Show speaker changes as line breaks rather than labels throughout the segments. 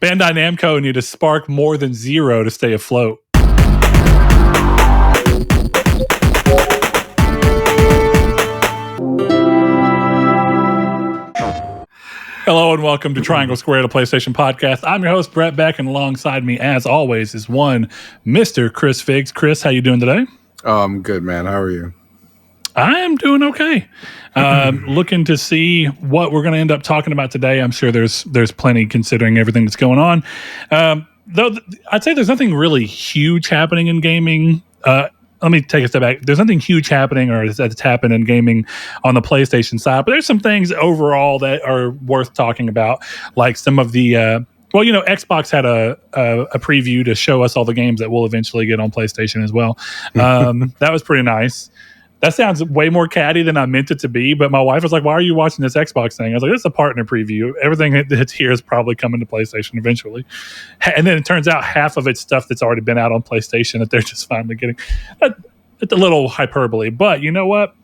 Bandai Namco need to spark more than zero to stay afloat. Hello and welcome to Triangle Square, the PlayStation Podcast. I'm your host, Brett Beck, and alongside me, as always, is one Mr. Chris Figs. Chris, how you doing today?
Oh, I'm good, man. How are you?
I am doing okay. Looking to see what we're going to end up talking about today. I'm sure there's plenty considering everything that's going on. Though I'd say there's nothing really huge happening in gaming. Let me take a step back. There's nothing huge happening or that's happened in gaming on the PlayStation side, but there's some things overall that are worth talking about, like some of the Xbox had a preview to show us all the games that we'll eventually get on PlayStation as well. That was pretty nice. That sounds way more catty than I meant it to be, but my wife was like, why are you watching this Xbox thing? I was like, it's a partner preview. Everything that's here is probably coming to PlayStation eventually. And then it turns out half of it's stuff that's already been out on PlayStation that they're just finally getting. It's a little hyperbole, but you know what?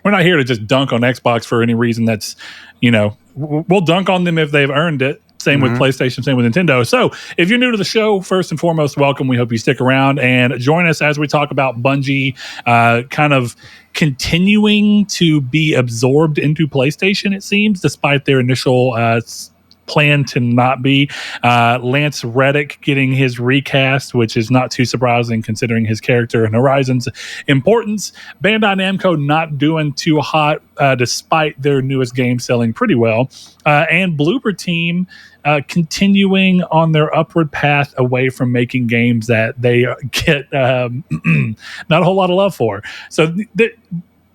We're not here to just dunk on Xbox for any reason that's, we'll dunk on them if they've earned it. Same with PlayStation, same with Nintendo. So if you're new to the show, first and foremost, welcome. We hope you stick around and join us as we talk about Bungie kind of continuing to be absorbed into PlayStation, it seems, despite their initial plan to not be. Lance Reddick getting his recast, which is not too surprising considering his character and Horizon's importance. Bandai Namco not doing too hot despite their newest game selling pretty well. And Bloober Team continuing on their upward path away from making games that they get not a whole lot of love for. So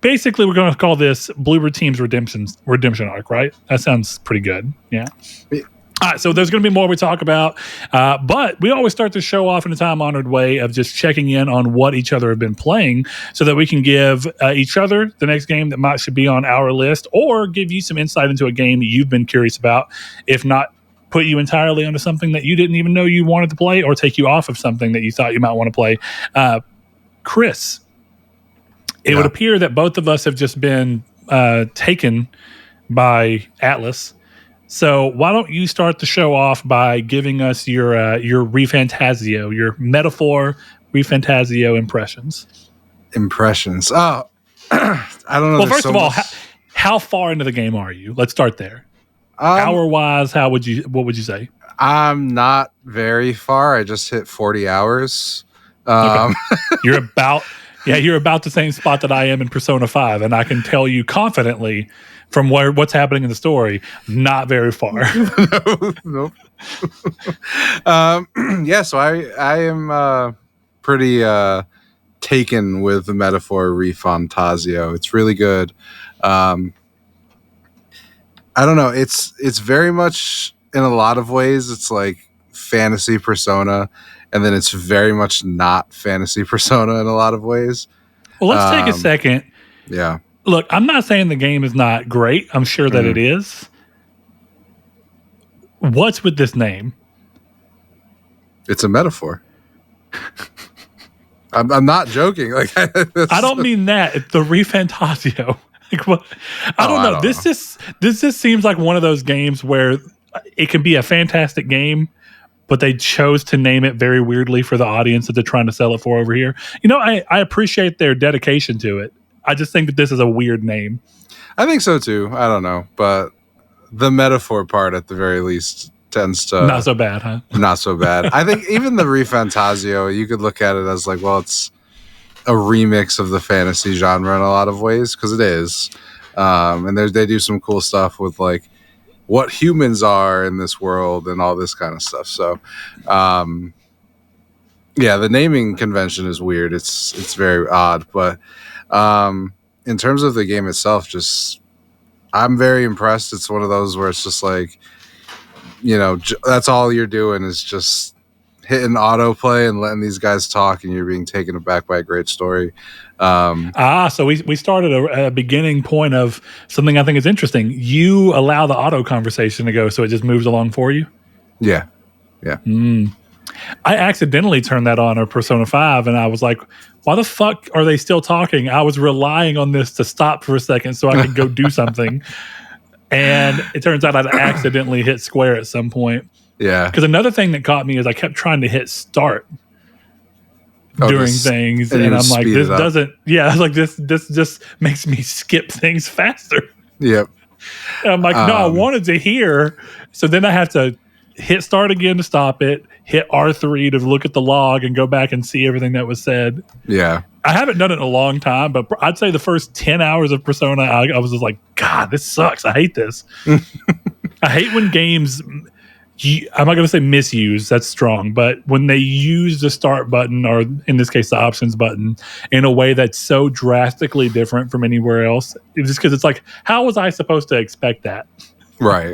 basically, we're going to call this Bloober Team's redemption arc, right? That sounds pretty good. Yeah. All right, so there's going to be more we talk about, but we always start the show off in a time-honored way of just checking in on what each other have been playing so that we can give each other the next game that should be on our list or give you some insight into a game that you've been curious about, if not put you entirely onto something that you didn't even know you wanted to play or take you off of something that you thought you might want to play. Chris, it would appear that both of us have just been taken by Atlas. So why don't you start the show off by giving us your Refantasio, your metaphor Refantasio impressions?
Impressions. Oh, I don't know.
Well, first of all, how far into the game are you? Let's start there. Hour-wise, what would you say? I'm
not very far. I just hit 40 hours.
Okay. You're about the same spot that I am in Persona 5, and I can tell you confidently from what's happening in the story, not very far.
Nope. So I am pretty taken with the metaphor Refantasio. It's really good. I don't know. It's very much, in a lot of ways, it's like fantasy Persona, and then it's very much not fantasy Persona in a lot of ways.
Well, let's take a second.
Yeah.
Look, I'm not saying the game is not great. I'm sure that it is. What's with this name?
It's a metaphor. I'm not joking. Like
I don't mean that. It's the Refantasio. Like what? I don't know. This just seems like one of those games where it can be a fantastic game, but they chose to name it very weirdly for the audience that they're trying to sell it for over here. I appreciate their dedication to it. I just think that this is a weird name.
I think so too. I don't know, but the metaphor part at the very least tends to...
Not so bad, huh?
Not so bad. I think even the Refantasio, you could look at it as like, well, it's a remix of the fantasy genre in a lot of ways, because it is. And they do some cool stuff with like what humans are in this world and all this kind of stuff. So, the naming convention is weird. It's very odd, but in terms of the game itself, I'm very impressed. It's one of those where it's just like, that's all you're doing is just hitting autoplay and letting these guys talk, and you're being taken aback by a great story.
So we started a beginning point of something I think is interesting. You allow the auto conversation to go, so it just moves along for you?
Yeah.
I accidentally turned that on Persona 5, and I was like, why the fuck are they still talking? I was relying on this to stop for a second so I could go do something. And it turns out I'd accidentally hit square at some point.
Yeah.
Because another thing that caught me is I kept trying to hit start during things, and I'm like, this doesn't. Yeah, I was like, this just makes me skip things faster.
Yep.
And I'm like, no, I wanted to hear. So then I have to hit start again to stop it, hit R3 to look at the log and go back and see everything that was said.
Yeah.
I haven't done it in a long time, but I'd say the first 10 hours of Persona, I was just like, God, this sucks. I hate this. I hate when games, I'm not going to say misuse, that's strong, but when they use the start button, or in this case, the options button, in a way that's so drastically different from anywhere else. It's just because it's like, how was I supposed to expect that?
Right.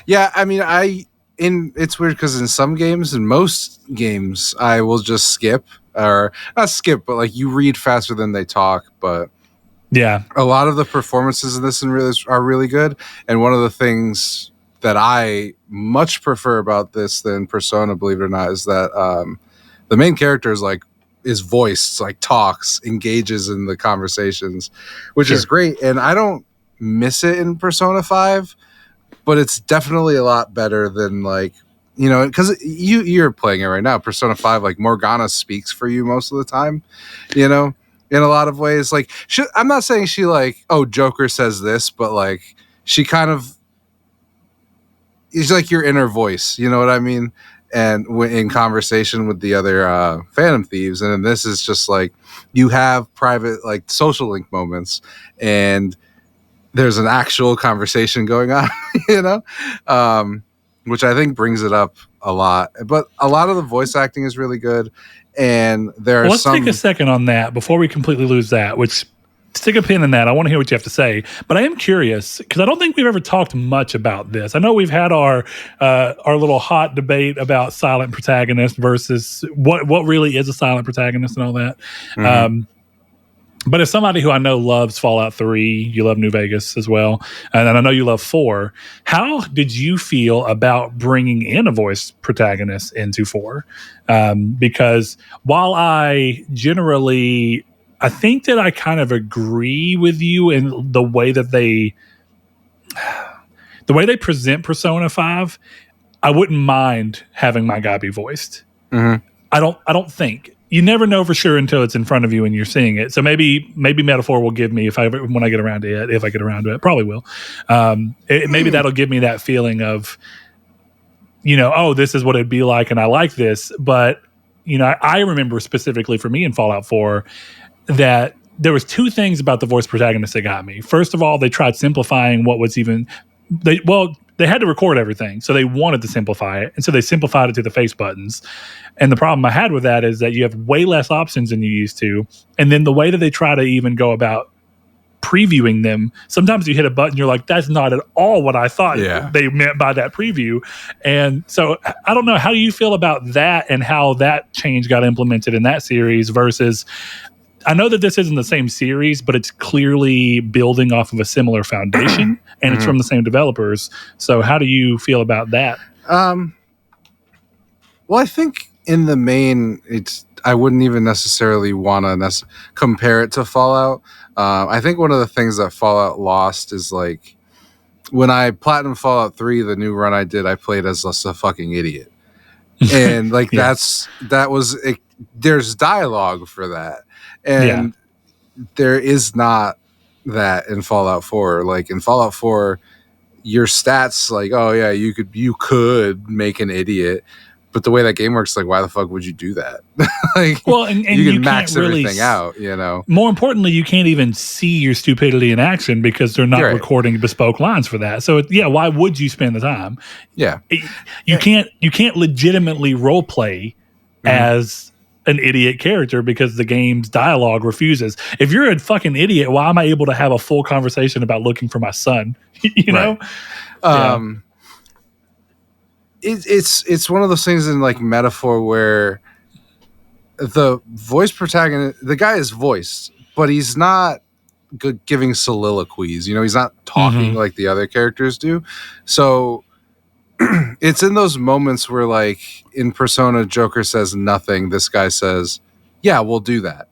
Yeah, I mean, it's weird because in some games, in most games, I will just skip, or not skip, but like you read faster than they talk. But
yeah,
a lot of the performances in this are really good. And one of the things that I much prefer about this than Persona, believe it or not, is that the main character is voiced, like talks, engages in the conversations, which is great. And I don't miss it in Persona 5. But it's definitely a lot better than because you're playing it right now. Persona 5, like Morgana speaks for you most of the time, in a lot of ways. Like I'm not saying she Joker says this, but like she kind of is like your inner voice. You know what I mean? And in conversation with the other Phantom Thieves, and then this is just like you have private like social link moments and there's an actual conversation going on, which I think brings it up a lot. But a lot of the voice acting is really good. And let's
take a second on that before we completely lose that, which stick a pin in that. I want to hear what you have to say, but I am curious because I don't think we've ever talked much about this. I know we've had our little hot debate about silent protagonist versus what really is a silent protagonist and all that. Mm-hmm. But as somebody who I know loves Fallout 3, you love New Vegas as well, and I know you love 4, how did you feel about bringing in a voice protagonist into 4? Because while I think that I kind of agree with you in the way that they present Persona 5, I wouldn't mind having my guy be voiced.
Mm-hmm. I
don't think. You never know for sure until it's in front of you and you're seeing it. So maybe Metaphor will give me when I get around to it. If I get around to it, probably will. Maybe that'll give me that feeling of, this is what it'd be like, and I like this. But I remember specifically for me in Fallout 4 that there was 2 things about the voice protagonist that got me. First of all, they tried simplifying what was even they had to record everything, so they wanted to simplify it, and so they simplified it to the face buttons. And the problem I had with that is that you have way less options than you used to, and then the way that they try to even go about previewing them, sometimes you hit a button, you're like, that's not at all what I thought they meant by that preview. And so I don't know, how do you feel about that and how that change got implemented in that series versus... I know that this isn't the same series, but it's clearly building off of a similar foundation, and it's from the same developers. So how do you feel about that?
Well, I think in the main, I wouldn't even necessarily want to compare it to Fallout. I think one of the things that Fallout lost is like when I platinum Fallout 3, the new run I did, I played as a fucking idiot. And like there's dialogue for that. And there is not that in Fallout 4. Like in Fallout 4, your stats, like, oh yeah, you could make an idiot, but the way that game works, like, why the fuck would you do that? Like,
well, and
you can max everything out,
More importantly, you can't even see your stupidity in action because they're not recording bespoke lines for that. So why would you spend the time?
Yeah,
you can't legitimately role play as an idiot character because the game's dialogue refuses. If you're a fucking idiot, why am I able to have a full conversation about looking for my son? know?
It's one of those things in like Metaphor where the voice protagonist, the guy is voiced, but he's not good giving soliloquies. He's not talking like the other characters do. So it's in those moments where, like, in Persona, Joker says nothing. This guy says, yeah, we'll do that.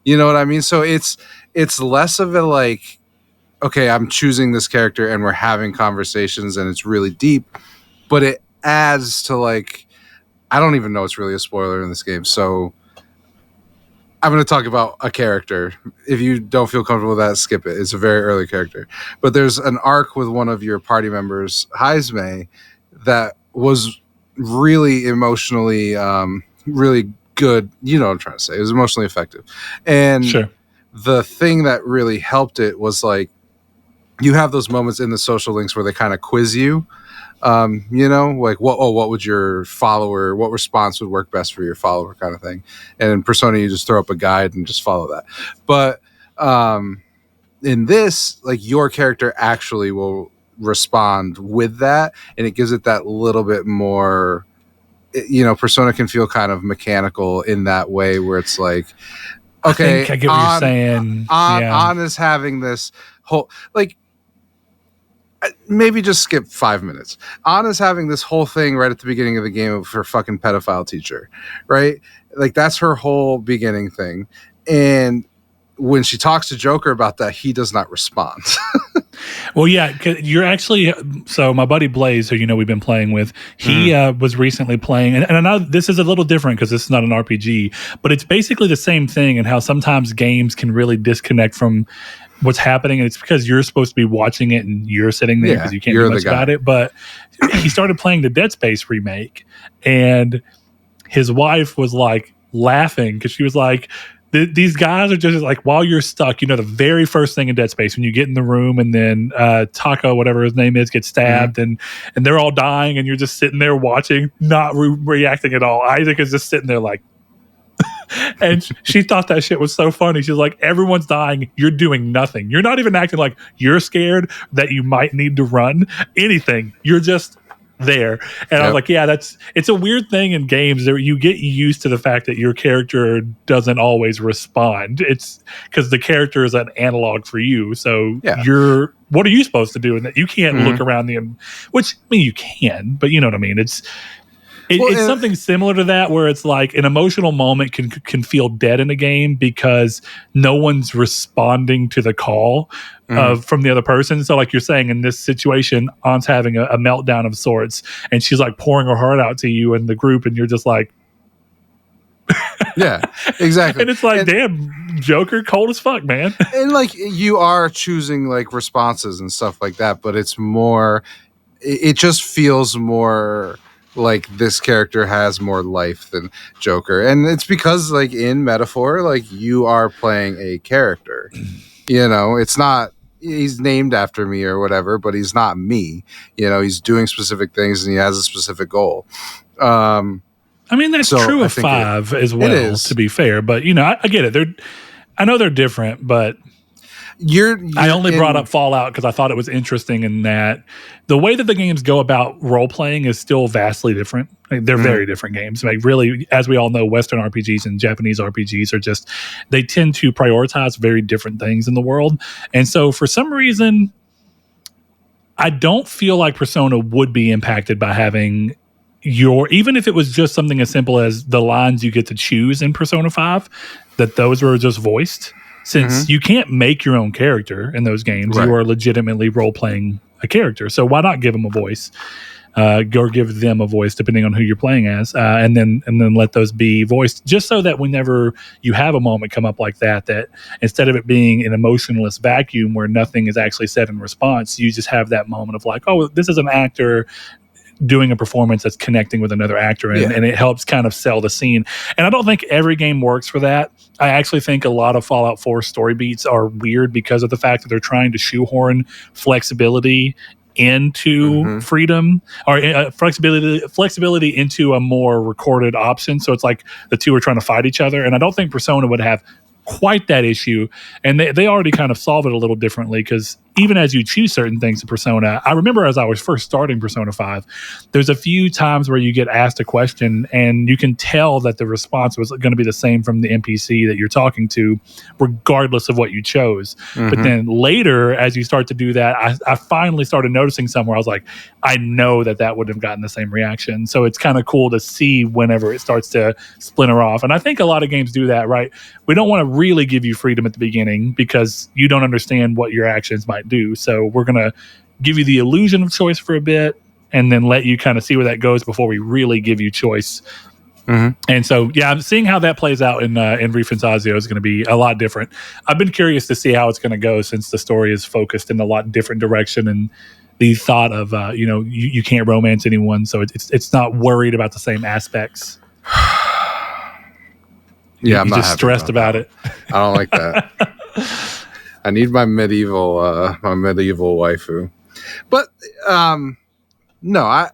You know what I mean? So it's less of a, like, okay, I'm choosing this character and we're having conversations and it's really deep, but it adds to like, I don't even know it's really a spoiler in this game. So I'm going to talk about a character. If you don't feel comfortable with that, skip it. It's a very early character. But there's an arc with one of your party members, Heisme, that was really emotionally, really good. You know what I'm trying to say. It was emotionally effective. And
Sure.
the thing that really helped it was like, you have those moments in the social links where they kind of quiz you. You know, like what would your follower, what response would work best for your follower kind of thing. And in Persona, you just throw up a guide and just follow that. But in this, like your character actually will respond with that, and it gives it that little bit more, you know, Persona can feel kind of mechanical in that way where it's like, okay,
I get what you're saying.
On is having this whole, like, maybe just skip 5 minutes. Anna's having this whole thing right at the beginning of the game of her fucking pedophile teacher, right? Like that's her whole beginning thing. And when she talks to Joker about that, he does not respond.
Well, yeah, you're actually, so my buddy Blaze, who, you know, we've been playing with, he was recently playing, and I know this is a little different because this is not an RPG, but it's basically the same thing, and how sometimes games can really disconnect from what's happening, and it's because you're supposed to be watching it and you're sitting there because you can't do much about it. But he started playing the Dead Space remake, and his wife was like laughing because she was like, these guys are just like, while you're stuck, you know, the very first thing in Dead Space, when you get in the room and then Taco, whatever his name is, gets stabbed and they're all dying and you're just sitting there watching, not reacting at all. Isaac is just sitting there like, and she thought that shit was so funny. She's like, everyone's dying. You're doing nothing. You're not even acting like you're scared that you might need to run anything. You're just there. And I was like, yeah, it's a weird thing in games that you get used to the fact that your character doesn't always respond. It's because the character is an analog for you. So what are you supposed to do? And that you can't look around which, I mean, you can, but you know what I mean? It's something similar to that, where it's like an emotional moment can feel dead in a game because no one's responding to the call from the other person. So like you're saying, in this situation, Aunt's having a meltdown of sorts, and she's like pouring her heart out to you in the group, and you're just like,
yeah, exactly.
And it's like, damn, Joker, cold as fuck, man.
And like you are choosing like responses and stuff like that, but it's more, it just feels more like this character has more life than Joker. And it's because like in Metaphor, like you are playing a character, you know, it's not, he's named after me or whatever, but he's not me, you know, he's doing specific things and he has a specific goal.
I mean, that's true of 5 as well, to be fair, but you know, I get it. I know they're different, but I only brought up Fallout because I thought it was interesting in that the way that the games go about role playing is still vastly different. Like, they're very different games. Like, really, as we all know, Western RPGs and Japanese RPGs are just, they tend to prioritize very different things in the world. And so for some reason, I don't feel like Persona would be impacted by having even if it was just something as simple as the lines you get to choose in Persona 5, that those were just voiced. Since you can't make your own character in those games, you are legitimately role-playing a character. So why not give them a voice, or give them a voice, depending on who you're playing as, and then let those be voiced, just so that whenever you have a moment come up like that instead of it being an emotionless vacuum where nothing is actually said in response, you just have that moment of like, oh, this is an actor doing a performance that's connecting with another actor, and it helps kind of sell the scene. And I don't think every game works for that. I actually think a lot of Fallout 4 story beats are weird because of the fact that they're trying to shoehorn flexibility into freedom, or flexibility into a more recorded option. So it's like the two are trying to fight each other. And I don't think Persona would have quite that issue, and they already kind of solve it a little differently, because even as you choose certain things in Persona, I remember as I was first starting Persona 5, there's a few times where you get asked a question and you can tell that the response was going to be the same from the NPC that you're talking to, regardless of what you chose. But then later, as you start to do that, I finally started noticing somewhere I was like, I know that wouldn't have gotten the same reaction. So it's kind of cool to see whenever it starts to splinter off. And I think a lot of games do that, right? We don't want to really give you freedom at the beginning because you don't understand what your actions might might do. So we're going to give you the illusion of choice for a bit and then let you kind of see where that goes before we really give you choice. And so, yeah, I'm seeing how that plays out in ReFantazio is going to be a lot different. I've been curious to see how it's going to go since the story is focused in a lot different direction, and the thought of you can't romance anyone, so it's not worried about the same aspects.
Yeah, I'm not
just stressed about it.
I don't like that. I need my medieval waifu, but no,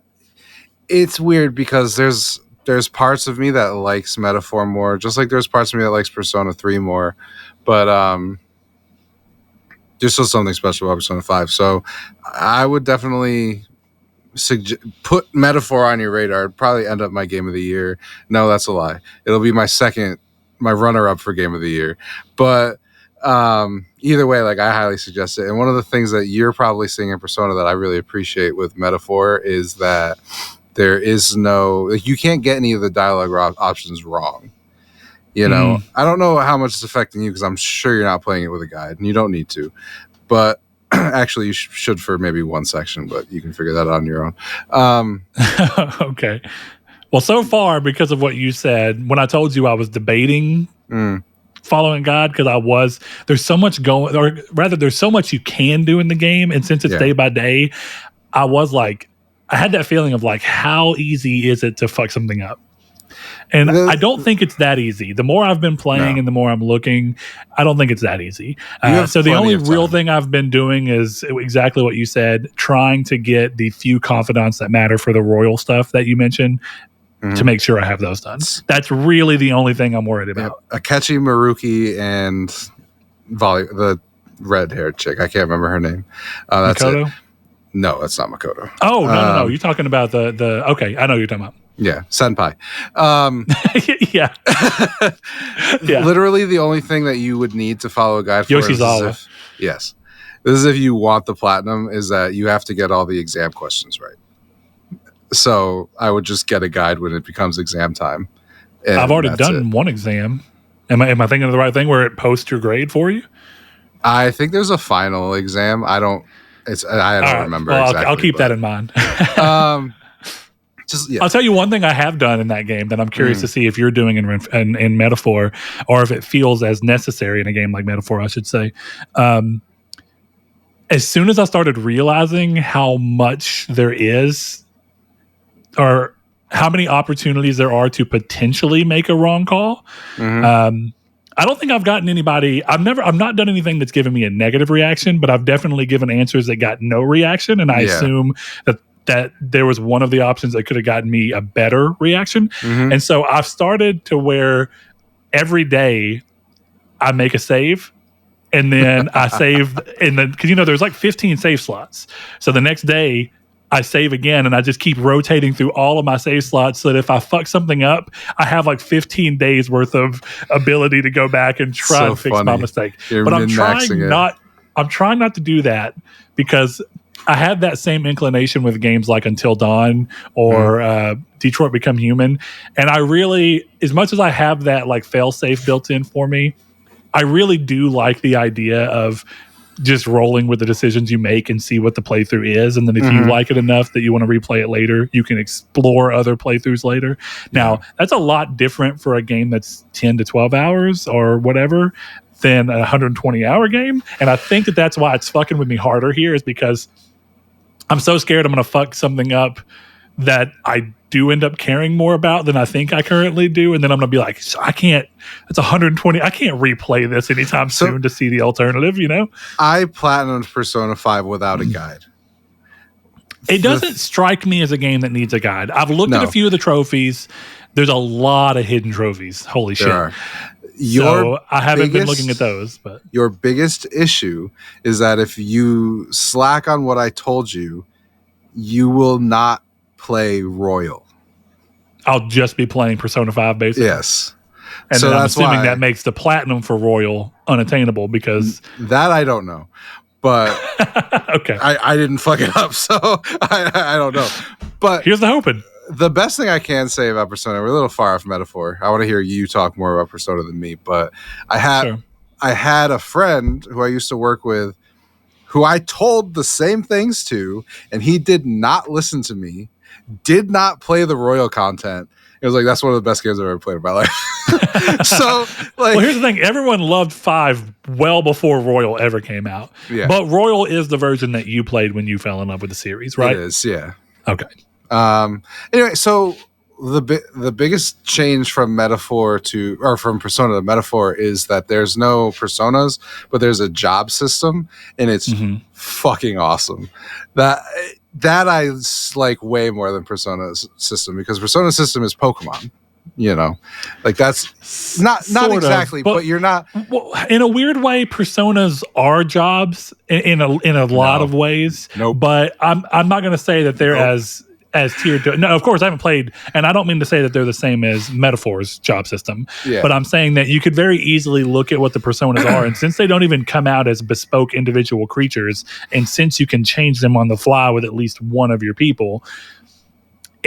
it's weird because there's parts of me that likes Metaphor more, just like there's parts of me that likes Persona 3 more, but there's still something special about Persona 5. So I would definitely put Metaphor on your radar. It'd probably end up my game of the year. No, that's a lie. It'll be my runner-up for game of the year. But either way, like, I highly suggest it. And one of the things that you're probably seeing in Persona that I really appreciate with Metaphor is that there is you can't get any of the dialogue options wrong. You know, I don't know how much it's affecting you because I'm sure you're not playing it with a guide and you don't need to. But actually, you should for maybe one section, but you can figure that out on your own.
Okay. Well, so far, because of what you said, when I told you I was debating following God, because there's so much going, or rather, there's so much you can do in the game. And since it's day by day, I was like, I had that feeling of like, how easy is it to fuck something up? And I don't think it's that easy. The more I've been playing and the more I'm looking, I don't think it's that easy. So the only real thing I've been doing is exactly what you said, trying to get the few confidants that matter for the royal stuff that you mentioned to make sure I have those done. That's really the only thing I'm worried about.
Akechi Maruki and the red-haired chick. I can't remember her name. That's
Makoto?
It. No, that's not Makoto.
Oh, no. You're talking about the okay, I know what you're talking about.
Yeah, senpai.
Yeah.
Literally the only thing that you would need to follow a guide for
Yoshizawa.
This is if you want the platinum, is that you have to get all the exam questions right. So I would just get a guide when it becomes exam time.
I've already done one exam. Am I thinking of the right thing where it posts your grade for you?
I think there's a final exam. I don't remember exactly.
I'll keep that in mind. I'll tell you one thing I have done in that game that I'm curious to see if you're doing in Metaphor, or if it feels as necessary in a game like Metaphor, I should say. As soon as I started realizing how much there is, or how many opportunities there are to potentially make a wrong call, I don't think I've gotten anybody. I've not done anything that's given me a negative reaction, but I've definitely given answers that got no reaction, and I assume that there was one of the options that could have gotten me a better reaction. And so I've started to where every day I make a save, and then I save because there's like 15 save slots. So the next day I save again, and I just keep rotating through all of my save slots so that if I fuck something up, I have like 15 days worth of ability to go back and try and fix my mistake. But I'm trying not to do that, because I had that same inclination with games like Until Dawn or Detroit Become Human. And I really, as much as I have that like fail safe built in for me, I really do like the idea of just rolling with the decisions you make and see what the playthrough is. And then if you like it enough that you want to replay it later, you can explore other playthroughs later. Now, that's a lot different for a game that's 10 to 12 hours or whatever than a 120-hour game. And I think that's why it's fucking with me harder here, is because I'm so scared I'm going to fuck something up that I do end up caring more about than I think I currently do. And then I'm going to be like, I can't, it's 120. I can't replay this anytime soon to see the alternative,
I platinumed Persona 5 without a guide.
It doesn't strike me as a game that needs a guide. I've looked at a few of the trophies. There's a lot of hidden trophies. Holy shit. So I haven't been looking at those. But
your biggest issue is that if you slack on what I told you, you will not play Royal.
I'll just be playing Persona 5, basically.
Yes.
And so then I'm assuming that makes the platinum for Royal unattainable, because
that I don't know. But
okay,
I didn't fuck it up, so I don't know. But
here's the hoping.
The best thing I can say about Persona, we're a little far off Metaphor. I want to hear you talk more about Persona than me, but I had a friend who I used to work with who I told the same things to, and he did not listen to me, did not play the Royal content. It was like, that's one of the best games I've ever played in my life. So, like,
well, here's the thing: everyone loved 5 well before Royal ever came out.
Yeah.
But Royal is the version that you played when you fell in love with the series, right?
It is, yeah.
Okay.
Anyway, so the biggest change from Metaphor from Persona to Metaphor is that there's no personas, but there's a job system, and it's fucking awesome. That I like way more than Persona's system, because Persona's system is Pokemon. You know, like that's not exactly, but you're not.
Well, in a weird way, personas are jobs in a lot of ways.
Nope.
But I'm not going to say that they're as tiered. No, of course I haven't played, and I don't mean to say that they're the same as Metaphor's job system.
Yeah.
But I'm saying that you could very easily look at what the personas are, and since they don't even come out as bespoke individual creatures, and since you can change them on the fly with at least one of your people.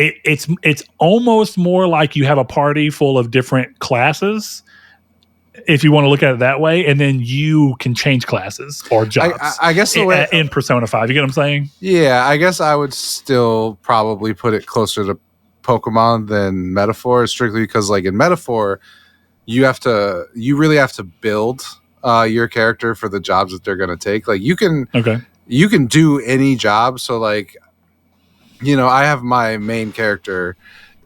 It's almost more like you have a party full of different classes, if you want to look at it that way, and then you can change classes or jobs.
I guess the way
in Persona 5, you get what I'm saying?
Yeah, I guess I would still probably put it closer to Pokemon than Metaphor, strictly because, like, in Metaphor, you really have to build your character for the jobs that they're going to take. Like, you can do any job. So, like, you know, I have my main character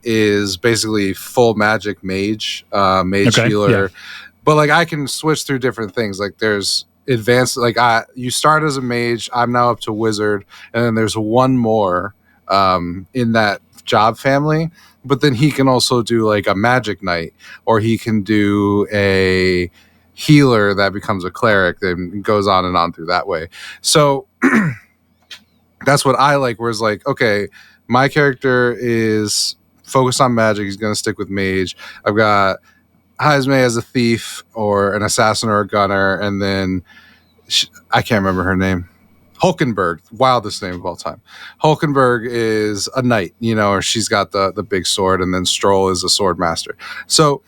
is basically full magic mage, healer, but like I can switch through different things. Like there's advanced, like you start as a mage, I'm now up to wizard, and then there's one more in that job family. But then he can also do like a magic knight, or he can do a healer that becomes a cleric, and goes on and on through that way. So. That's what I like, where it's like, okay, my character is focused on magic. He's going to stick with mage. I've got Haizme as a thief or an assassin or a gunner. And then I can't remember her name. Hulkenberg, wildest name of all time. Hulkenberg is a knight, you know, or she's got the big sword. And then Stroll is a sword master. So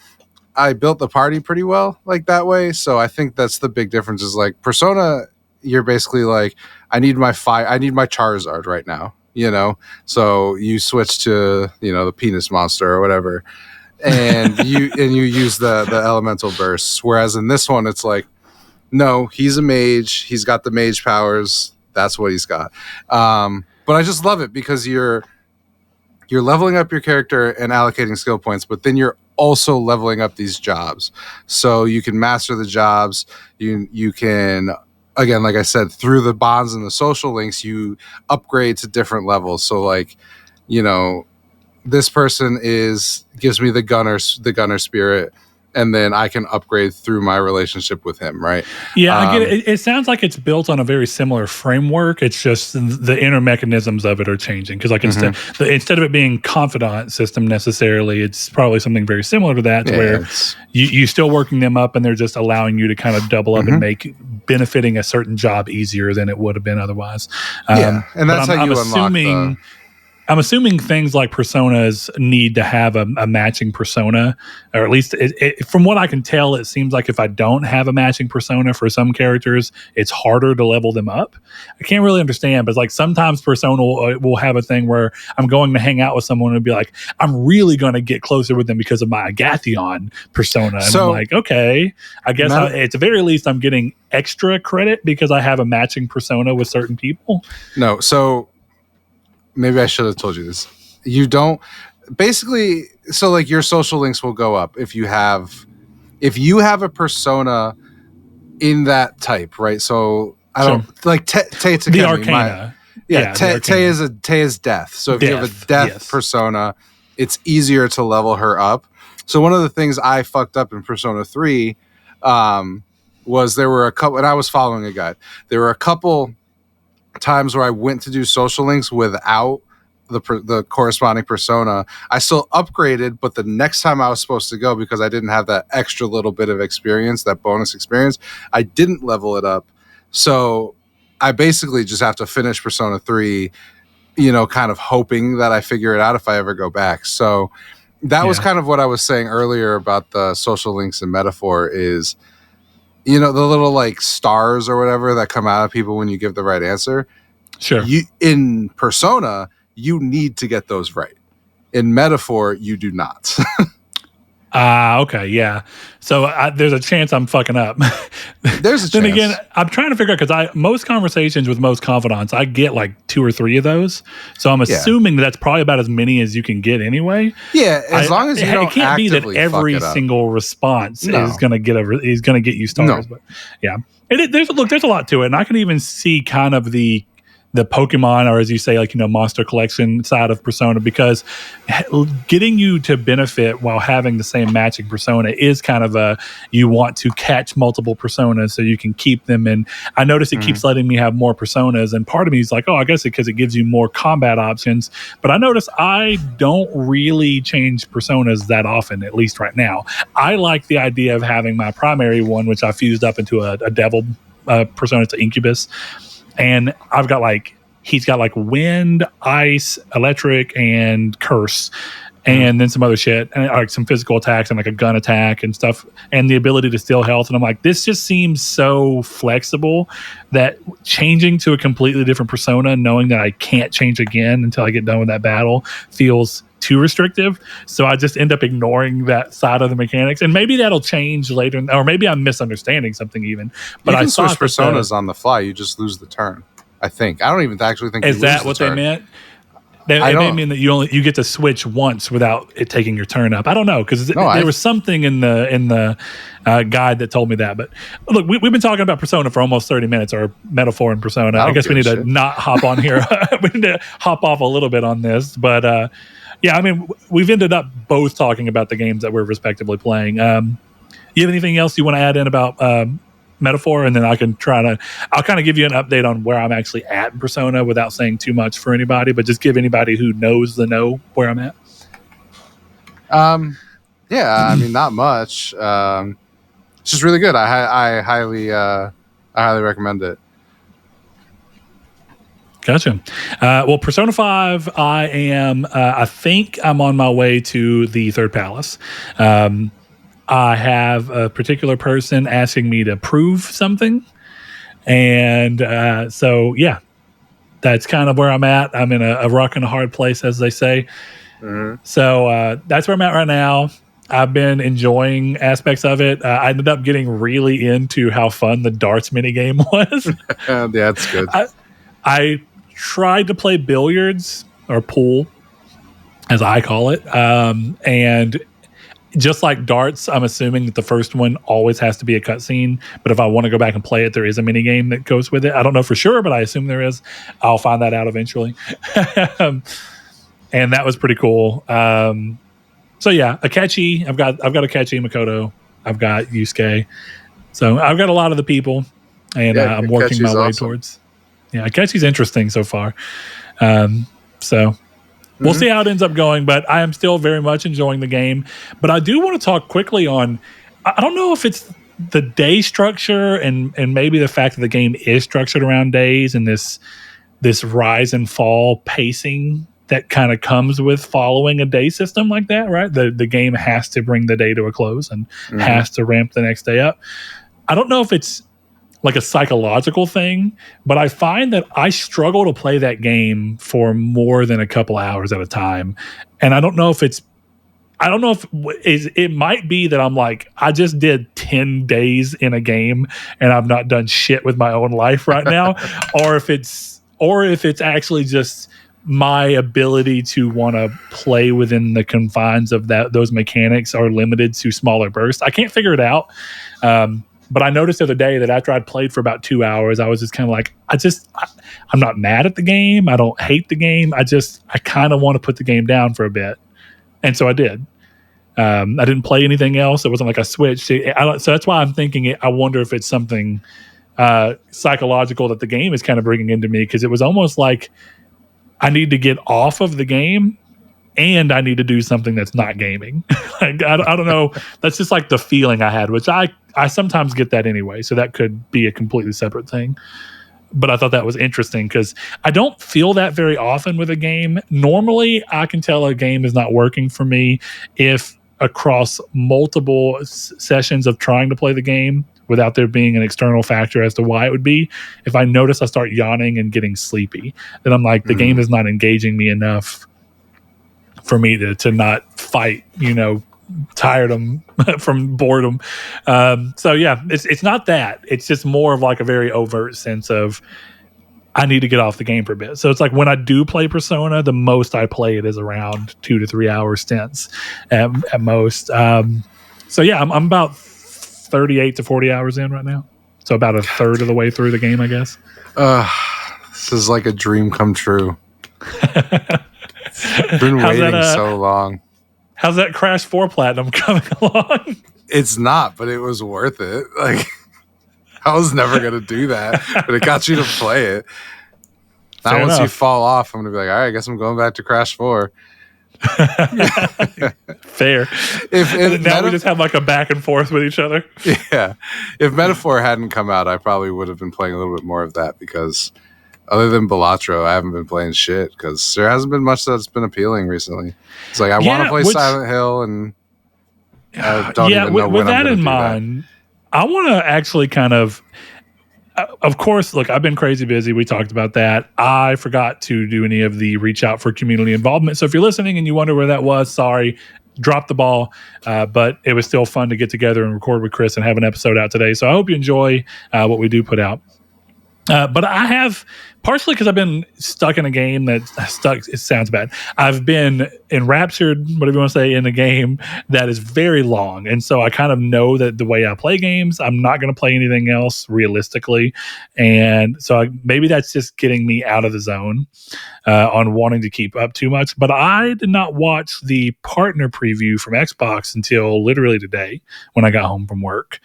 I built the party pretty well like that way. So I think that's the big difference is like Persona, you're basically like, I need my Charizard right now, you know? So you switch to, you know, the penis monster or whatever. And you use the elemental bursts. Whereas in this one, it's like, no, he's a mage. He's got the mage powers. That's what he's got. But I just love it because you're leveling up your character and allocating skill points, but then you're also leveling up these jobs. So you can master the jobs. You can, again, like I said, through the bonds and the social links, you upgrade to different levels. So like, you know, this person gives me the gunner spirit, and then I can upgrade through my relationship with him, right?
Yeah, I get it. It sounds like it's built on a very similar framework. It's just the inner mechanisms of it are changing. Because like instead of it being confidant system necessarily, it's probably something very similar to that, where you're still working them up, and they're just allowing you to kind of double up and make benefiting a certain job easier than it would have been otherwise.
And that's how you unlock
I'm assuming things like personas need to have a matching persona, or at least from what I can tell, it seems like if I don't have a matching persona for some characters, it's harder to level them up. I can't really understand, but it's like sometimes persona will have a thing where I'm going to hang out with someone and be like, I'm really going to get closer with them because of my Agathion persona. And I'm like, okay, I guess at the very least I'm getting extra credit because I have a matching persona with certain people.
No, so... Maybe I should have told you this. You don't basically, so like your social links will go up if you have a persona in that type, right? So I don't like Tay
the Arcana.
Tay is death. So if you have a death persona, it's easier to level her up. So one of the things I fucked up in Persona 3 was there were a couple, and I was following a guide. There were a couple times where I went to do social links without the corresponding persona. I still upgraded, but the next time I was supposed to go, because I didn't have that extra little bit of experience, that bonus experience, I didn't level it up. So I basically just have to finish Persona 3, you know, kind of hoping that I figure it out if I ever go back. So that was kind of what I was saying earlier about the social links and Metaphor is you know, the little like stars or whatever that come out of people when you give the right answer.
Sure.
In Persona, you need to get those right. In Metaphor, you do not.
Okay, yeah. So there's a chance I'm fucking up.
There's a chance.
Then again, I'm trying to figure out, because most conversations with most confidants, I get like 2 or 3 of those. So I'm assuming that's probably about as many as you can get anyway.
Yeah, as long as you don't.
It can't be that every single response is going to get you stars. No. But yeah, there's a lot to it, and I can even see kind of the Pokemon, or as you say, like, you know, Monster Collection side of Persona, because getting you to benefit while having the same matching persona is kind of you want to catch multiple personas so you can keep them. And I notice it keeps letting me have more personas, and part of me is like, oh, I guess because it gives you more combat options. But I notice I don't really change personas that often, at least right now. I like the idea of having my primary one, which I fused up into a devil persona, to Incubus. And he's got like wind, ice, electric, and curse, and then some other shit, and like some physical attacks and like a gun attack and stuff, and the ability to steal health. And I'm like, this just seems so flexible that changing to a completely different persona, knowing that I can't change again until I get done with that battle, feels too restrictive. So I just end up ignoring that side of the mechanics, and maybe that'll change later, or maybe I'm misunderstanding something even. But
you can switch personas on the fly. You just lose the turn. I think. I don't even actually think.
Is that what they meant? It may mean that you get to switch once without it taking your turn up. I don't know, because there was something in the guide that told me that. But look, we've been talking about Persona for almost 30 minutes, or Metaphor and Persona. I guess we need to not hop on here. We need to hop off a little bit on this, but. Yeah, I mean, we've ended up both talking about the games that we're respectively playing. You have anything else you want to add in about Metaphor? And then I'll kind of give you an update on where I'm actually at in Persona without saying too much for anybody, but just give anybody who knows where I'm at.
Yeah, I mean, not much. It's just really good. I highly recommend it.
Gotcha. Well, Persona 5, I think I'm on my way to the third palace. I have a particular person asking me to prove something. And so, yeah, that's kind of where I'm at. I'm in a rock and a hard place, as they say. Mm-hmm. So that's where I'm at right now. I've been enjoying aspects of it. I ended up getting really into how fun the darts minigame was.
Yeah, that's good.
I tried to play billiards, or pool, as I call it. And just like darts, I'm assuming that the first one always has to be a cutscene. But if I want to go back and play it, there is a mini game that goes with it. I don't know for sure, but I assume there is. I'll find that out eventually. And that was pretty cool. So yeah, Akechi. I've got Akechi, Makoto. I've got Yusuke. So I've got a lot of the people, and I'm working my way towards. Yeah, Akechi's interesting so far. So we'll see how it ends up going, but I am still very much enjoying the game. But I do want to talk quickly on, I don't know if it's the day structure and maybe the fact that the game is structured around days and this rise and fall pacing that kind of comes with following a day system like that, right? The game has to bring the day to a close and has to ramp the next day up. I don't know if it's like a psychological thing, but I find that I struggle to play that game for more than a couple hours at a time. And I don't know if it might be that I'm like, I just did 10 days in a game and I've not done shit with my own life right now, or if it's actually just my ability to want to play within the confines of those mechanics are limited to smaller bursts. I can't figure it out. But I noticed the other day that after I'd played for about 2 hours, I was just kind of like, I'm not mad at the game. I don't hate the game. I kind of want to put the game down for a bit. And so I did. I didn't play anything else. It wasn't like I switched. So that's why I'm thinking I wonder if it's something psychological that the game is kind of bringing into me, because it was almost like I need to get off of the game and I need to do something that's not gaming. Like, I don't know. That's just like the feeling I had, which I sometimes get that anyway. So that could be a completely separate thing. But I thought that was interesting because I don't feel that very often with a game. Normally, I can tell a game is not working for me if across multiple sessions of trying to play the game, without there being an external factor as to why it would be. If I notice I start yawning and getting sleepy, then I'm like, the game is not engaging me enough for me to not fight, tiredom from boredom. So yeah, it's not that. It's just more of like a very overt sense of I need to get off the game for a bit. So it's like when I do play Persona, the most I play it is around 2 to 3 hour stints at most. So yeah, I'm about 38 to 40 hours in right now. So about a third of the way through the game, I guess.
This is like a dream come true. Been waiting so long.
How's that Crash 4 Platinum coming along?
It's not, but it was worth it. Like, I was never going to do that, but it got you to play it. Now, once you fall off, I'm going to be like, all right, I guess I'm going back to Crash 4.
Fair. Now we just have like a back and forth with each other.
Yeah. If Metaphor hadn't come out, I probably would have been playing a little bit more of that because other than Balatro, I haven't been playing shit because there hasn't been much that's been appealing recently. It's like I want to play Silent Hill and I don't even know
with
when I'm
that in
do
mind, I want to actually kind of course, look, I've been crazy busy. We talked about that. I forgot to do any of the reach out for community involvement. So if you're listening and you wonder where that was, sorry, dropped the ball. But it was still fun to get together and record with Chris and have an episode out today. So I hope you enjoy what we do put out. But I have, partially because I've been stuck in a game it sounds bad. I've been enraptured, whatever you want to say, in a game that is very long. And so I kind of know that the way I play games, I'm not going to play anything else realistically. And so maybe that's just getting me out of the zone on wanting to keep up too much. But I did not watch the partner preview from Xbox until literally today when I got home from work.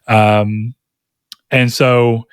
And so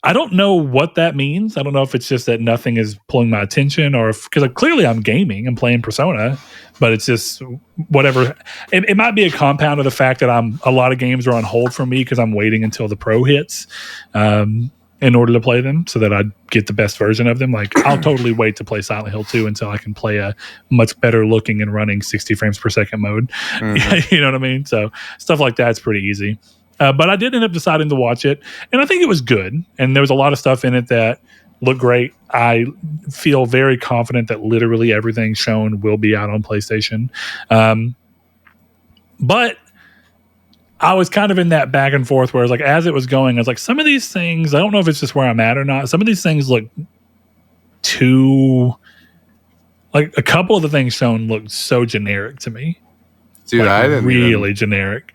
I don't know what that means. I don't know if it's just that nothing is pulling my attention or because clearly I'm gaming, I'm playing Persona, but it's just whatever. It might be a compound of the fact that a lot of games are on hold for me because I'm waiting until the Pro hits in order to play them so that I get the best version of them. Like I'll totally wait to play Silent Hill 2 until I can play a much better looking and running 60 frames per second mode. Mm-hmm. You know what I mean? So stuff like that's pretty easy. But I did end up deciding to watch it, and I think it was good. And there was a lot of stuff in it that looked great. I feel very confident that literally everything shown will be out on PlayStation. But I was kind of in that back and forth where I was like, as it was going, I was like, some of these things, I don't know if it's just where I'm at or not. Some of these things look too, like a couple of the things shown looked so generic to me.
Dude, I didn't
really generic.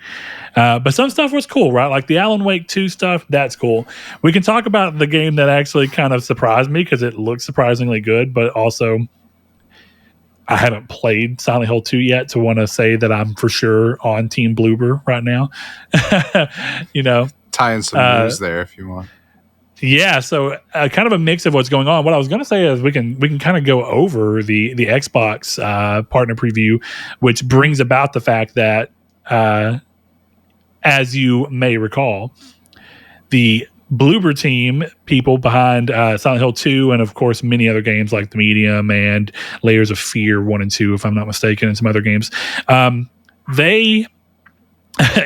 But some stuff was cool, right? Like the Alan Wake 2 stuff, that's cool. We can talk about the game that actually kind of surprised me because it looks surprisingly good, but also I haven't played Silent Hill 2 yet to want to say that I'm for sure on Team Bloober right now.
Tie in some news there if you want.
Yeah, so kind of a mix of what's going on. What I was going to say is we can kind of go over the Xbox partner preview, which brings about the fact that, as you may recall, the Bloober team, people behind Silent Hill 2 and, of course, many other games like The Medium and Layers of Fear 1 and 2, if I'm not mistaken, and some other games, they...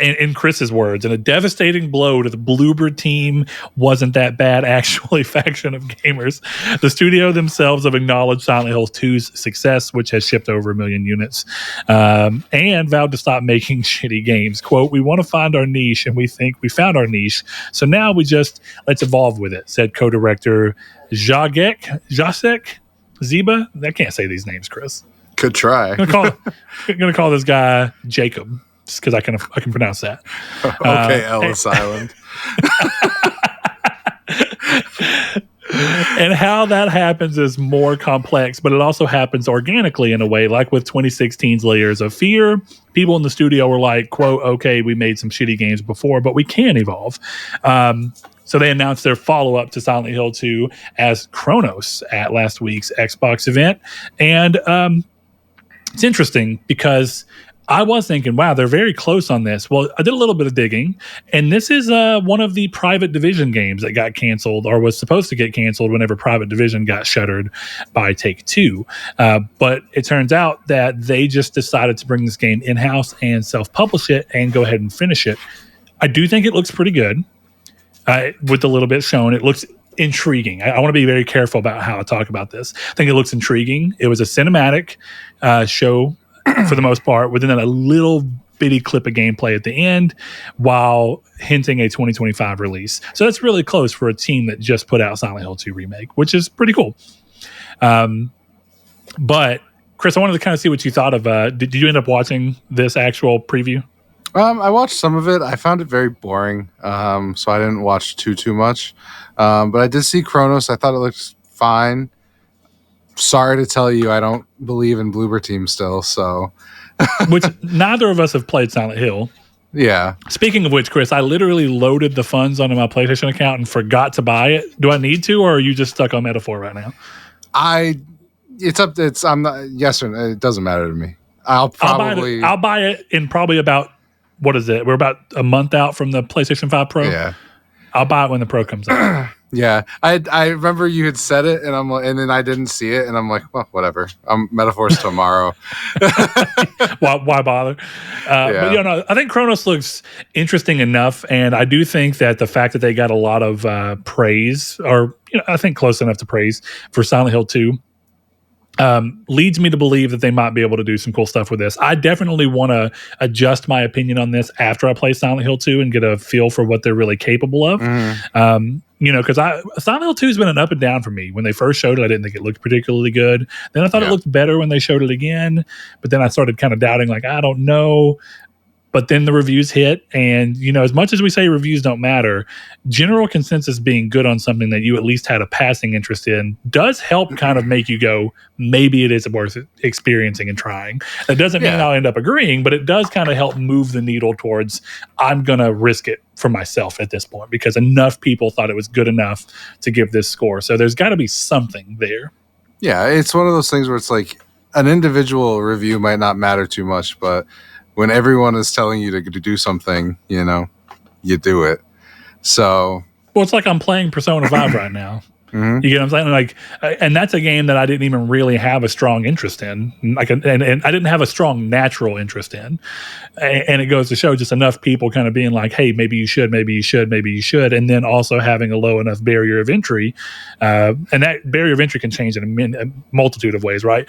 in Chris's words, and a devastating blow to the Bloober team wasn't that bad, actually, faction of gamers. The studio themselves have acknowledged Silent Hill 2's success, which has shipped over 1 million units, and vowed to stop making shitty games. Quote, "We want to find our niche, and we think we found our niche, so now let's evolve with it," said co-director Jacek Ziba. I can't say these names, Chris.
Could try.
I'm gonna call this guy Jacob. Because I can pronounce that.
Okay, Ellis Island.
And how that happens is more complex, but it also happens organically in a way, like with 2016's Layers of Fear. People in the studio were like, quote, "Okay, we made some shitty games before, but we can evolve." So they announced their follow-up to Silent Hill 2 as Chronos at last week's Xbox event. And it's interesting because I was thinking, wow, they're very close on this. Well, I did a little bit of digging, and this is one of the Private Division games that got canceled or was supposed to get canceled whenever Private Division got shuttered by Take-Two. But it turns out that they just decided to bring this game in-house and self-publish it and go ahead and finish it. I do think it looks pretty good with the little bit shown. It looks intriguing. I want to be very careful about how I talk about this. I think it looks intriguing. It was a cinematic show for the most part, within a little bitty clip of gameplay at the end, while hinting a 2025 release. So that's really close for a team that just put out Silent Hill 2 Remake, which is pretty cool. But Chris, I wanted to kind of see what you thought of. Did you end up watching this actual preview?
I watched some of it. I found it very boring, so I didn't watch too much. But I did see Chronos. I thought it looked fine. Sorry to tell you, I don't believe in Bloober Team still. So,
which neither of us have played Silent Hill.
Yeah.
Speaking of which, Chris, I literally loaded the funds onto my PlayStation account and forgot to buy it. Do I need to, or are you just stuck on Metaphor right now?
I'm not. Yes or no. It doesn't matter to me. I'll
buy it in probably about. What is it? We're about a month out from the PlayStation 5 Pro.
Yeah.
I'll buy it when the Pro comes out.
Yeah. I remember you had said it, and then I didn't see it, and I'm like, well, whatever. Metaphors tomorrow.
Why bother? But I think Chronos looks interesting enough, and I do think that the fact that they got a lot of praise, or I think close enough to praise for Silent Hill 2, leads me to believe that they might be able to do some cool stuff with this. I definitely want to adjust my opinion on this after I play Silent Hill 2 and get a feel for what they're really capable of. Because Silent Hill 2 has been an up and down for me. When they first showed it, I didn't think it looked particularly good. Then I thought it looked better when they showed it again. But then I started kind of doubting, like, I don't know. But then the reviews hit, and as much as we say reviews don't matter, general consensus being good on something that you at least had a passing interest in does help kind of make you go, maybe it is worth experiencing and trying. That doesn't mean I'll end up agreeing, but it does kind of help move the needle towards, I'm going to risk it for myself at this point, because enough people thought it was good enough to give this score. So there's got to be something there. Yeah,
it's one of those things where it's like an individual review might not matter too much, but when everyone is telling you to do something, you do it. So,
well, it's like I'm playing Persona 5 right now. Mm-hmm. You get what I'm saying? Like, and that's a game that I didn't even really have a strong interest in. Like, and I didn't have a strong natural interest in. And it goes to show just enough people kind of being like, hey, maybe you should, maybe you should, maybe you should. And then also having a low enough barrier of entry. And that barrier of entry can change in a multitude of ways, right?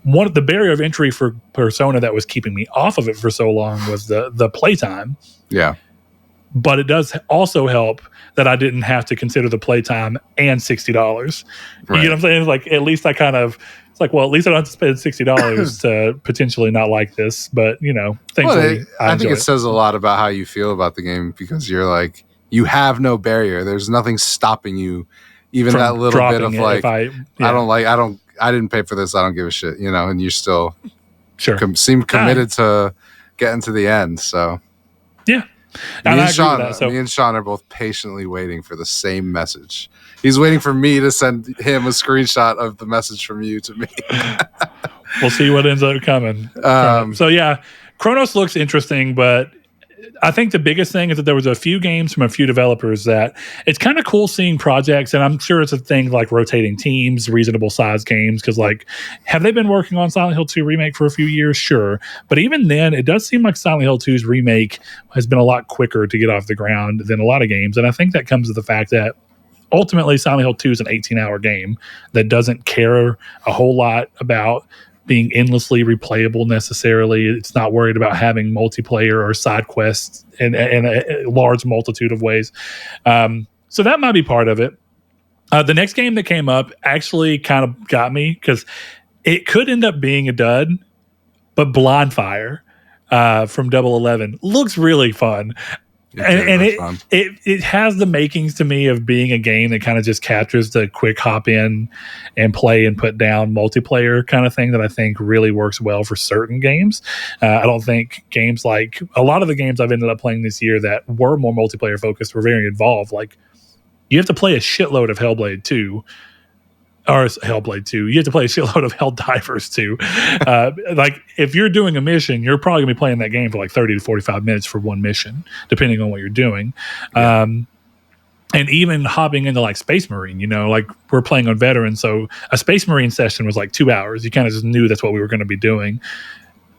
One of the barrier of entry for Persona that was keeping me off of it for so long was the playtime.
Yeah.
But it does also help that I didn't have to consider the playtime and $60. Right. You get what I'm saying? Like, at least it's like, well, at least I don't have to spend $60 to potentially not like this. But, thankfully,
I think it says a lot about how you feel about the game, because you're like, you have no barrier. There's nothing stopping you. Even that little bit of like, I didn't pay for this. I don't give a shit, and you still seem committed to getting to the end. So,
yeah.
Me and Sean are both patiently waiting for the same message. He's waiting for me to send him a screenshot of the message from you to me.
We'll see what ends up coming. Chronos looks interesting, but I think the biggest thing is that there was a few games from a few developers that it's kind of cool seeing projects, and I'm sure it's a thing like rotating teams, reasonable size games, because like, have they been working on Silent Hill 2 Remake for a few years? Sure. But even then, it does seem like Silent Hill 2's remake has been a lot quicker to get off the ground than a lot of games. And I think that comes to the fact that ultimately Silent Hill 2 is an 18-hour game that doesn't care a whole lot about being endlessly replayable necessarily. It's not worried about having multiplayer or side quests in a large multitude of ways. So that might be part of it. The next game that came up actually kind of got me, because it could end up being a dud, but Blind Fire from Double 11 looks really fun. It has the makings to me of being a game that kind of just captures the quick hop in and play and put down multiplayer kind of thing that I think really works well for certain games. I don't think games like a lot of the games I've ended up playing this year that were more multiplayer focused were very involved. Like, you have to play a shitload of Hellblade 2. Or Hellblade 2. You have to play a shitload of Helldivers 2. Like, if you're doing a mission, you're probably going to be playing that game for like 30 to 45 minutes for one mission, depending on what you're doing. Yeah. And even hopping into like Space Marine, like we're playing on Veteran, so a Space Marine session was like 2 hours. You kind of just knew that's what we were going to be doing.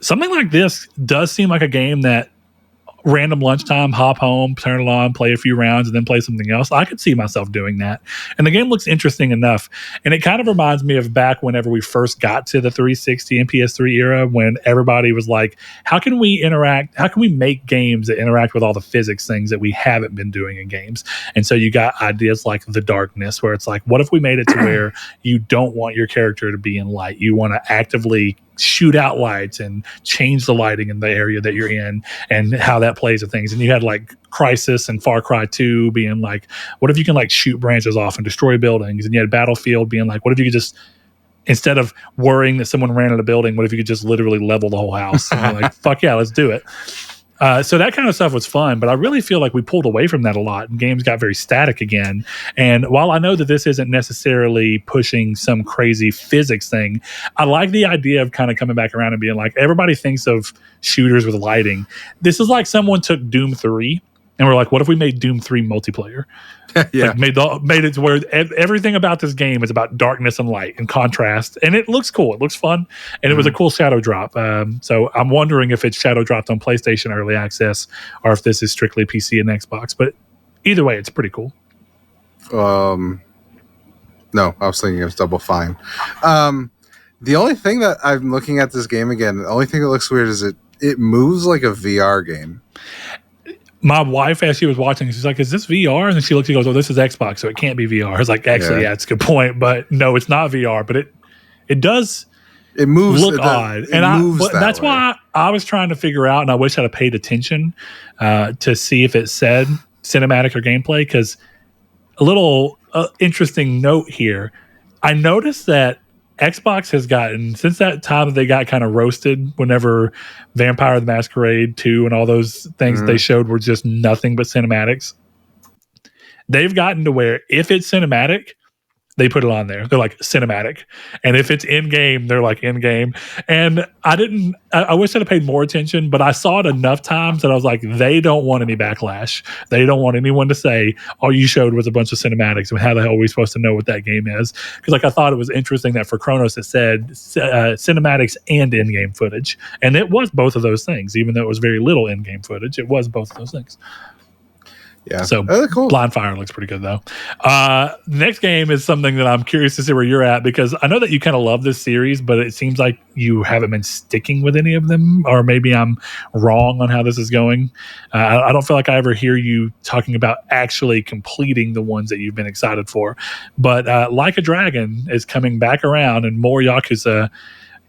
Something like this does seem like a game that random lunchtime, hop home, turn it on, play a few rounds, and then play something else. I could see myself doing that. And the game looks interesting enough. And it kind of reminds me of back whenever we first got to the 360 and PS3 era, when everybody was like, how can we interact? How can we make games that interact with all the physics things that we haven't been doing in games? And so you got ideas like The Darkness, where it's like, what if we made it to where you don't want your character to be in light? You want to actively shoot out lights and change the lighting in the area that you're in, and how that plays with things. And you had like Crysis and Far Cry 2 being like, what if you can like shoot branches off and destroy buildings? And you had Battlefield being like, what if you could just, instead of worrying that someone ran at a building, what if you could just literally level the whole house? And you're like, fuck yeah, let's do it. So that kind of stuff was fun, but I really feel like we pulled away from that a lot, and games got very static again. And while I know that this isn't necessarily pushing some crazy physics thing, I like the idea of kind of coming back around and being like, everybody thinks of shooters with lighting. This is like someone took Doom 3 and we're like, what if we made Doom 3 multiplayer?
Yeah.
Like made it to where everything about this game is about darkness and light and contrast, and it looks cool. It looks fun, and it was a cool shadow drop. So I'm wondering if it's shadow dropped on PlayStation Early Access or if this is strictly PC and Xbox. But either way, it's pretty cool.
No, I was thinking it was Double Fine. The only thing that I'm looking at this game again, the only thing that looks weird is it moves like a VR game.
My wife, as she was watching, she's like, is this VR? And then she looks and goes, oh, this is Xbox, so it can't be VR. I was like, actually, yeah, it's a good point. But no, it's not VR. But it does
moves,
look odd. And that's why I was trying to figure out, and I wish I'd have paid attention to see if it said cinematic or gameplay. Because a little interesting note here, I noticed that Xbox has gotten, since that time that they got kind of roasted whenever Vampire the Masquerade 2 and all those things that they showed were just nothing but cinematics. They've gotten to where if it's cinematic, they put it on there. They're like cinematic. And if it's in game, they're like in game. And I wish I'd have paid more attention, but I saw it enough times that I was like, they don't want any backlash. They don't want anyone to say, all you showed was a bunch of cinematics. And how the hell are we supposed to know what that game is? Because like I thought it was interesting that for Chronos it said cinematics and in-game footage. And it was both of those things. Even though it was very little in-game footage, it was both of those things.
Yeah.
So
cool.
Blind Fire looks pretty good though. Next game is something that I'm curious to see where you're at, because I know that you kind of love this series, but it seems like you haven't been sticking with any of them, or maybe I'm wrong on how this is going. I don't feel like I ever hear you talking about actually completing the ones that you've been excited for. But Like a Dragon is coming back around, and more Yakuza,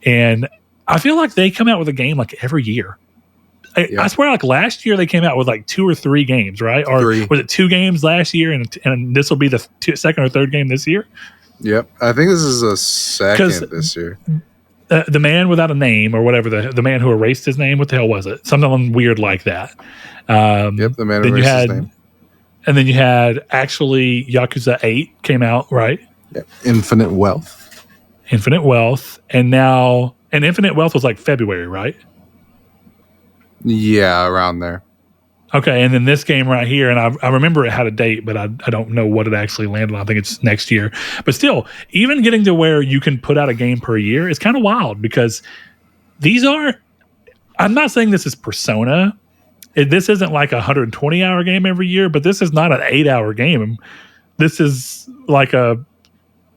and I feel like they come out with a game like every year. I swear, like last year they came out with like 2 or 3 games, right? Or
3. Was
it 2 games last year, and this will be the second or third game this year?
Yep, I think this is a second this year.
The Man Without a Name, or whatever, the man who erased his name, what the hell was it? Something weird like that.
Yep, The Man Who Erased His Name.
And then you had actually Yakuza 8 came out, right?
Yep. Infinite Wealth,
and now Infinite Wealth was like February, right?
Yeah, around there.
Okay, and then this game right here, and I remember it had a date, but I don't know what it actually landed on. I think it's next year. But still, even getting to where you can put out a game per year is kind of wild, because these are... I'm not saying this is Persona. This isn't like a 120-hour game every year, but this is not an 8-hour game. This is like a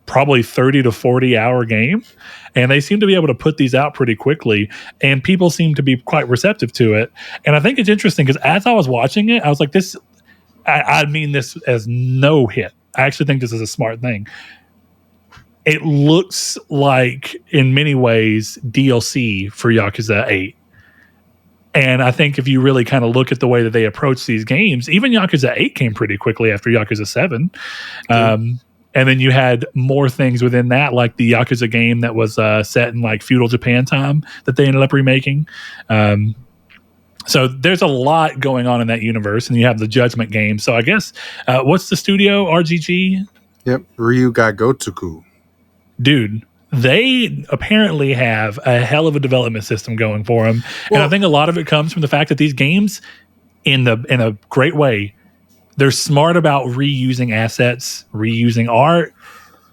probably 30 to 40-hour game. And they seem to be able to put these out pretty quickly, and people seem to be quite receptive to it. And I think it's interesting because as I was watching it, I was like, this, I mean this as no hit. I actually think this is a smart thing. It looks like, in many ways, DLC for Yakuza 8. And I think if you really kind of look at the way that they approach these games, even Yakuza 8 came pretty quickly after Yakuza 7. And then you had more things within that, like the Yakuza game that was set in like feudal Japan time that they ended up remaking. So there's a lot going on in that universe, and you have the Judgment game. So I guess, what's the studio, RGG?
Yep, Ryuga Gotoku. Dude,
they apparently have a hell of a development system going for them. Well, and I think a lot of it comes from the fact that these games, in a great way, they're smart about reusing assets, reusing art,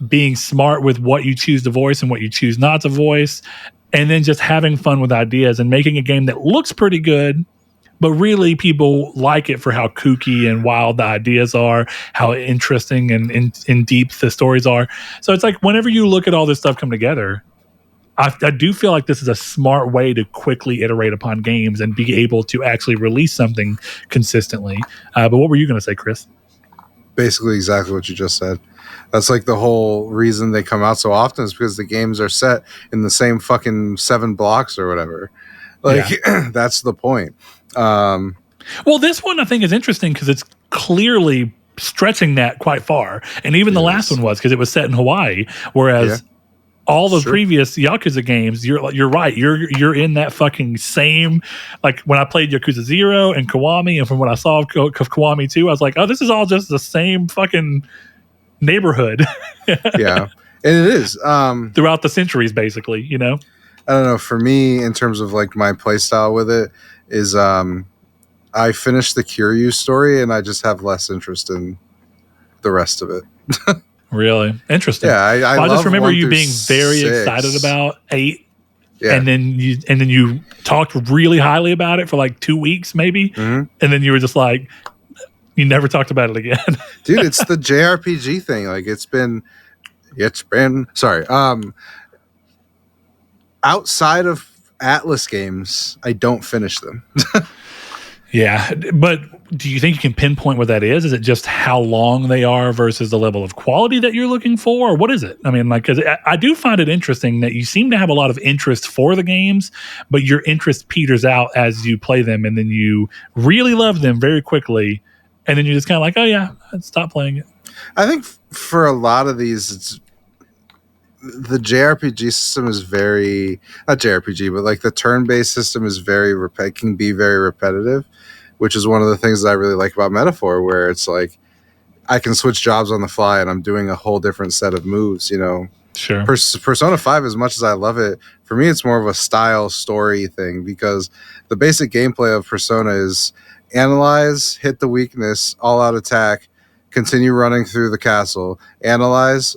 being smart with what you choose to voice and what you choose not to voice, and then just having fun with ideas and making a game that looks pretty good, but really people like it for how kooky and wild the ideas are, how interesting and in deep the stories are. So it's like whenever you look at all this stuff come together, I do feel like this is a smart way to quickly iterate upon games and be able to actually release something consistently. But what were you going to say, Chris?
Basically exactly what you just said. That's like the whole reason they come out so often is because the games are set in the same fucking 7 blocks or whatever. Like, that's the point.
Well, this one I think is interesting because it's clearly stretching that quite far. And even the last one was because it was set in Hawaii, whereas all the previous Yakuza games, you're right. You're in that fucking same, like when I played Yakuza 0 and Kiwami, and from what I saw of Kiwami 2, I was like, oh, this is all just the same fucking neighborhood.
Yeah. And it is.
Throughout the centuries, basically, you know?
I don't know. For me, in terms of like my play style with it, is I finished the Kiryu story and I just have less interest in the rest of it.
Really interesting.
Yeah, I
just remember you being
6.
very excited about 8, and then you talked really highly about it for like 2 weeks, maybe, and then you were just like, you never talked about it again.
Dude, it's the JRPG thing. Like it's been sorry. Outside of Atlas games, I don't finish them.
Yeah, but do you think you can pinpoint what that is? Is it just how long they are versus the level of quality that you're looking for? Or what is it? I mean, like, 'cause I do find it interesting that you seem to have a lot of interest for the games, but your interest peters out as you play them, and then you really love them very quickly, and then you're just kind of like, oh yeah, I'd stop playing it.
I think for a lot of these, the JRPG system is very, not JRPG, but like the turn-based system is can be very repetitive, which is one of the things that I really like about Metaphor, where it's like I can switch jobs on the fly and I'm doing a whole different set of moves, you know.
Sure.
Persona 5, as much as I love it, for me it's more of a style story thing, because the basic gameplay of Persona is analyze, hit the weakness, all out attack, continue running through the castle, analyze,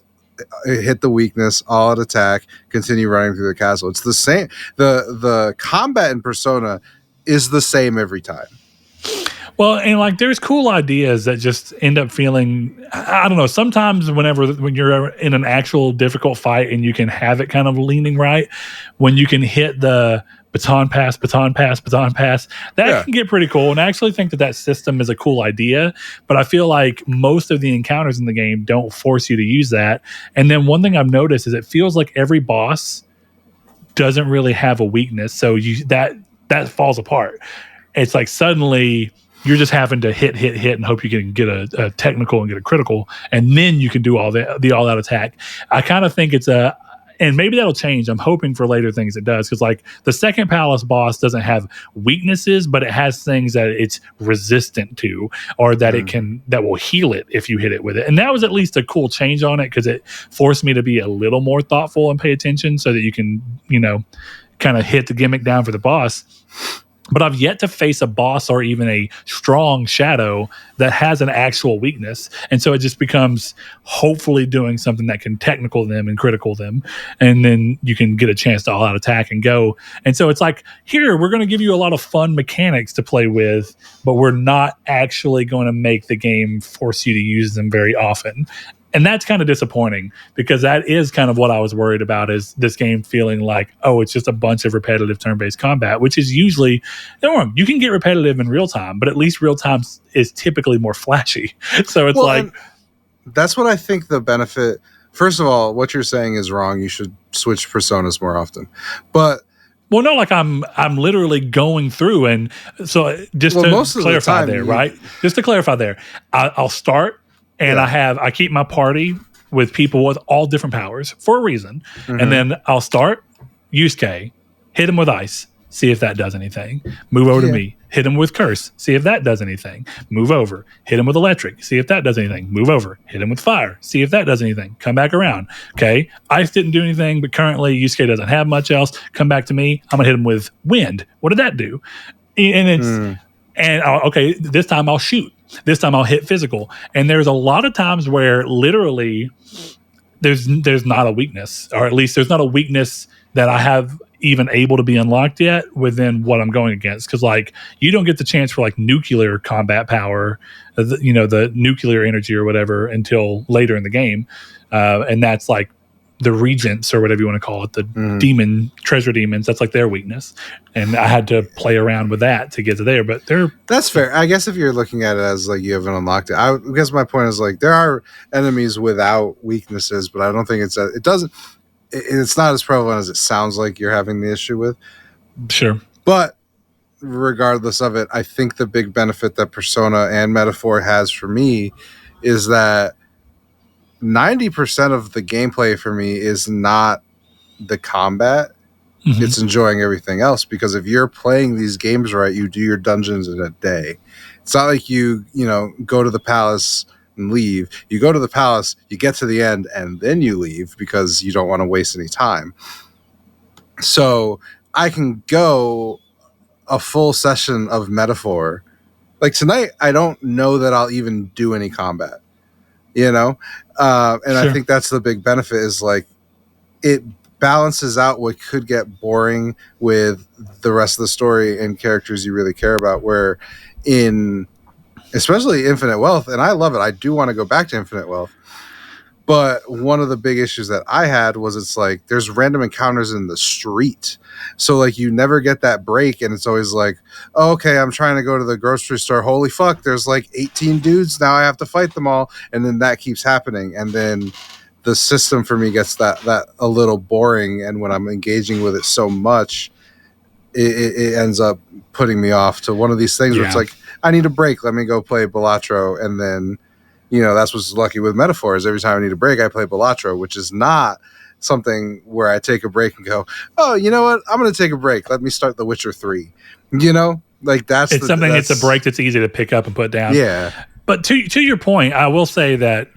hit the weakness, all out attack, continue running through the castle. It's the same. The combat in Persona is the same every time.
Well, and like there's cool ideas that just end up feeling, I don't know, sometimes when you're in an actual difficult fight and you can have it kind of leaning right, when you can hit the baton pass, that can get pretty cool. And I actually think that system is a cool idea, but I feel like most of the encounters in the game don't force you to use that. And then one thing I've noticed is it feels like every boss doesn't really have a weakness. So that falls apart. It's like suddenly you're just having to hit and hope you can get a technical and get a critical, and then you can do all the all out attack. I kind of think and maybe that'll change. I'm hoping for later things it does, because like the second palace boss doesn't have weaknesses, but it has things that it's resistant to, or that that will heal it if you hit it with it. And that was at least a cool change on it, because it forced me to be a little more thoughtful and pay attention so that you can, kind of hit the gimmick down for the boss. But I've yet to face a boss or even a strong shadow that has an actual weakness. And so it just becomes hopefully doing something that can technical them and critical them. And then you can get a chance to all out attack and go. And so it's like, here, we're going to give you a lot of fun mechanics to play with, but we're not actually going to make the game force you to use them very often. And that's kind of disappointing, because that is kind of what I was worried about, is this game feeling like, oh, it's just a bunch of repetitive turn-based combat, which is usually, you can get repetitive in real time, but at least real time is typically more flashy. So it's
that's what I think the benefit. First of all, what you're saying is wrong. You should switch personas more often. But
well, no, like I'm literally going through, and so just to clarify there, right? Just to clarify there, I'll start. And I keep my party with people with all different powers for a reason. Mm-hmm. And then I'll start Yusuke, hit him with ice, see if that does anything. Move over to me, hit him with curse, see if that does anything. Move over, hit him with electric, see if that does anything. Move over, hit him with fire, see if that does anything. Come back around. Okay, ice didn't do anything, but currently Yusuke doesn't have much else. Come back to me. I'm gonna hit him with wind. What did that do? And this time I'll shoot. This time I'll hit physical. And there's a lot of times where literally there's not a weakness, or at least there's not a weakness that I have even able to be unlocked yet within what I'm going against. Because like you don't get the chance for like nuclear combat power, the nuclear energy or whatever until later in the game, and that's like the regents or whatever you want to call it, the demon treasure demons. That's like their weakness, and I had to play around with that to get to there. But
that's fair. I guess if you're looking at it as like you haven't unlocked it, I guess my point is like there are enemies without weaknesses, but I don't think it's not as prevalent as it sounds like you're having the issue with.
Sure,
but regardless of it, I think the big benefit that Persona and Metaphor has for me is that 90% of the gameplay for me is not the combat. It's enjoying everything else, because if you're playing these games right, you do your dungeons in a day. It's not like you go to the palace and leave. You go to the palace, you get to the end, and then you leave because you don't want to waste any time. So I can go a full session of Metaphor. Like tonight, I don't know that I'll even do any combat, and sure. I think that's the big benefit is like it balances out what could get boring with the rest of the story and characters you really care about, where in especially Infinite Wealth, and I love it. I do want to go back to Infinite Wealth. But one of the big issues that I had was it's like there's random encounters in the street. So like you never get that break, and it's always like, oh, okay, I'm trying to go to the grocery store. Holy fuck, there's like 18 dudes. Now I have to fight them all. And then that keeps happening. And then the system for me gets that a little boring. And when I'm engaging with it so much, it ends up putting me off to one of these things where it's like, I need a break. Let me go play Balatro. And then that's what's lucky with Metaphor is every time I need a break, I play Balatro, which is not something where I take a break and go, oh, you know what? I'm going to take a break. Let me start The Witcher 3. Like it's
a break that's easy to pick up and put down.
Yeah.
But to your point, I will say that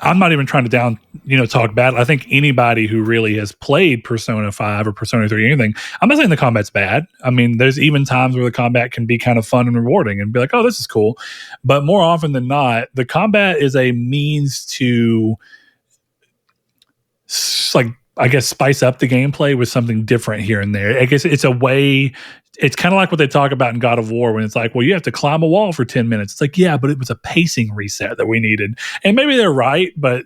I'm not even trying to talk bad. I think anybody who really has played Persona 5 or Persona 3 or anything, I'm not saying the combat's bad. I mean, there's even times where the combat can be kind of fun and rewarding and be like, oh, this is cool. But more often than not, the combat is a means to I guess spice up the gameplay with something different here and there. I guess it's a way. It's kind of like what they talk about in God of War when it's like, well, you have to climb a wall for 10 minutes. It's like, yeah, but it was a pacing reset that we needed. And maybe they're right, but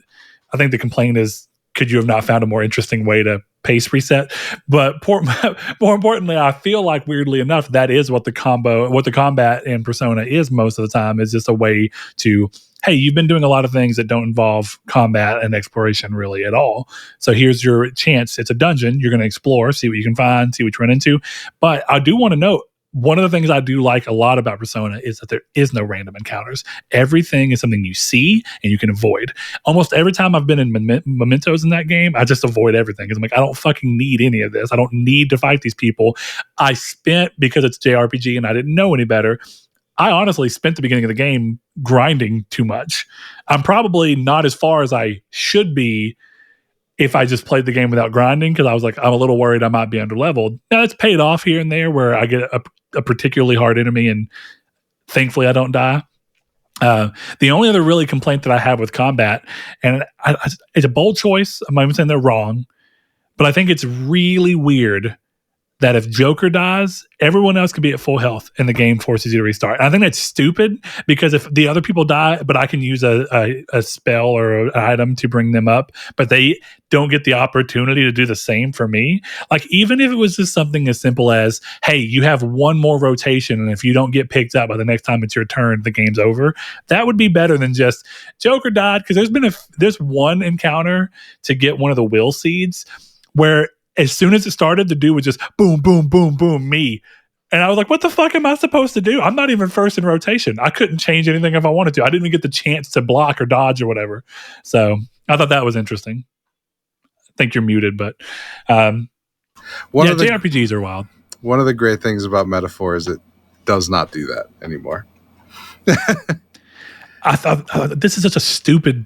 I think the complaint is, could you have not found a more interesting way to pace reset? But more importantly, I feel like weirdly enough, that is what the combat in Persona is most of the time, is just a way to, hey, you've been doing a lot of things that don't involve combat and exploration really at all. So here's your chance. It's a dungeon. You're going to explore, see what you can find, see what you run into. But I do want to note, one of the things I do like a lot about Persona is that there is no random encounters. Everything is something you see and you can avoid. Almost every time I've been in Mementos in that game, I just avoid everything. Because I'm like, I don't fucking need any of this. I don't need to fight these people. I spent, because it's JRPG and I didn't know any better, I honestly spent the beginning of the game grinding too much. I'm probably not as far as I should be if I just played the game without grinding, because I was like, I'm a little worried I might be underleveled. Now, it's paid off here and there where I get a particularly hard enemy and thankfully I don't die. The only other really complaint that I have with combat, and it's a bold choice, I'm not even saying they're wrong, but I think it's really weird that if Joker dies, everyone else could be at full health and the game forces you to restart. And I think that's stupid, because if the other people die, but I can use a spell or an item to bring them up, but they don't get the opportunity to do the same for me. Like, even if it was just something as simple as, hey, you have one more rotation, and if you don't get picked up by the next time it's your turn, the game's over. That would be better than just Joker died, because there's one encounter to get one of the will seeds where as soon as it started, the dude would just boom, boom, boom, boom, me. And I was like, what the fuck am I supposed to do? I'm not even first in rotation. I couldn't change anything if I wanted to. I didn't even get the chance to block or dodge or whatever. So I thought that was interesting. I think you're muted, but JRPGs are wild.
One of the great things about Metaphor is it does not do that anymore.
I thought this is such a stupid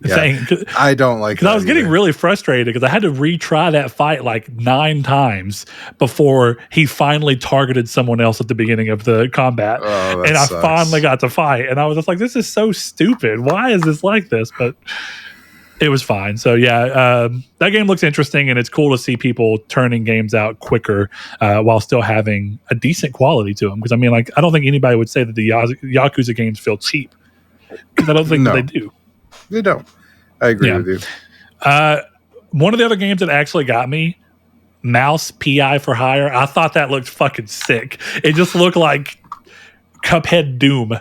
thing.
I don't like,
because I was getting really frustrated because I had to retry that fight like 9 times before he finally targeted someone else at the beginning of the combat. And I finally got to fight, and I was just like, this is so stupid. Why is this like this? But It was fine. So yeah, that game looks interesting, and it's cool to see people turning games out quicker while still having a decent quality to them. Because I mean, like, I don't think anybody would say that the Yakuza games feel cheap, because I don't think that they do.
They don't. I agree with you.
One of the other games that actually got me, Mouse PI for Hire. I thought that looked fucking sick. It just looked like Cuphead Doom.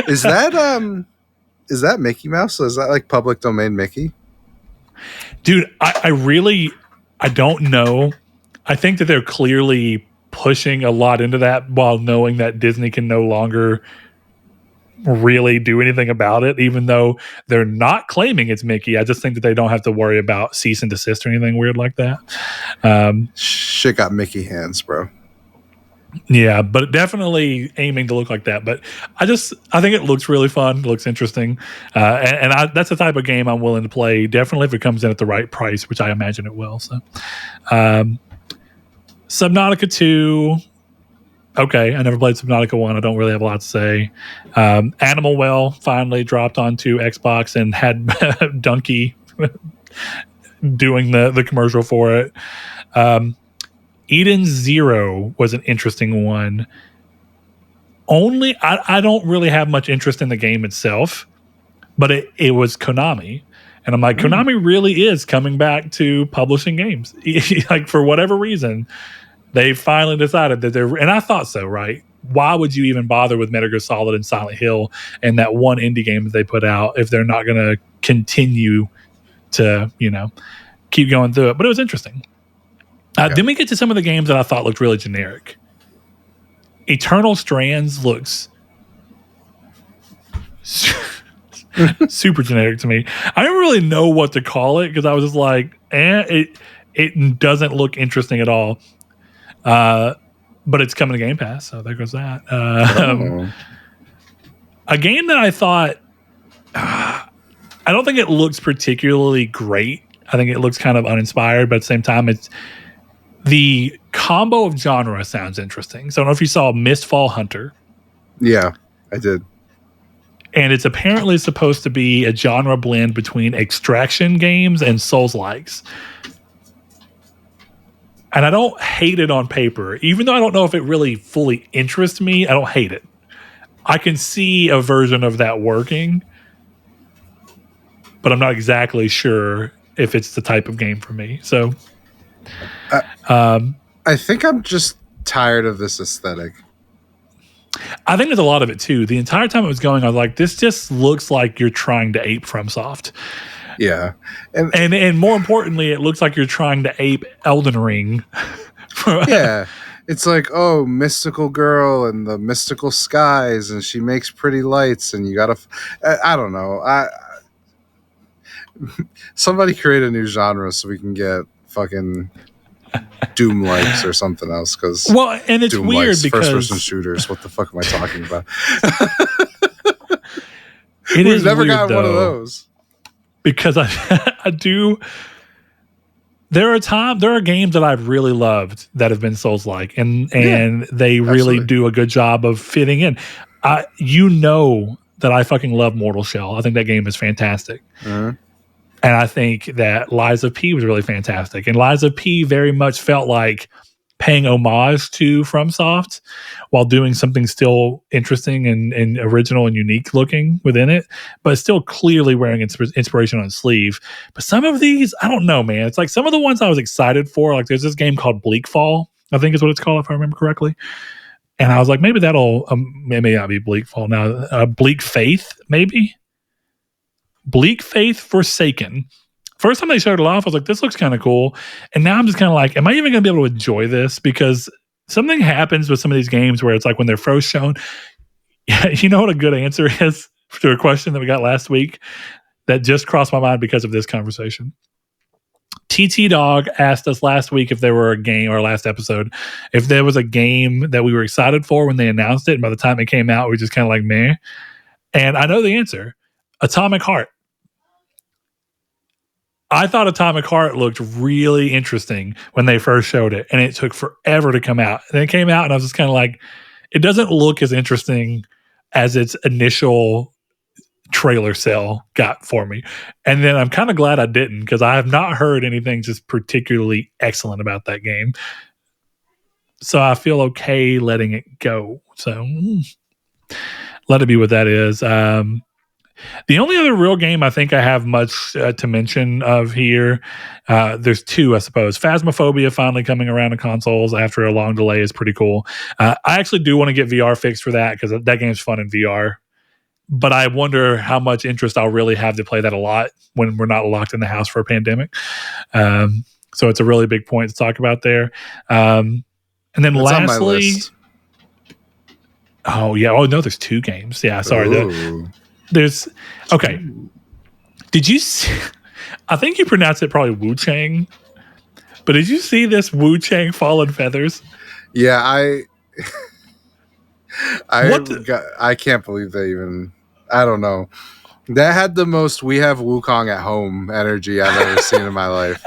Is that Mickey Mouse? Is that like public domain Mickey?
Dude, I don't know. I think that they're clearly pushing a lot into that while knowing that Disney can no longer really do anything about it, even though they're not claiming it's Mickey. I just think that they don't have to worry about cease and desist or anything weird like that.
Shit got Mickey hands, bro.
Yeah, but definitely aiming to look like that. But I think it looks really fun. It looks interesting. That's the type of game I'm willing to play. Definitely if it comes in at the right price, which I imagine it will. So, Subnautica 2. Okay, I never played Subnautica 1. I don't really have a lot to say. Animal Well finally dropped onto Xbox and had Donkey doing the commercial for it. Eden Zero was an interesting one. I don't really have much interest in the game itself, but it was Konami. And I'm like, Konami really is coming back to publishing games. Like, for whatever reason, they finally decided that and I thought so, right? Why would you even bother with Metal Gear Solid and Silent Hill and that one indie game that they put out if they're not going to continue to, keep going through it? But it was interesting. Then we get to some of the games that I thought looked really generic. Eternal Strands looks super generic to me. I didn't really know what to call it because I was just like, it doesn't look interesting at all. But it's coming to Game Pass, so there goes that. A game that I thought, I don't think it looks particularly great. I think it looks kind of uninspired, but at the same time, the combo of genre sounds interesting. So I don't know if you saw Mistfall Hunter.
Yeah, I did.
And it's apparently supposed to be a genre blend between extraction games and Souls-likes. And I don't hate it on paper. Even though I don't know if it really fully interests me, I don't hate it. I can see a version of that working, but I'm not exactly sure if it's the type of game for me. So
I think I'm just tired of this aesthetic.
I think there's a lot of it too. The entire time it was going, I was like, this just looks like you're trying to ape FromSoft.
Yeah.
And more importantly, it looks like you're trying to ape Elden Ring.
Yeah. It's like, oh, mystical girl and the mystical skies, and she makes pretty lights, and you gotta I don't know. Somebody create a new genre so we can get fucking Doom likes or something else, because
and it's Doom weird because
first person shooters. What the fuck am I talking about?
We've
never
weird,
gotten one of those.
Because I do. There are games that I've really loved that have been Souls-like, and they really absolutely do a good job of fitting in. That I fucking love Mortal Shell. I think that game is fantastic.
Mm-hmm.
And I think that Lies of P was really fantastic. And Lies of P very much felt like paying homage to FromSoft while doing something still interesting and original and unique looking within it, but still clearly wearing inspiration on its sleeve. But some of these, I don't know, man. It's like some of the ones I was excited for. Like there's this game called Bleak Fall, I think is what it's called, if I remember correctly. And I was like, maybe that'll, maybe not be Bleak Fall now. Bleak Faith, maybe? Bleak Faith Forsaken. First time they showed it off, I was like, this looks kind of cool. And now I'm just kind of like, am I even going to be able to enjoy this? Because something happens with some of these games where it's like when they're first shown, you know what a good answer is to a question that we got last week that just crossed my mind because of this conversation. TT Dog asked us last week if there were a game, or last episode, if there was a game that we were excited for when they announced it. And by the time it came out, we were just kind of like, meh. And I know the answer. Atomic Heart. I thought Atomic Heart looked really interesting when they first showed it, and it took forever to come out. And then it came out, and I was just kind of like, it doesn't look as interesting as its initial trailer sale got for me. And then I'm kind of glad I didn't, because I have not heard anything just particularly excellent about that game. So I feel okay letting it go. So let it be what that is. The only other real game I think I have much to mention of here, there's two, I suppose. Phasmophobia finally coming around to consoles after a long delay is pretty cool. I actually do want to get VR fixed for that, because that game's fun in VR. But I wonder how much interest I'll really have to play that a lot when we're not locked in the house for a pandemic. So it's a really big point to talk about there. And then
That's
lastly,
on my list.
Oh yeah, oh no, there's two games. Yeah, sorry. There's okay. Did you see? I think you pronounced it probably Wu Chang, but did you see this Wu Chang Fallen Feathers?
Yeah, I can't believe they even. I don't know. That had the most "we have Wukong at home" energy I've ever seen in my life.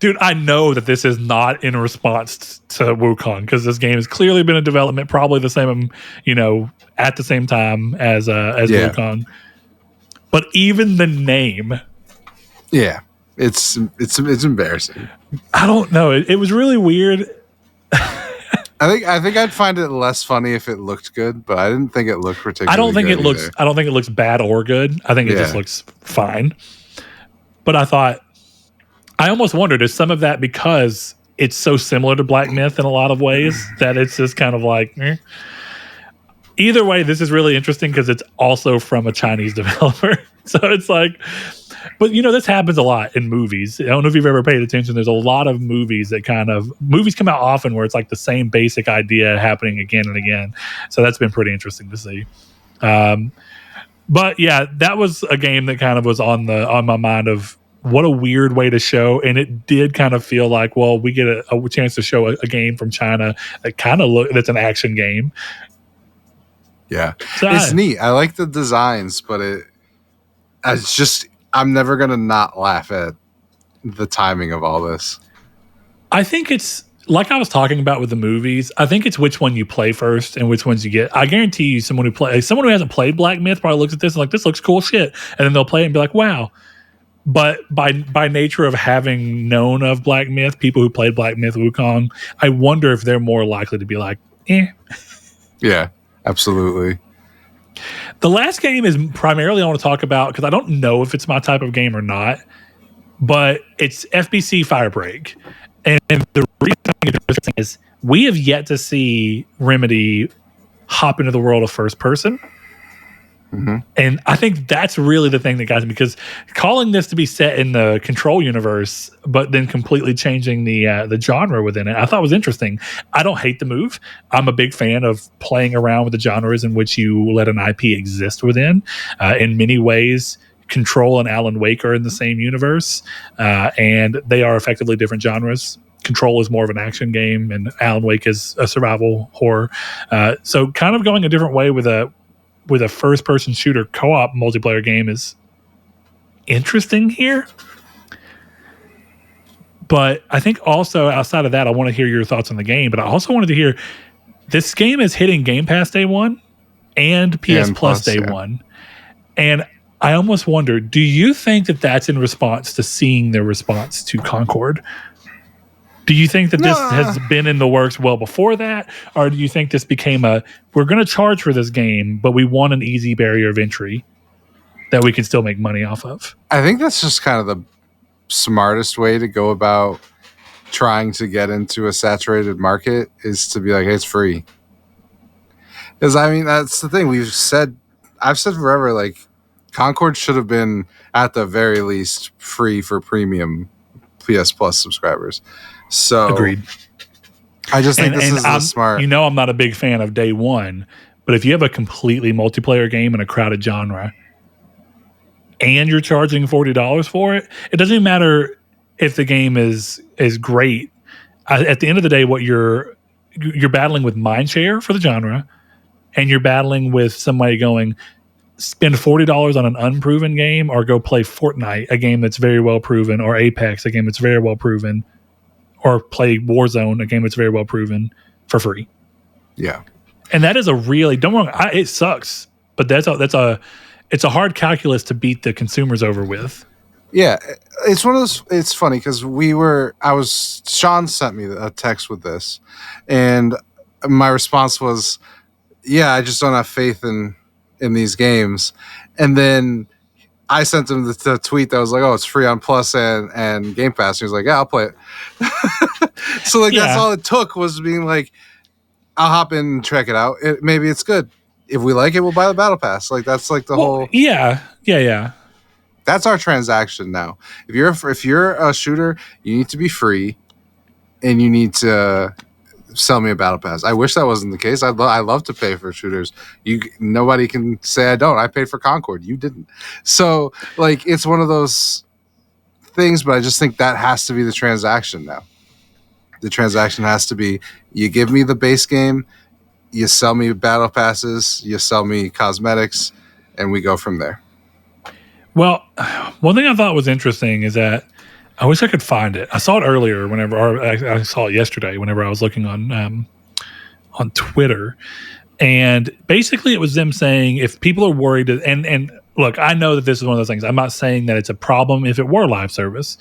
Dude, I know that this is not in response to Wukong, because this game has clearly been in development, probably the same, at the same time as Wukong. But even the name,
yeah, it's embarrassing.
I don't know. It was really weird.
I think I'd find it less funny if it looked good, but I didn't think it looked particularly.
I don't think
good
it looks.
either.
I don't think it looks bad or good. I think it just looks fine. But I thought, I almost wondered, is some of that because it's so similar to Black Myth in a lot of ways that it's just kind of like. Either way, this is really interesting because it's also from a Chinese developer. So it's like, but this happens a lot in movies. I don't know if you've ever paid attention. There's a lot of movies movies come out often where it's like the same basic idea happening again and again. So that's been pretty interesting to see. But yeah, that was a game that kind of was on my mind of what a weird way to show. And it did kind of feel like, well, we get a chance to show a game from China that kind of that's an action game.
Yeah, it's neat. I like the designs, but I'm never going to not laugh at the timing of all this.
I think it's like I was talking about with the movies. I think it's which one you play first and which ones you get. I guarantee you someone who hasn't played Black Myth probably looks at this and like, this looks cool shit. And then they'll play it and be like, wow. But by nature of having known of Black Myth, people who played Black Myth Wukong, I wonder if they're more likely to be like, eh.
Yeah. Absolutely.
The last game is primarily I want to talk about, because I don't know if it's my type of game or not, but it's FBC Firebreak. And the reason it's interesting is we have yet to see Remedy hop into the world of first person. Mm-hmm. And I think that's really the thing that got me, because calling this to be set in the Control universe, but then completely changing the genre within it, I thought was interesting. I don't hate the move. I'm a big fan of playing around with the genres in which you let an IP exist within. In many ways, Control and Alan Wake are in the same universe, and they are effectively different genres. Control is more of an action game, and Alan Wake is a survival horror. So kind of going a different way with a first-person shooter co-op multiplayer game is interesting here. But I think also outside of that, I want to hear your thoughts on the game. But I also wanted to hear, this game is hitting Game Pass day one and PS Plus day one. And I almost wonder, do you think that that's in response to seeing their response to Concord? Do you think that this has been in the works well before that? Or do you think this became we're going to charge for this game, but we want an easy barrier of entry that we can still make money off of?
I think that's just kind of the smartest way to go about trying to get into a saturated market, is to be like, hey, it's free. Because, I mean, that's the thing. I've said forever, like, Concord should have been, at the very least, free for premium PS Plus subscribers. So
agreed.
I just think this is smart.
I'm not a big fan of day one, but if you have a completely multiplayer game in a crowded genre and you're charging $40 for it, it doesn't even matter if the game is great. At the end of the day, what you're battling with mindshare for the genre, and you're battling with somebody going, spend $40 on an unproven game, or go play Fortnite, a game that's very well proven, or Apex, a game that's very well proven, or play Warzone, a game that's very well proven, for free.
Yeah.
And that is a really, don't wrong, it sucks, but that's a it's a hard calculus to beat the consumers over with.
Yeah, it's one of those. It's funny because Sean sent me a text with this, and my response was, "Yeah, I just don't have faith in these games." And then I sent him the tweet that was like, "Oh, it's free on Plus and Game Pass." And he was like, "Yeah, I'll play it." So like that's all it took, was being like, "I'll hop in and check it out. Maybe it's good. If we like it, we'll buy the Battle Pass." Like that's like the whole.
Yeah.
That's our transaction now. If you're a shooter, you need to be free, and you need to sell me a Battle Pass. I wish that wasn't the case. I love to pay for shooters. Nobody can say I don't. I paid for Concord. You didn't. So like it's one of those things. But I just think that has to be the transaction now. The transaction has to be: you give me the base game, you sell me Battle Passes, you sell me cosmetics, and we go from there.
Well, one thing I thought was interesting is that I wish I could find it. I saw it earlier or I saw it yesterday whenever I was looking on Twitter. And basically it was them saying if people are worried, and look, I know that this is one of those things. I'm not saying that it's a problem if it were live service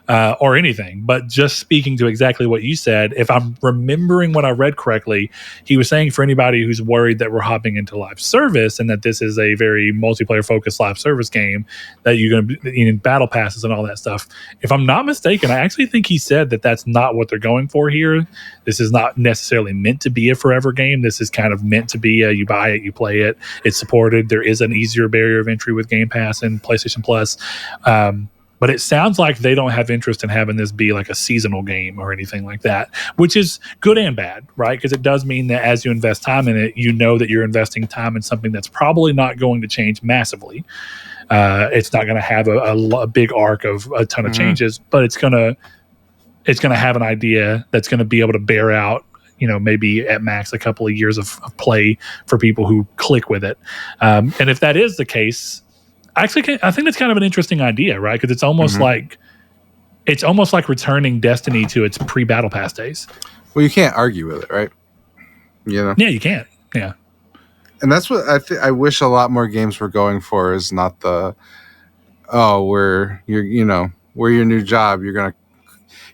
or anything, but just speaking to exactly what you said, if I'm remembering what I read correctly, he was saying for anybody who's worried that we're hopping into live service and that this is a very multiplayer focused live service game, that you're going to be in battle passes and all that stuff. If I'm not mistaken, I actually think he said that that's not what they're going for here. This is not necessarily meant to be a forever game. This is kind of meant to be you buy it, you play it, it's supported. There is an easier barrier of entry with Game Pass and PlayStation Plus. But it sounds like they don't have interest in having this be like a seasonal game or anything like that, which is good and bad, right? Because it does mean that as you invest time in it, you know that you're investing time in something that's probably not going to change massively. It's not going to have a big arc of a ton of changes, but it's going to have an idea that's going to be able to bear out, maybe at max a couple of years of play for people who click with it. And if that is the case, I think that's kind of an interesting idea, right? Because it's almost like returning Destiny to its pre-Battle Pass days. Well,
you can't argue with it, right?
Yeah, you can't. Yeah.
And that's what I wish a lot more games were going for, is not we're your new job. You're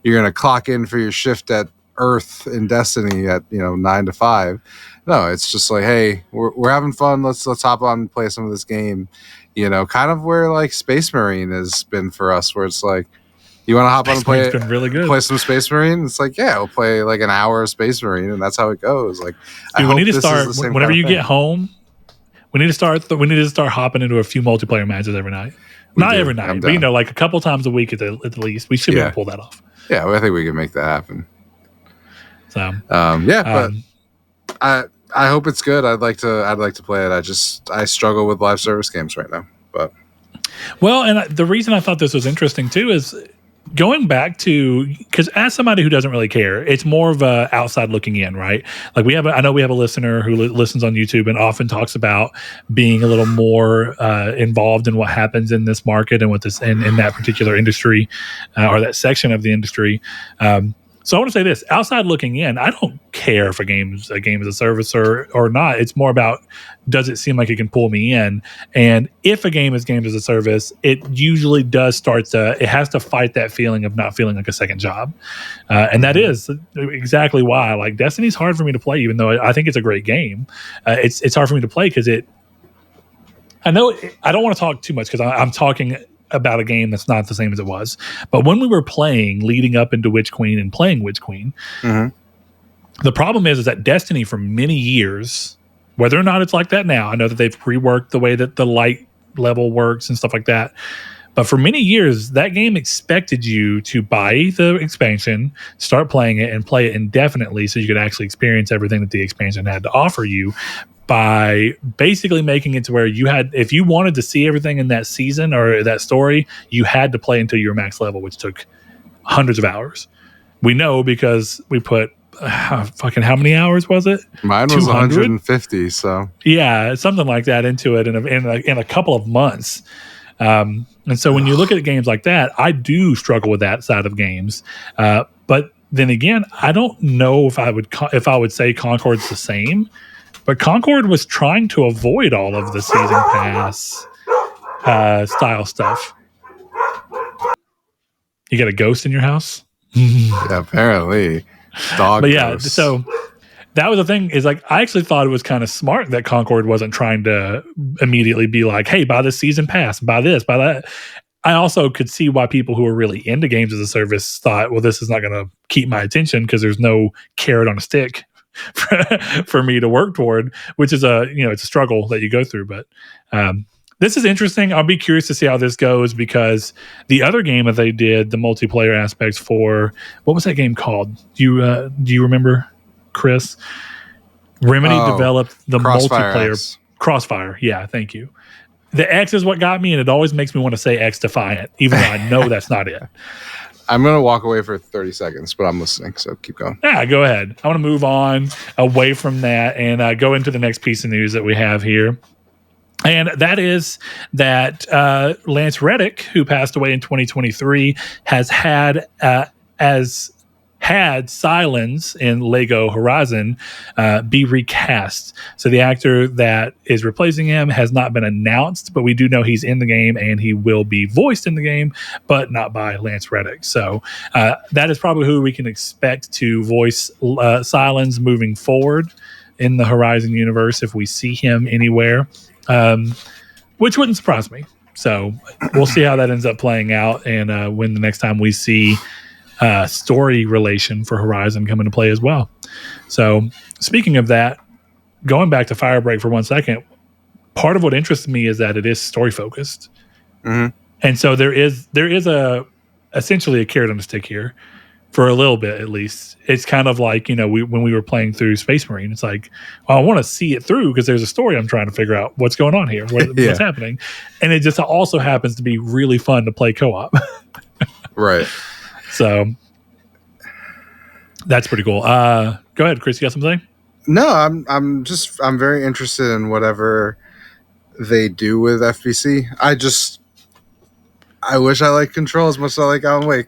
gonna clock in for your shift at Earth in Destiny at 9 to 5. No, it's just like, hey, we're having fun. Let's hop on and play some of this game. Kind of where like Space Marine has been for us, where it's like, you want to hop on and play? It's been really good. Play some Space Marine. It's like, yeah, we'll play like an hour of Space Marine, and that's how it goes. Like,
dude, we need to start whenever you get home. We need to start hopping into a few multiplayer matches every night. Not every night, but like a couple times a week at the least. We should be able to pull that off.
Yeah, I think we can make that happen. So, but I hope it's good. I'd like to play it. I struggle with live service games right now. But
and the reason I thought this was interesting too is going back to, because as somebody who doesn't really care, it's more of a outside looking in, right? Like I know we have a listener who listens on YouTube and often talks about being a little more involved in what happens in this market and what this in that particular industry or that section of the industry. So I want to say this: outside looking in, I don't care if a game is a service or not. It's more about, does it seem like it can pull me in? And if a game is games as a service, it usually does it has to fight that feeling of not feeling like a second job. And that is exactly why, like, Destiny's hard for me to play, even though I think it's a great game. It's hard for me to play because I know I don't want to talk too much because I'm talking about a game that's not the same as it was. But when we were playing leading up into Witch Queen and playing Witch Queen, the problem is that Destiny for many years, whether or not it's like that now, I know that they've reworked the way that the light level works and stuff like that. But for many years, that game expected you to buy the expansion, start playing it, and play it indefinitely so you could actually experience everything that the expansion had to offer you, by basically making it to where if you wanted to see everything in that season or that story, you had to play until you were max level, which took hundreds of hours. We know because we put fucking, how many hours was it?
Mine was 150. So
yeah, something like that into it in a couple of months. And so when you look at games like that, I do struggle with that side of games. But then again, I don't know if I would say Concord's the same. But Concord was trying to avoid all of the season pass style stuff. You got a ghost in your house?
Yeah, apparently. Dog
But yeah,
ghosts.
so that was the thing, is like, I actually thought it was kind of smart that Concord wasn't trying to immediately be like, hey, buy this season pass, buy this, buy that. I also could see why people who are really into games as a service thought, well, this is not going to keep my attention because there's no carrot on a stick for me to work toward, which is it's a struggle that you go through. But this is interesting. I'll be curious to see how this goes, because the other game that they did, the multiplayer aspects for, what was that game called? Do you remember, Chris? Remedy developed the multiplayer
X.
Crossfire. Yeah, thank you. The X is what got me, and it always makes me want to say X Defiant, even though I know that's not it.
I'm going to walk away for 30 seconds, but I'm listening, so keep going.
Yeah, go ahead. I want to move on away from that and go into the next piece of news that we have here. And that is that Lance Reddick, who passed away in 2023, has had Silence in Lego Horizon be recast. So the actor that is replacing him has not been announced, but we do know he's in the game and he will be voiced in the game, but not by Lance Reddick. So that is probably who we can expect to voice Silence moving forward in the Horizon universe if we see him anywhere, which wouldn't surprise me. So we'll see how that ends up playing out, and when the next time we see story relation for Horizon come into play as well. So speaking of that, going back to Firebreak for 1 second, part of what interests me is that it is story focused.
Mm-hmm.
And so there is essentially a carrot on a stick here for a little bit, at least. It's kind of like, when we were playing through Space Marine, it's like, well, I want to see it through because there's a story I'm trying to figure out what's going on here, what's happening. And it just also happens to be really fun to play co-op.
Right.
So that's pretty cool. Go ahead, Chris. You got something?
No, I'm very interested in whatever they do with FBC. I wish I liked Control as much as I like Alan Wake.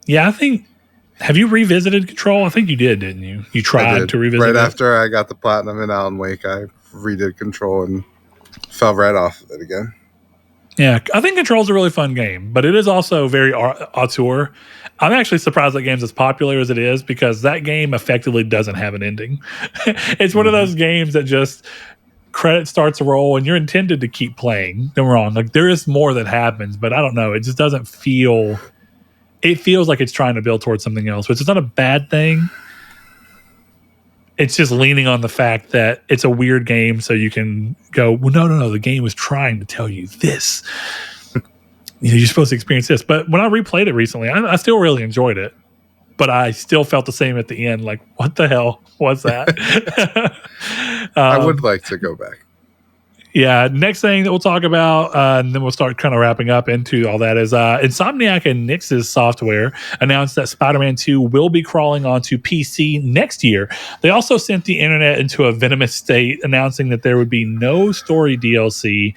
Yeah, I think. Have you revisited Control? I think you did, didn't you? You tried to revisit it?
Right after I got the platinum in Alan Wake, I redid Control and fell right off of it again.
Yeah, I think Control's a really fun game, but it is also very auteur. I'm actually surprised that game's as popular as it is, because that game effectively doesn't have an ending. It's one of those games that just credit starts to roll and you're intended to keep playing. Don't wrong. Like, there is more that happens, but I don't know. It just doesn't feel... It feels like it's trying to build towards something else, which is not a bad thing. It's just leaning on the fact that it's a weird game, so you can go, well, no, the game was trying to tell you this. You're supposed to experience this. But when I replayed it recently, I still really enjoyed it. But I still felt the same at the end, like, what the hell was that?
I would like to go back.
Yeah, next thing that we'll talk about, and then we'll start kind of wrapping up into all that, is Insomniac and Nixxes Software announced that Spider-Man 2 will be crawling onto PC next year. They also sent the internet into a venomous state, announcing that there would be no story DLC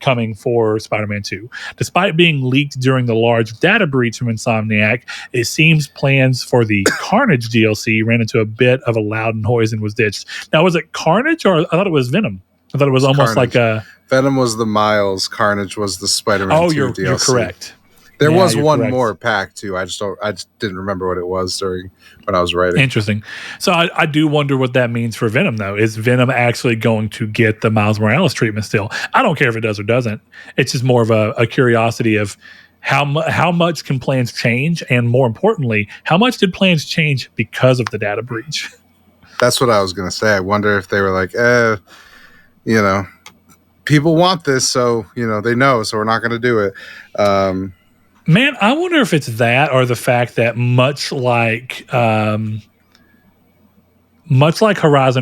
coming for Spider-Man 2. Despite being leaked during the large data breach from Insomniac, it seems plans for the Carnage DLC ran into a bit of a loud noise and was ditched. Now, was it Carnage, or I thought it was Venom? I thought it was almost
Carnage.
like a...
Venom was the Miles. Carnage was the Spider-Man 2 DLC.
You're correct.
There was one more pack too. I just didn't remember what it was during when I was writing.
Interesting. So I do wonder what that means for Venom, though. Is Venom actually going to get the Miles Morales treatment still? I don't care if it does or doesn't. It's just more of a curiosity of how much can plans change, and more importantly, how much did plans change because of the data breach?
That's what I was going to say. I wonder if they were like, people want this, so they know, so we're not going to do it.
Man, I wonder if it's that, or the fact that much like Horizon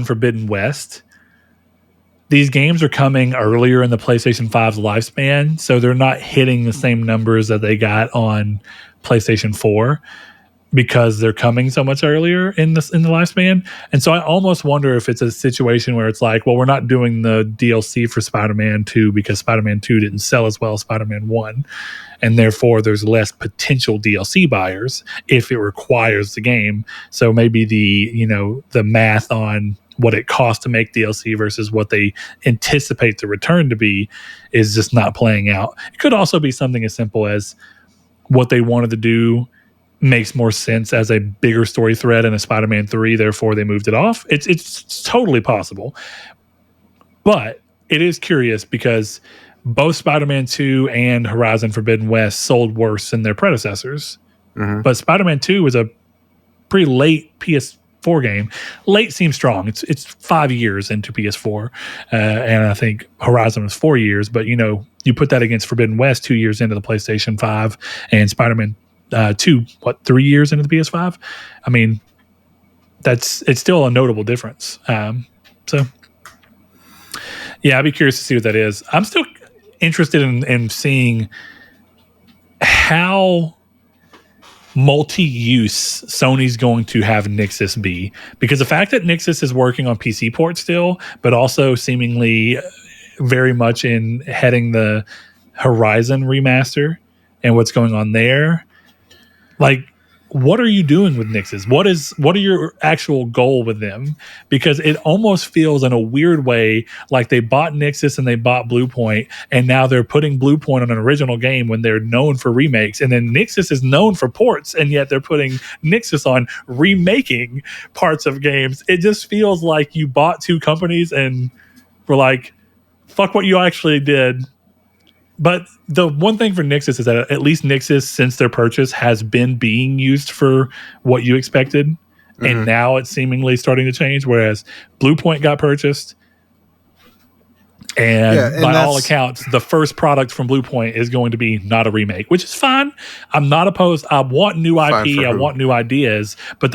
Forbidden West, these games are coming earlier in the PlayStation 5's lifespan, so they're not hitting the same numbers that they got on PlayStation 4. Because they're coming so much earlier in the lifespan. And so I almost wonder if it's a situation where it's like, well, we're not doing the DLC for Spider-Man 2 because Spider-Man 2 didn't sell as well as Spider-Man 1. And therefore there's less potential DLC buyers if it requires the game. So maybe the math on what it costs to make DLC versus what they anticipate the return to be is just not playing out. It could also be something as simple as what they wanted to do makes more sense as a bigger story thread in a Spider-Man 3, therefore they moved it off. It's totally possible. But it is curious because both Spider-Man 2 and Horizon Forbidden West sold worse than their predecessors. Mm-hmm. But Spider-Man 2 was a pretty late PS4 game. Late seems strong. It's 5 years into PS4. And I think Horizon was 4 years. But, you put that against Forbidden West 2 years into the PlayStation 5 and Spider-Man 2, 3 years into the PS5? I mean, it's still a notable difference. So, yeah, I'd be curious to see what that is. I'm still interested in seeing how multi-use Sony's going to have Nixxes be, because the fact that Nixxes is working on PC ports still, but also seemingly very much in heading the Horizon remaster and what's going on there, like, what are you doing with Nixxes? What are your actual goal with them? Because it almost feels in a weird way like they bought Nixxes and they bought Bluepoint, and now they're putting Bluepoint on an original game when they're known for remakes, and then Nixxes is known for ports, and yet they're putting Nixxes on remaking parts of games. It just feels like you bought two companies and were like, fuck what you actually did. But the one thing for Nixxes is that at least Nixxes, since their purchase, has been being used for what you expected. Mm-hmm. And now it's seemingly starting to change, whereas Bluepoint got purchased. And by all accounts, the first product from Bluepoint is going to be not a remake, which is fine. I'm not opposed. I want new IP. I want new ideas. But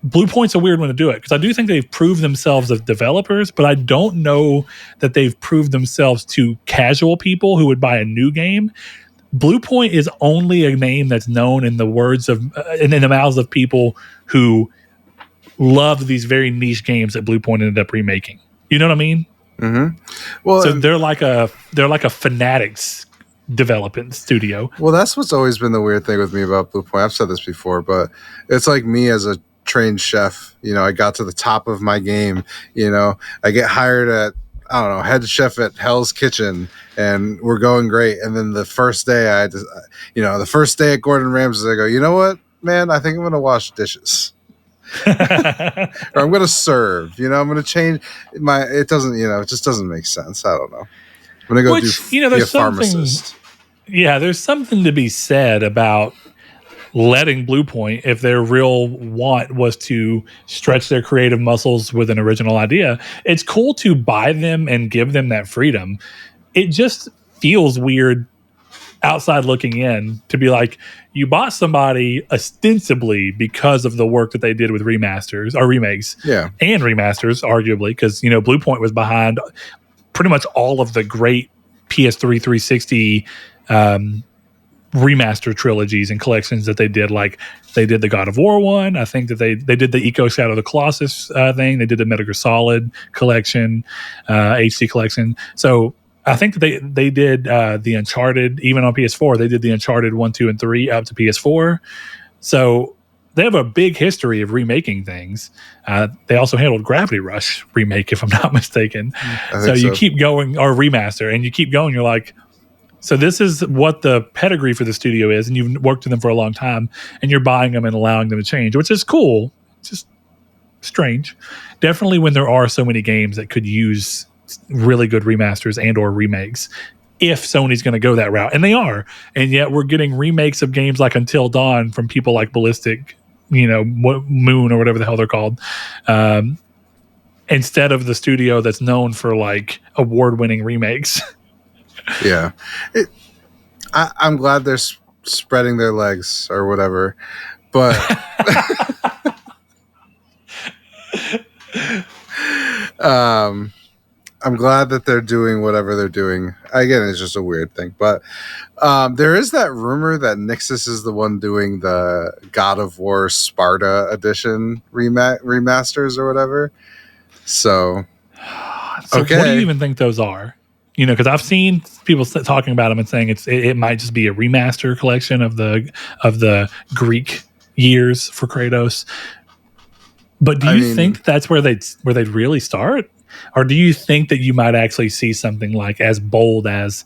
Bluepoint's a weird one to do it, because I do think they've proved themselves as developers, but I don't know that they've proved themselves to casual people who would buy a new game. Bluepoint is only a name that's known in the words of in the mouths of people who love these very niche games that Bluepoint ended up remaking. You know what I mean?
Mm-hmm. Well,
so they're like a Fanatics development studio.
Well, that's what's always been the weird thing with me about Bluepoint. I've said this before, but it's like me as a trained chef. I got to the top of my game. I get hired at, I don't know, head chef at Hell's Kitchen, and we're going great. And then the first day the first day at Gordon Ramsay's, I go, you know what, man, I think I'm going to wash dishes. Or I'm going to serve, I'm going to change it doesn't, it just doesn't make sense. I don't know. I'm going to go be a pharmacist.
Yeah, there's something to be said about letting Bluepoint, if their real want was to stretch their creative muscles with an original idea, it's cool to buy them and give them that freedom. It just feels weird outside looking in to be like, you bought somebody ostensibly because of the work that they did with remasters or remakes, and remasters, arguably, because Bluepoint was behind pretty much all of the great PS3 360 remaster trilogies and collections that they did. Like, they did the God of War one. I think that they did the Echo Shadow of the Colossus thing. They did the Metal Gear Solid collection, HD collection. So I think that they did the Uncharted, even on PS4. They did the Uncharted 1, 2, and 3 up to PS4. So they have a big history of remaking things. They also handled Gravity Rush remake, if I'm not mistaken. So you keep going, or remaster, and you keep going. You're like, so this is what the pedigree for the studio is, and you've worked with them for a long time, and you're buying them and allowing them to change, which is cool. It's just strange. Definitely when there are so many games that could use really good remasters and or remakes, if Sony's going to go that route. And they are. And yet we're getting remakes of games like Until Dawn from people like Ballistic, Moon, or whatever the hell they're called, instead of the studio that's known for like award-winning remakes.
Yeah. I'm glad they're spreading their legs or whatever, but I'm glad that they're doing whatever they're doing. Again, it's just a weird thing, but there is that rumor that Nixxes is the one doing the God of War Sparta edition remasters or whatever. So okay.
What do you even think those are? Because I've seen people talking about them and saying it might just be a remaster collection of the Greek years for Kratos. But do you think that's where they'd really start? Or do you think that you might actually see something like as bold as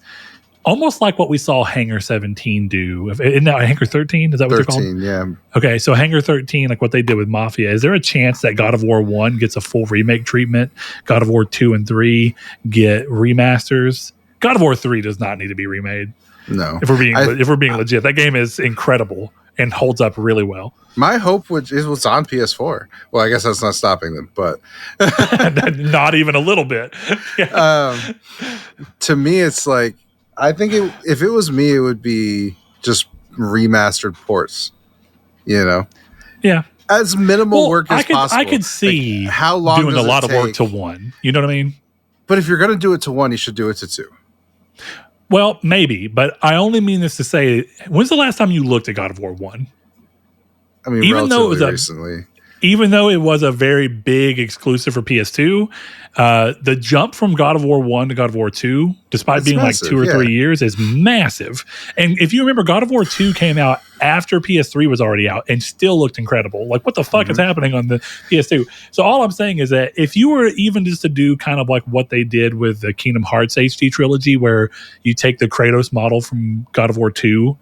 almost like what we saw Hangar 17 do? Isn't that Hangar 13? Is that what they're called?
13, yeah.
Okay, so Hangar 13, like what they did with Mafia, is there a chance that God of War 1 gets a full remake treatment? God of War 2 and 3 get remasters? God of War 3 does not need to be remade.
No.
If we're being legit. That game is incredible and holds up really well.
My hope is what's on PS4. Well, I guess that's not stopping them, but
not even a little bit.
Yeah. To me, it's like, I think if it was me, it would be just remastered ports,
Yeah.
as minimal work as possible.
I could see
like, how long
doing a lot of work to 1. You know what I mean?
But if you're going to do it to 1, you should do it to 2.
Well, maybe, but I only mean this to say, when's the last time you looked at God of War 1?
I mean, recently.
Even though it was a very big exclusive for PS2, the jump from God of War 1 to God of War 2, despite being massive, like 2 or 3 years, is massive. And if you remember, God of War 2 came out after PS3 was already out and still looked incredible. Like, what the fuck is happening on the PS2? So all I'm saying is that if you were even just to do kind of like what they did with the Kingdom Hearts HD trilogy, where you take the Kratos model from God of War 2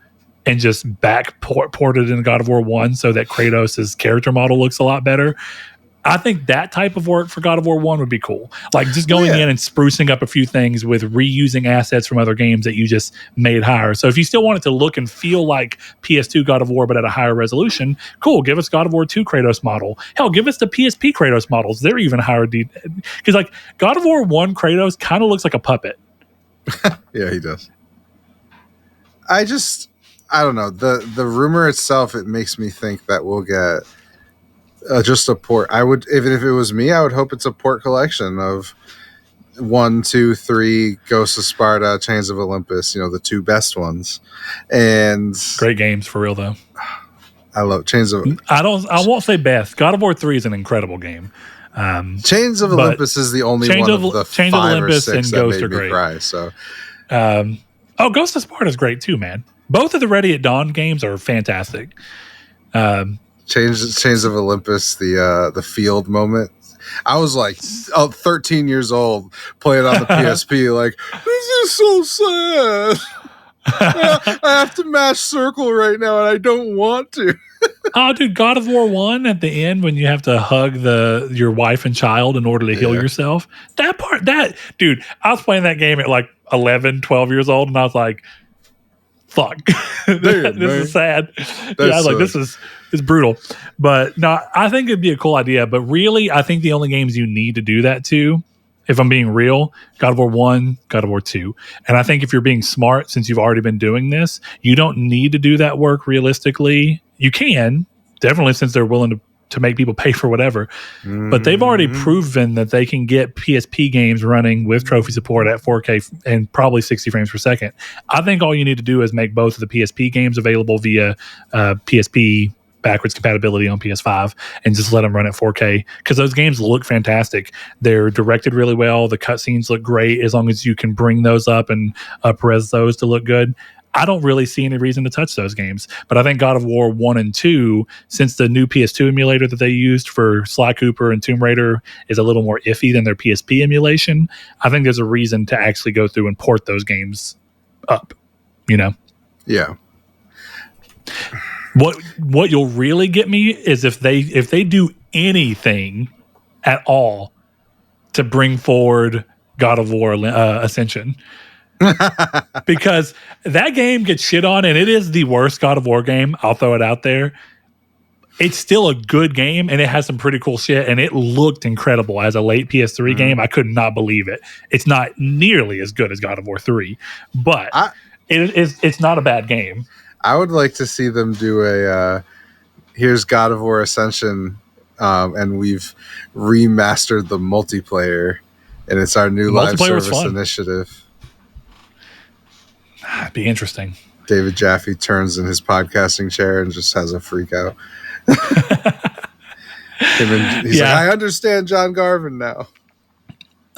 and just ported in God of War 1 so that Kratos' character model looks a lot better, I think that type of work for God of War 1 would be cool. Like just going in and sprucing up a few things with reusing assets from other games that you just made higher. So if you still want it to look and feel like PS2 God of War but at a higher resolution, cool, give us God of War 2 Kratos model. Hell, give us the PSP Kratos models. They're even higher. Because like God of War 1 Kratos kind of looks like a puppet.
Yeah, he does. I don't know. The rumor itself, it makes me think that we'll get just a port. I would, even if it was me, I would hope it's a port collection of 1, 2, 3, Ghosts of Sparta, Chains of Olympus, the 2 best ones. And
great games for real though.
I love Chains of
I won't say best. God of War 3 is an incredible game.
Chains of Olympus is the only one of the
Chains
5
of Olympus
or 6
and
that
Ghost
made
are
me
great.
cry. So
Ghost of Sparta is great too, man. Both of the Ready at Dawn games are fantastic.
Chains of Olympus, the field moment. I was like 13 years old playing on the PSP. Like, this is so sad. I have to mash circle right now, and I don't want to.
Oh, dude, God of War 1 at the end when you have to hug your wife and child in order to heal yourself. Dude, I was playing that game at like 11, 12 years old, and I was like, fuck, this is sad. I was like, this is brutal. But no, I think it'd be a cool idea. But really, I think the only games you need to do that to, if I'm being real, God of War 1, God of War 2. And I think if you're being smart, since you've already been doing this, you don't need to do that work realistically. You can, definitely, since they're willing to make people pay for whatever. But they've already proven that they can get PSP games running with trophy support at 4K and probably 60 frames per second. I think all you need to do is make both of the PSP games available via PSP backwards compatibility on PS5 and just let them run at 4K, because those games look fantastic. They're directed really well. The cutscenes look great as long as you can bring those up and up-res those to look good. I don't really see any reason to touch those games. But I think God of War 1 and 2, since the new PS2 emulator that they used for Sly Cooper and Tomb Raider is a little more iffy than their PSP emulation, I think there's a reason to actually go through and port those games up, Yeah. What you'll really get me is if they do anything at all to bring forward God of War Ascension. Because that game gets shit on, and it is the worst God of War game. I'll throw it out there. It's still a good game, and it has some pretty cool shit, and it looked incredible as a late PS3 game. I could not believe it. It's not nearly as good as God of War 3, but it's not a bad game.
I would like to see them do here's God of War Ascension, and we've remastered the multiplayer, and it's our new live service initiative.
It'd be interesting.
David Jaffe turns in his podcasting chair and just has a freak out. He's like, I understand John Garvin now.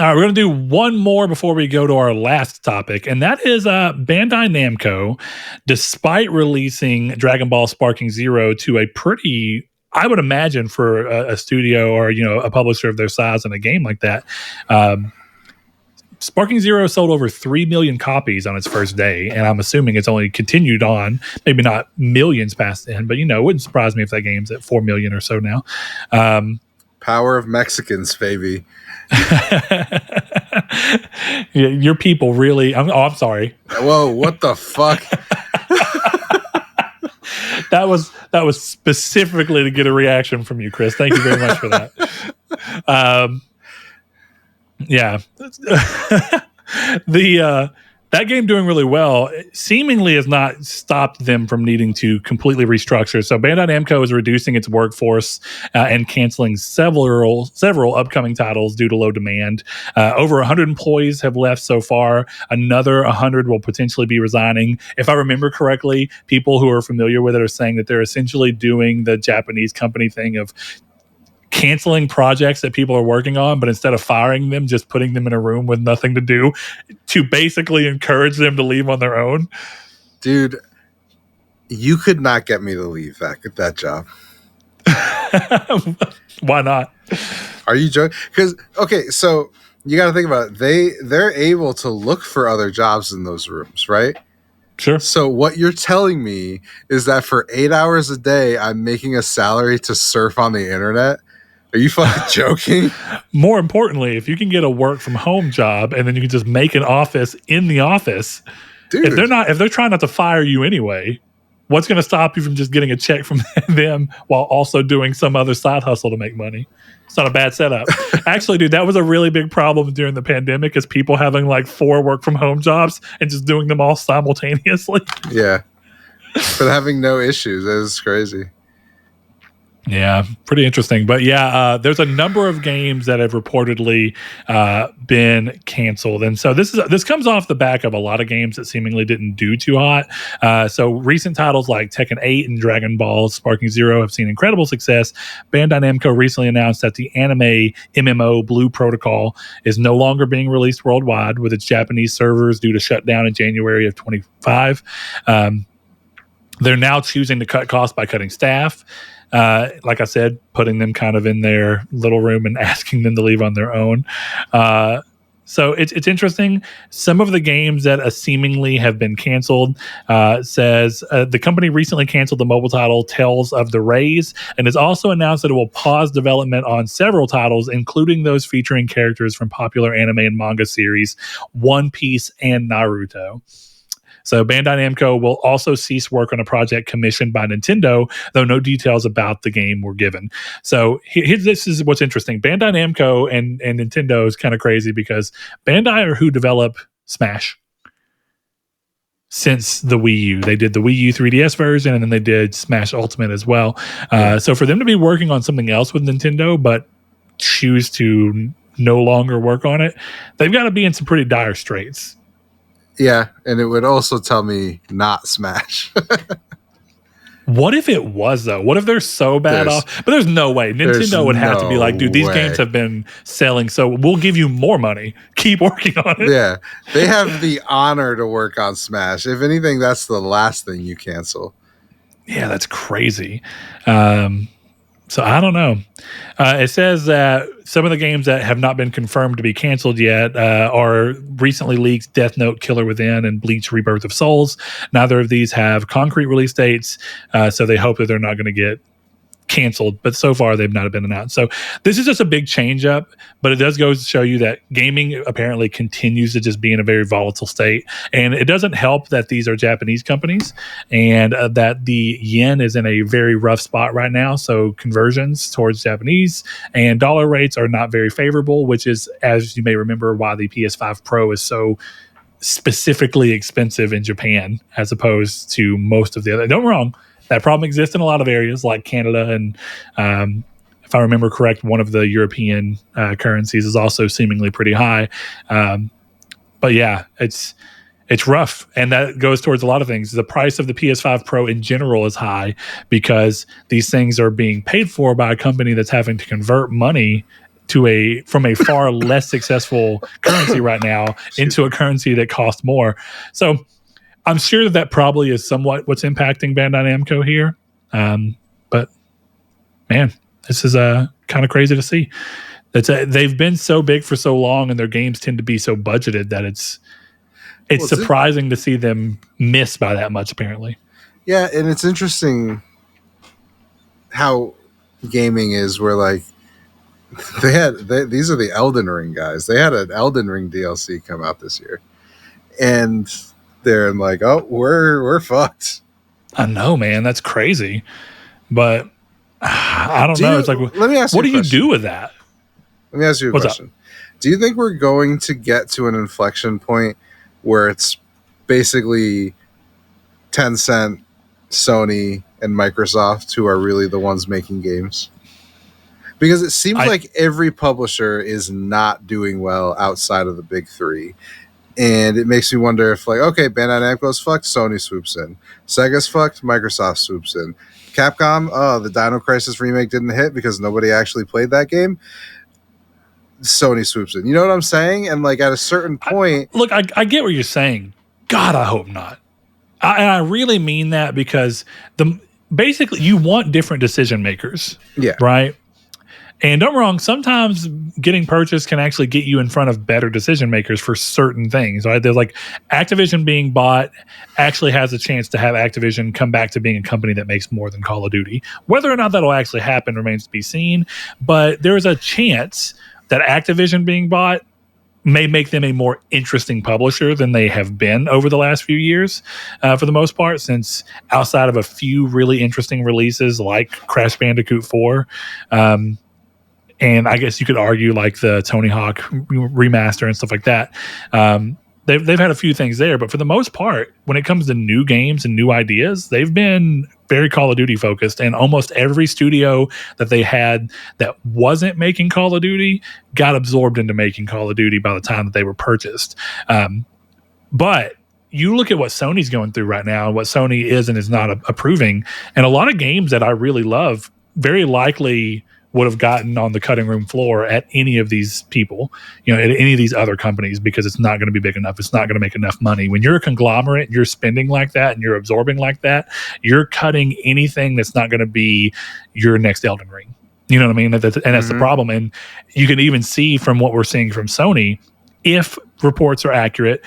All right, we're going to do one more before we go to our last topic, and that is Bandai Namco, despite releasing Dragon Ball Sparking Zero to a pretty I would imagine for a studio or a publisher of their size in a game like that, Sparking Zero sold over 3 million copies on its first day, and I'm assuming it's only continued on, maybe not millions past then, but it wouldn't surprise me if that game's at 4 million or so now.
Power of Mexicans, baby.
Your people really. I'm sorry.
Whoa! What the fuck?
That was specifically to get a reaction from you, Chris. Thank you very much for that. Yeah. That game doing really well seemingly has not stopped them from needing to completely restructure. So Bandai Namco is reducing its workforce and canceling several upcoming titles due to low demand. Over 100 employees have left so far. Another 100 will potentially be resigning. If I remember correctly, people who are familiar with it are saying that they're essentially doing the Japanese company thing of canceling projects that people are working on, but instead of firing them, just putting them in a room with nothing to do to basically encourage them to leave on their own.
Dude, you could not get me to leave that job.
Why not?
Are you joking? Because, okay, so you got to think about it. They're able to look for other jobs in those rooms, right?
Sure.
So what you're telling me is that for 8 hours a day, I'm making a salary to surf on the internet? Are you fucking joking?
More importantly, if you can get a work from home job and then you can just make an office in the office, dude, if they're trying not to fire you anyway, what's going to stop you from just getting a check from them while also doing some other side hustle to make money? It's not a bad setup. Actually, dude, that was a really big problem during the pandemic, is people having like 4 work from home jobs and just doing them all simultaneously.
Yeah. But having no issues. That is crazy.
Yeah, pretty interesting. But yeah, there's a number of games that have reportedly been canceled. And so this comes off the back of a lot of games that seemingly didn't do too hot. So recent titles like Tekken 8 and Dragon Ball Sparking Zero have seen incredible success. Bandai Namco recently announced that the anime MMO Blue Protocol is no longer being released worldwide, with its Japanese servers due to shut down in January of 25. They're now choosing to cut costs by cutting staff. Like I said, putting them kind of in their little room and asking them to leave on their own. So it's interesting. Some of the games that seemingly have been canceled says the company recently canceled the mobile title Tales of the Rays, and has also announced that it will pause development on several titles, including those featuring characters from popular anime and manga series One Piece and Naruto. So Bandai Namco will also cease work on a project commissioned by Nintendo, though no details about the game were given. So this is what's interesting. Bandai Namco and Nintendo is kind of crazy, because Bandai are who develop Smash since the Wii U. They did the Wii U 3DS version, and then they did Smash Ultimate as well. So for them to be working on something else with Nintendo, but choose to no longer work on it, they've got to be in some pretty dire straits.
Yeah, and it would also tell me not Smash.
What if it was, though? What if they're so bad off? But there's no way. Nintendo would have to be like, dude, these games have been selling, so we'll give you more money. Keep working on it.
Yeah, they have the honor to work on Smash. If anything, that's the last thing you cancel.
Yeah, that's crazy. So I don't know. It says that some of the games that have not been confirmed to be canceled yet are recently leaked Death Note, Killer Within, and Bleach Rebirth of Souls. Neither of these have concrete release dates, so they hope that they're not going to get canceled, but so far they've not been announced. So this is just a big change up, but it does go to show you that gaming apparently continues to just be in a very volatile state. And it doesn't help that these are Japanese companies, and that the yen is in a very rough spot right now. So conversions towards Japanese and dollar rates are not very favorable, which is, as you may remember, why the PS5 Pro is so specifically expensive in Japan as opposed to most of the other. Don't get me wrong, that problem exists in a lot of areas like Canada, and if I remember correct, one of the European currencies is also seemingly pretty high. But yeah, it's rough, and that goes towards a lot of things. The price of the PS5 Pro in general is high because these things are being paid for by a company that's having to convert money from a far less successful currency right now into a currency that costs more. So I'm sure that probably is somewhat what's impacting Bandai Namco here. But man, this is kind of crazy to see. They've been so big for so long, and their games tend to be so budgeted that it's surprising to see them miss by that much, apparently.
Yeah, and it's interesting how gaming is, where like these are the Elden Ring guys. They had an Elden Ring DLC come out this year, and they're like, "Oh, we're fucked."
I know, man. That's crazy, but I don't know. It's like,
let me ask you,
what do you do with that?
Let me ask you a question. Up? Do you think we're going to get to an inflection point where it's basically Tencent, Sony, and Microsoft who are really the ones making games? Because it seems like every publisher is not doing well outside of the big three. And it makes me wonder if, like, okay, Bandai Namco's fucked, Sony swoops in. Sega's fucked, Microsoft swoops in. Capcom, the Dino Crisis remake didn't hit because nobody actually played that game. Sony swoops in. You know what I'm saying? And like at a certain point,
I get what you're saying. God, I hope not. I really mean that, because basically you want different decision makers.
Yeah.
Right. And don't get me wrong, sometimes getting purchased can actually get you in front of better decision makers for certain things. Right? There's like Activision being bought actually has a chance to have Activision come back to being a company that makes more than Call of Duty. Whether or not that'll actually happen remains to be seen. But there is a chance that Activision being bought may make them a more interesting publisher than they have been over the last few years, for the most part, since outside of a few really interesting releases like Crash Bandicoot 4, and I guess you could argue like the Tony Hawk remaster and stuff like that. They've had a few things there, but for the most part, when it comes to new games and new ideas, they've been very Call of Duty focused, and almost every studio that they had that wasn't making Call of Duty got absorbed into making Call of Duty by the time that they were purchased. But you look at what Sony's going through right now, and what Sony is and is not approving, and a lot of games that I really love very likely would have gotten on the cutting room floor at any of these people, at any of these other companies, because it's not going to be big enough. It's not going to make enough money. When you're a conglomerate, you're spending like that and you're absorbing like that, you're cutting anything that's not going to be your next Elden Ring. You know what I mean? And that's the problem. And you can even see from what we're seeing from Sony, if reports are accurate,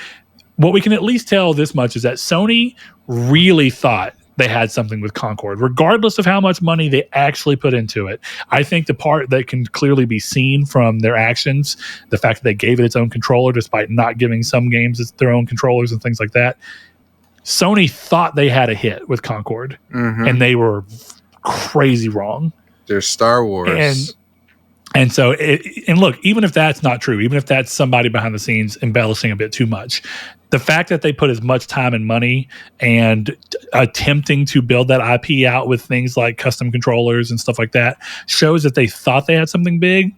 what we can at least tell this much is that Sony really thought they had something with Concord, regardless of how much money they actually put into it. I think the part that can clearly be seen from their actions, the fact that they gave it its own controller, despite not giving some games their own controllers and things like that. Sony thought they had a hit with Concord, and they were crazy wrong.
They're Star Wars.
And so, and look, even if that's not true, even if that's somebody behind the scenes embellishing a bit too much, the fact that they put as much time and money and attempting to build that IP out with things like custom controllers and stuff like that shows that they thought they had something big,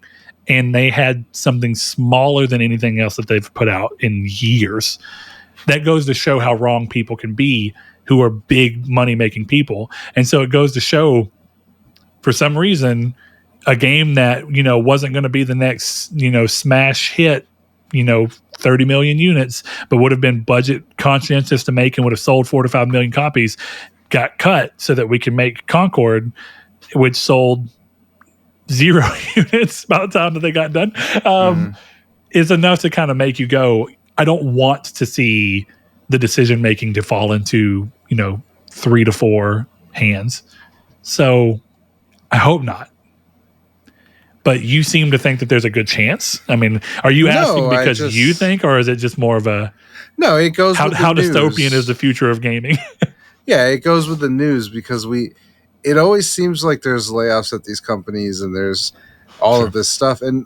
and they had something smaller than anything else that they've put out in years. That goes to show how wrong people can be who are big money-making people. And so it goes to show, for some reason, a game that, wasn't going to be the next, smash hit, 30 million units, but would have been budget conscientious to make and would have sold 4 to 5 million copies, got cut so that we can make Concord, which sold 0 units by the time that they got done, is enough to kind of make you go, I don't want to see the decision making to fall into, 3 to 4 hands. So I hope not. But you seem to think that there's a good chance. I mean, are you asking because you think, or is it just more of a...
No, it goes with
how dystopian is the future of gaming?
Yeah, it goes with the news, because it always seems like there's layoffs at these companies and there's all of this stuff. And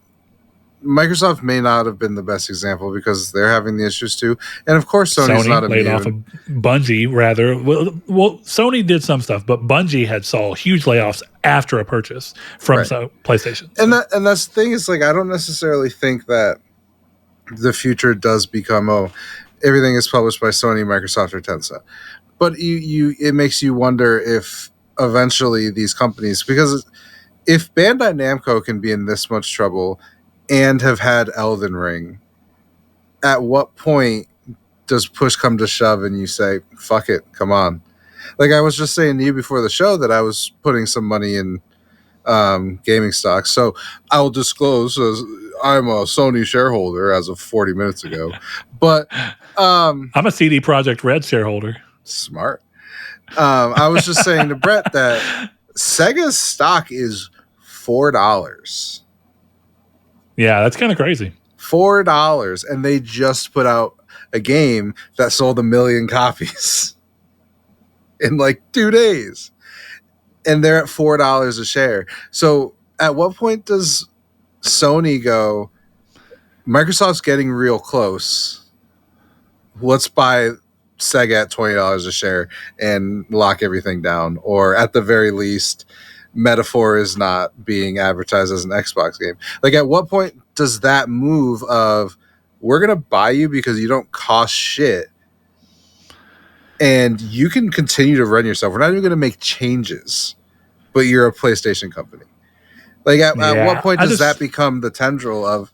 Microsoft may not have been the best example because they're having the issues too. And of course, Sony's not immune.
Laid off of Bungie, rather. Well, Sony did some stuff, but Bungie saw huge layoffs after a purchase from PlayStation.
So. And that's the thing, is like, I don't necessarily think that the future does become, everything is published by Sony, Microsoft, or Tencent. But it makes you wonder if eventually these companies, because if Bandai Namco can be in this much trouble and have had Elden Ring, at what point does push come to shove and you say, fuck it, come on? Like I was just saying to you before the show that I was putting some money in gaming stocks. So I'll disclose as I'm a Sony shareholder as of 40 minutes ago, but
I'm a CD Projekt Red shareholder.
Smart. I was just saying to Brett that Sega's stock is $4.
Yeah, that's kind of crazy.
$4, and they just put out a game that sold 1 million copies in like 2 days, and they're at $4 a share. So at what point does Sony go, Microsoft's getting real close, let's buy Sega at $20 a share and lock everything down? Or at the very least, Metaphor is not being advertised as an Xbox game. Like, at what point does that move of, we're going to buy you because you don't cost shit and you can continue to run yourself, we're not even going to make changes, but you're a PlayStation company? Like, at what point does that become the tendril of,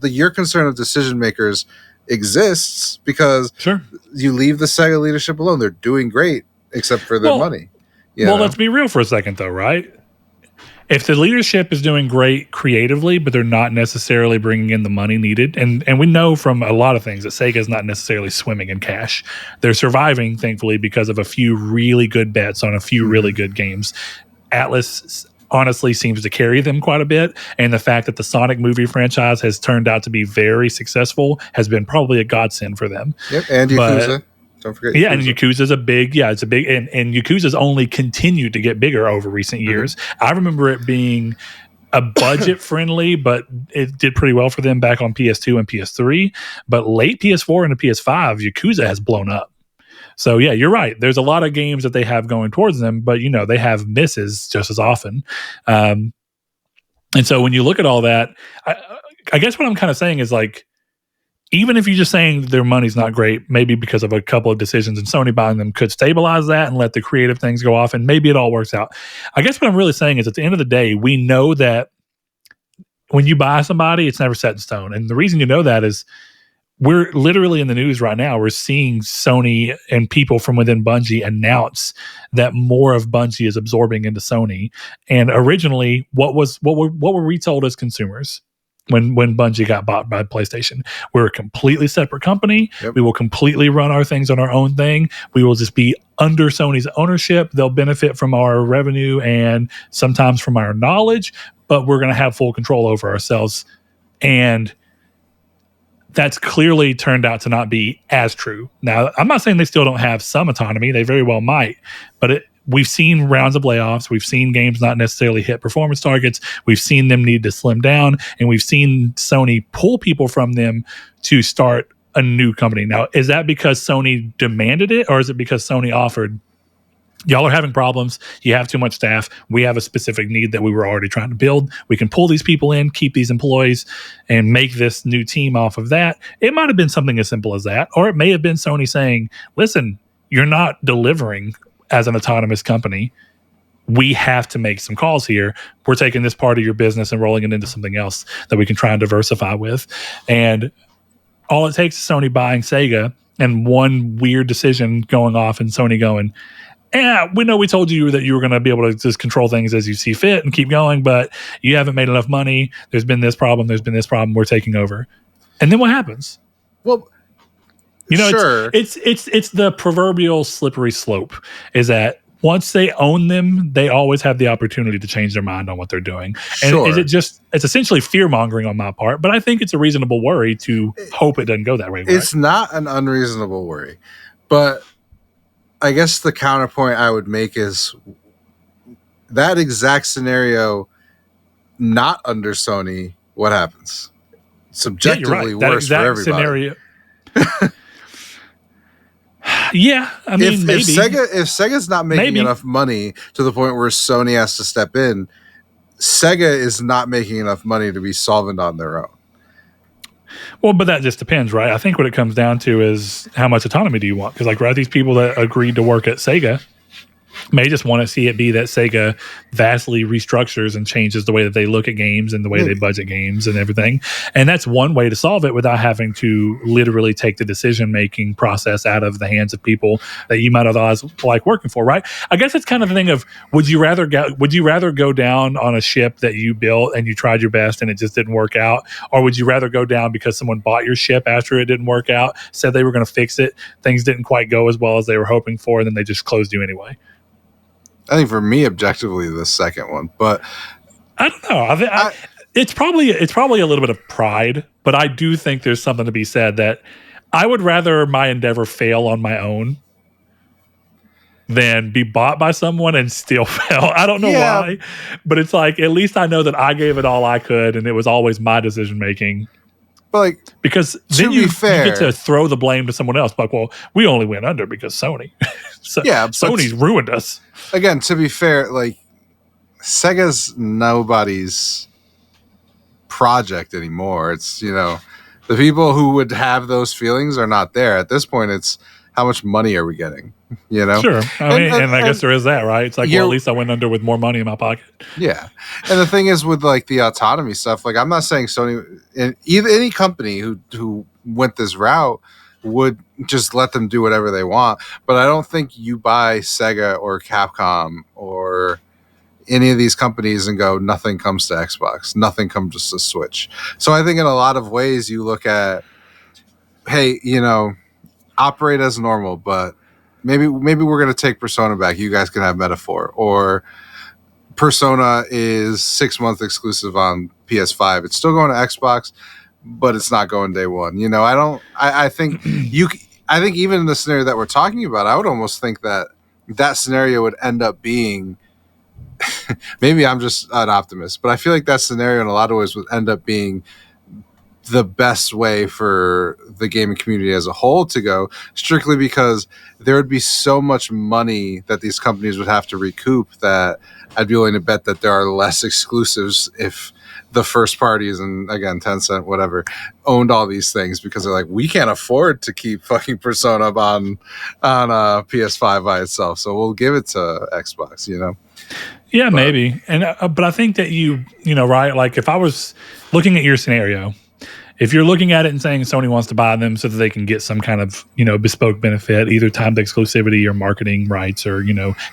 your concern of decision makers exists because you leave the Sega leadership alone. They're doing great except for their money.
Let's be real for a second though, right? If the leadership is doing great creatively, but they're not necessarily bringing in the money needed, and we know from a lot of things that Sega is not necessarily swimming in cash. They're surviving, thankfully, because of a few really good bets on a few really good games. Atlas honestly seems to carry them quite a bit, and the fact that the Sonic movie franchise has turned out to be very successful has been probably a godsend for them.
Yep, and Yakuza. Don't forget Yakuza.
Yeah, and Yakuza's it's a big, and Yakuza's only continued to get bigger over recent years. I remember it being a budget friendly, but it did pretty well for them back on PS2 and PS3. But late PS4 and the PS5, Yakuza has blown up. So yeah, you're right. There's a lot of games that they have going towards them, but they have misses just as often. And so when you look at all that, I guess what I'm kind of saying is, like, even if you're just saying their money's not great, maybe because of a couple of decisions and Sony buying them could stabilize that and let the creative things go off, and maybe it all works out. I guess what I'm really saying is, at the end of the day, we know that when you buy somebody, it's never set in stone. And the reason you know that is, we're literally in the news right now. We're seeing Sony and people from within Bungie announce that more of Bungie is absorbing into Sony. And originally, what were we told as consumers when Bungie got bought by PlayStation? We're a completely separate company. Yep. We will completely run our things on our own thing. We will just be under Sony's ownership. They'll benefit from our revenue and sometimes from our knowledge, but we're going to have full control over ourselves. And that's clearly turned out to not be as true. Now, I'm not saying they still don't have some autonomy. They very well might. But we've seen rounds of layoffs. We've seen games not necessarily hit performance targets. We've seen them need to slim down. And we've seen Sony pull people from them to start a new company. Now, is that because Sony demanded it, or is it because Sony offered, y'all are having problems, you have too much staff, we have a specific need that we were already trying to build, we can pull these people in, keep these employees, and make this new team off of that? It might have been something as simple as that, or it may have been Sony saying, listen, you're not delivering as an autonomous company, we have to make some calls here. We're taking this part of your business and rolling it into something else that we can try and diversify with. And all it takes is Sony buying Sega and one weird decision going off and Sony going, we know we told you that you were going to be able to just control things as you see fit and keep going, but you haven't made enough money. There's been this problem. We're taking over. And then what happens?
Well, sure.
It's the proverbial slippery slope, is that once they own them, they always have the opportunity to change their mind on what they're doing. And it's essentially fear mongering on my part, but I think it's a reasonable worry to hope it doesn't go that way. Right?
It's not an unreasonable worry, but I guess the counterpoint I would make is that exact scenario, not under Sony, what happens? Subjectively worse for everybody. Scenario.
Yeah, I mean, maybe.
If Sega's not making enough money to the point where Sony has to step in, Sega is not making enough money to be solvent on their own.
Well, but that just depends, right? I think what it comes down to is how much autonomy do you want? Because, like, right, these people that agreed to work at Sega, may just want to see it be that Sega vastly restructures and changes the way that they look at games and the way they budget games and everything. And that's one way to solve it without having to literally take the decision-making process out of the hands of people that you might otherwise like working for, right? I guess it's kind of the thing of, would you rather go down on a ship that you built and you tried your best and it just didn't work out? Or would you rather go down because someone bought your ship after it didn't work out, said they were going to fix it, things didn't quite go as well as they were hoping for, and then they just closed you anyway?
I think for me, objectively, the second one, but
I don't know. It's probably a little bit of pride, but I do think there's something to be said that I would rather my endeavor fail on my own than be bought by someone and still fail. I don't know why, but it's like, at least I know that I gave it all I could, and it was always my decision making.
But like,
because then you get to throw the blame to someone else. Like, well, we only went under because Sony. So Sony's ruined us.
Again, to be fair, like, Sega's nobody's project anymore. It's, the people who would have those feelings are not there. At this point, it's how much money are we getting?
Sure. I guess there is that, right? It's like, well, at least I went under with more money in my pocket.
Yeah. And the thing is with like the autonomy stuff, like, I'm not saying Sony, any company who went this route would just let them do whatever they want. But I don't think you buy Sega or Capcom or any of these companies and go, nothing comes to Xbox, nothing comes to Switch. So I think in a lot of ways you look at, hey, operate as normal, but maybe we're going to take Persona back. You guys can have Metaphor, or Persona is 6 month exclusive on PS5. It's still going to Xbox, but it's not going day one. I think I think even in the scenario that we're talking about, I would almost think that scenario would end up being, maybe I'm just an optimist, but I feel like that scenario in a lot of ways would end up being the best way for the gaming community as a whole to go, strictly because there would be so much money that these companies would have to recoup that I'd be willing to bet that there are less exclusives if the first parties, and again, Tencent, whatever, owned all these things, because they're like, we can't afford to keep fucking Persona on PS5 by itself, so we'll give it to Xbox,
Yeah, maybe. And but I think that right, like, if I was looking at your scenario, if you're looking at it and saying Sony wants to buy them so that they can get some kind of, bespoke benefit, either timed exclusivity or marketing rights, or,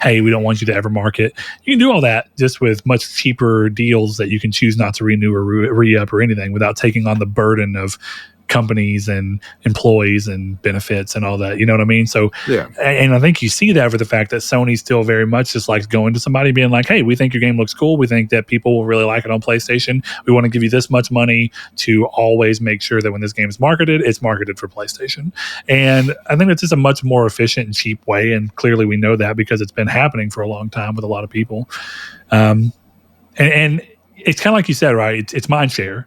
hey, we don't want you to ever market. You can do all that just with much cheaper deals that you can choose not to renew or re-up or anything without taking on the burden of companies and employees and benefits and all that. You know what I mean? So, yeah. And I think you see that for the fact that Sony still very much just likes going to somebody being like, hey, we think your game looks cool. We think that people will really like it on PlayStation. We want to give you this much money to always make sure that when this game is marketed, it's marketed for PlayStation. And I think it's just a much more efficient and cheap way. And clearly we know that because it's been happening for a long time with a lot of people. And it's kind of like you said, right? It's mind share.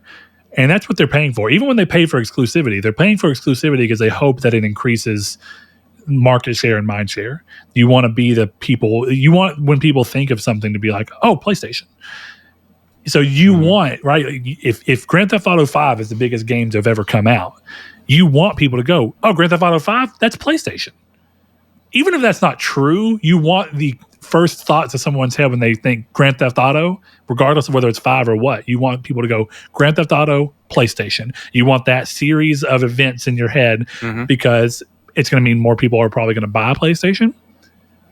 And that's what they're paying for. Even when they pay for exclusivity, they're paying for exclusivity because they hope that it increases market share and mind share. You want to be the people, you want when people think of something to be like, oh, PlayStation. So you want, right? If Grand Theft Auto 5 is the biggest game to have ever come out, you want people to go, oh, Grand Theft Auto 5, that's PlayStation. Even if that's not true, you want the first thoughts of someone's head when they think Grand Theft Auto, regardless of whether it's 5 or what, you want people to go Grand Theft Auto, PlayStation. You want that series of events in your head because it's going to mean more people are probably going to buy a PlayStation,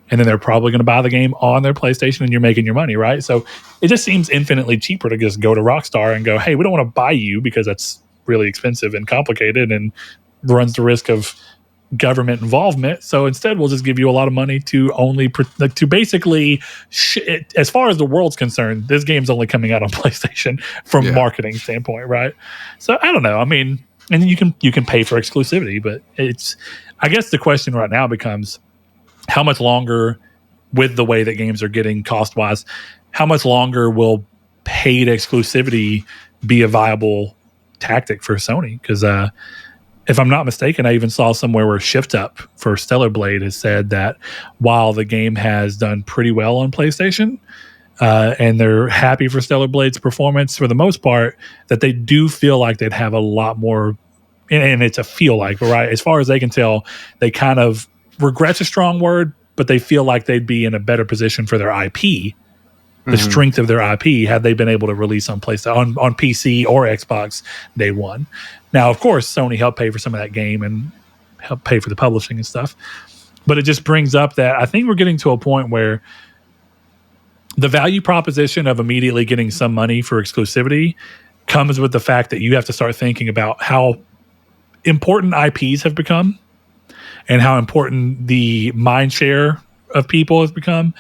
and then they're probably going to buy the game on their PlayStation, and you're making your money, right? So it just seems infinitely cheaper to just go to Rockstar and go, hey, we don't want to buy you because that's really expensive and complicated and runs the risk of government involvement. So instead, we'll just give you a lot of money to only to basically, as far as the world's concerned, this game's only coming out on PlayStation from marketing standpoint, right? So I don't know. I mean, and you can pay for exclusivity, but I guess the question right now becomes how much longer, with the way that games are getting cost wise, how much longer will paid exclusivity be a viable tactic for Sony? Because if I'm not mistaken, I even saw somewhere where Shift Up for Stellar Blade has said that while the game has done pretty well on PlayStation, and they're happy for Stellar Blade's performance for the most part, that they do feel like they'd have a lot more, and it's a feel like, but right, as far as they can tell, they kind of, regret's a strong word, but they feel like they'd be in a better position for their IP, the strength of their IP, had they been able to release on PlayStation, on PC or Xbox day one. Now, of course, Sony helped pay for some of that game and helped pay for the publishing and stuff. But it just brings up that I think we're getting to a point where the value proposition of immediately getting some money for exclusivity comes with the fact that you have to start thinking about how important IPs have become and how important the mind share of people has become.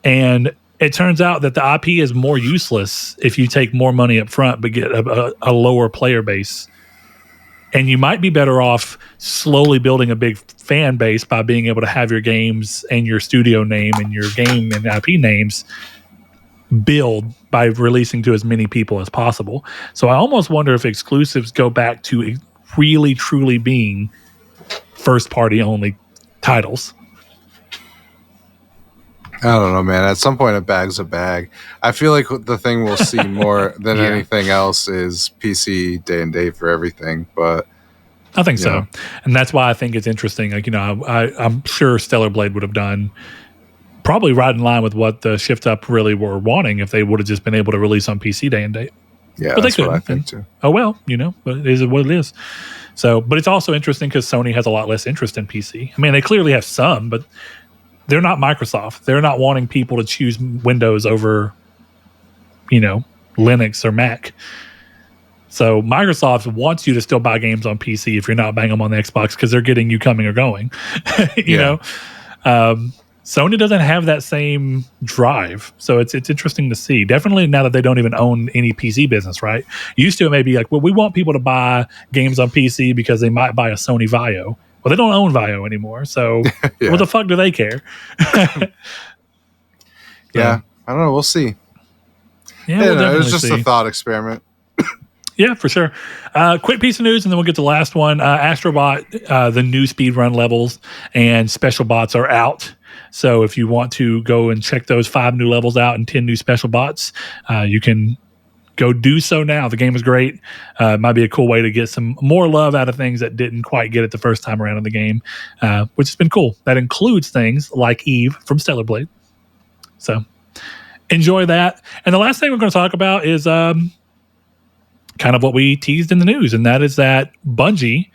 And it turns out that the IP is more useless if you take more money up front but get a lower player base. And you might be better off slowly building a big fan base by being able to have your games and your studio name and your game and IP names build by releasing to as many people as possible. So I almost wonder if exclusives go back to really, truly being first-party only titles.
I don't know, man. At some point, a bag's a bag. I feel like the thing we'll see more than anything else is PC day and date for everything. But
I think so, and that's why I think it's interesting. Like, I'm sure Stellar Blade would have done probably right in line with what the Shift Up really were wanting if they would have just been able to release on PC day and date.
Yeah,
but
that's
they couldn't.
What I think too.
Oh well, but it is what it is. So, but it's also interesting because Sony has a lot less interest in PC. I mean, they clearly have some, but they're not Microsoft. They're not wanting people to choose Windows over, Linux or Mac. So Microsoft wants you to still buy games on PC if you're not buying them on the Xbox because they're getting you coming or going. you know, Sony doesn't have that same drive, so it's interesting to see. Definitely now that they don't even own any PC business, right? Used to it may be like, well, we want people to buy games on PC because they might buy a Sony Vaio. Well, they don't own Vaio anymore, so what the fuck do they care?
Yeah, I don't know. We'll see.
Yeah,
it was just a thought experiment.
Yeah, for sure. Quick piece of news, and then we'll get to the last one. Astrobot, the new speedrun levels and special bots are out. So if you want to go and check those 5 new levels out and 10 new special bots, you can go do so now. The game is great. It might be a cool way to get some more love out of things that didn't quite get it the first time around in the game, which has been cool. That includes things like Eve from Stellar Blade. So enjoy that. And the last thing we're going to talk about is kind of what we teased in the news, and that is that Bungie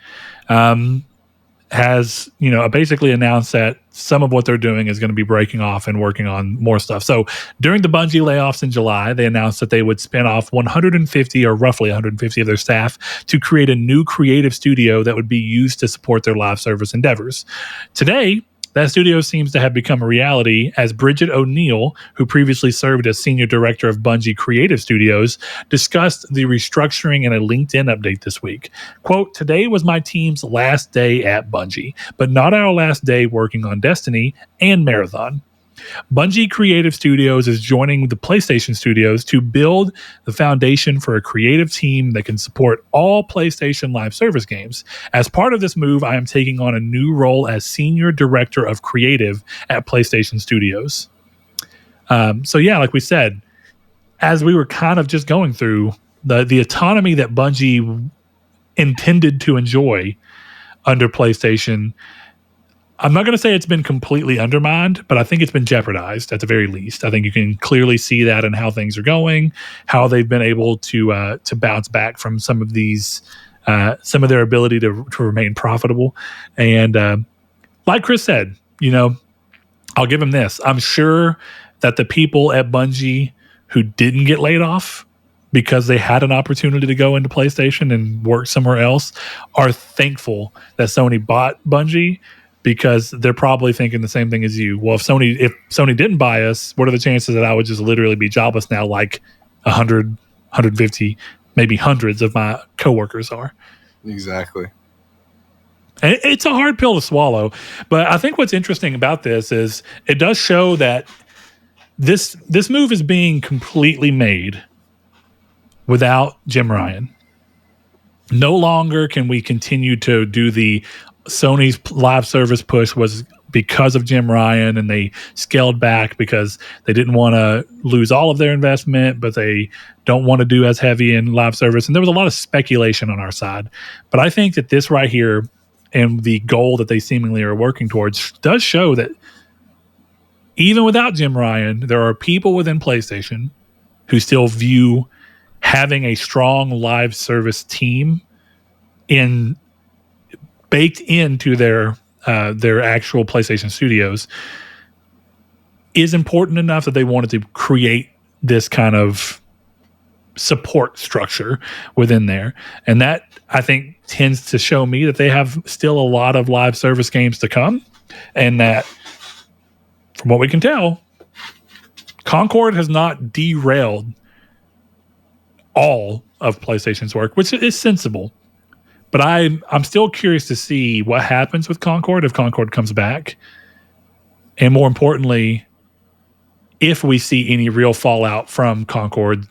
has, basically announced that some of what they're doing is going to be breaking off and working on more stuff. So during the Bungie layoffs in July, they announced that they would spin off 150 or roughly 150 of their staff to create a new creative studio that would be used to support their live service endeavors. Today, that studio seems to have become a reality as Bridget O'Neill, who previously served as senior director of Bungie Creative Studios, discussed the restructuring in a LinkedIn update this week. Quote, "Today was my team's last day at Bungie, but not our last day working on Destiny and Marathon. Bungie Creative Studios is joining the PlayStation Studios to build the foundation for a creative team that can support all PlayStation live service games. As part of this move, I am taking on a new role as Senior Director of Creative at PlayStation Studios." So yeah, like we said, as we were kind of just going through, the autonomy that Bungie intended to enjoy under PlayStation, I'm not going to say it's been completely undermined, but I think it's been jeopardized at the very least. I think you can clearly see that in how things are going, how they've been able to bounce back from some of these, some of their ability to remain profitable. And like Chris said, I'll give him this. I'm sure that the people at Bungie who didn't get laid off because they had an opportunity to go into PlayStation and work somewhere else are thankful that Sony bought Bungie, because they're probably thinking the same thing as you. Well, if Sony didn't buy us, what are the chances that I would just literally be jobless now like 100, 150, maybe hundreds of my coworkers are?
Exactly.
And it's a hard pill to swallow. But I think what's interesting about this is it does show that this move is being completely made without Jim Ryan. No longer can we continue to do the Sony's live service push was because of Jim Ryan, and they scaled back because they didn't want to lose all of their investment, but they don't want to do as heavy in live service. And there was a lot of speculation on our side. But I think that this right here and the goal that they seemingly are working towards does show that even without Jim Ryan, there are people within PlayStation who still view having a strong live service team baked into their actual PlayStation studios is important enough that they wanted to create this kind of support structure within there. And that, I think, tends to show me that they have still a lot of live service games to come, and that, from what we can tell, Concord has not derailed all of PlayStation's work, which is sensible. But I'm still curious to see what happens with Concord if Concord comes back. And more importantly, if we see any real fallout from Concord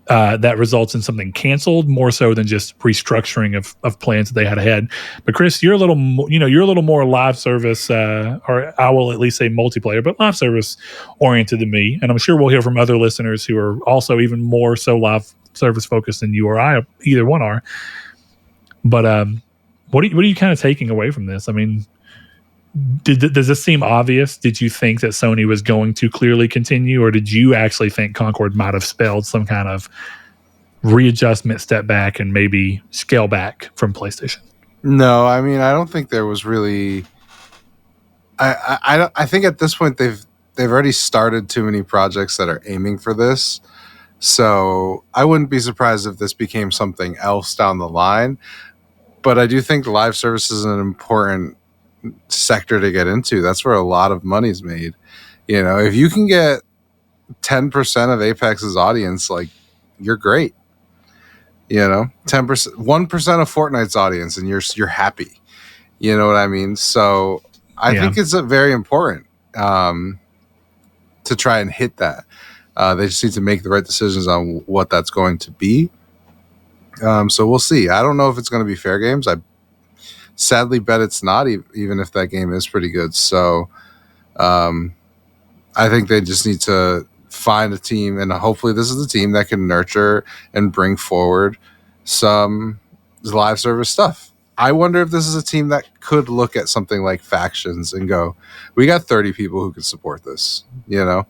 that results in something canceled, more so than just restructuring of plans that they had ahead. But Chris, you're a little more live service, or I will at least say multiplayer, but live service oriented than me. And I'm sure we'll hear from other listeners who are also even more so live service focused than you or I, either one are. But what are you kind of taking away from this? I mean, does this seem obvious? Did you think that Sony was going to clearly continue, or did you actually think Concord might have spelled some kind of readjustment, step back, and maybe scale back from PlayStation?
No, I mean, I don't think there was really. I think at this point they've already started too many projects that are aiming for this. So I wouldn't be surprised if this became something else down the line. But I do think live service is an important sector to get into. That's where a lot of money's made. You know, if you can get 10% of Apex's audience, like, you're great. You know, 10%, 1% of Fortnite's audience, and you're happy. You know what I mean? So I think it's very important to try and hit that. They just need to make the right decisions on what that's going to be. So we'll see. I don't know if it's going to be fair games. I sadly bet it's not, even if that game is pretty good. So I think they just need to find a team, and hopefully this is the team that can nurture and bring forward some live service stuff. I wonder if this is a team that could look at something like Factions and go, we got 30 people who can support this, you know?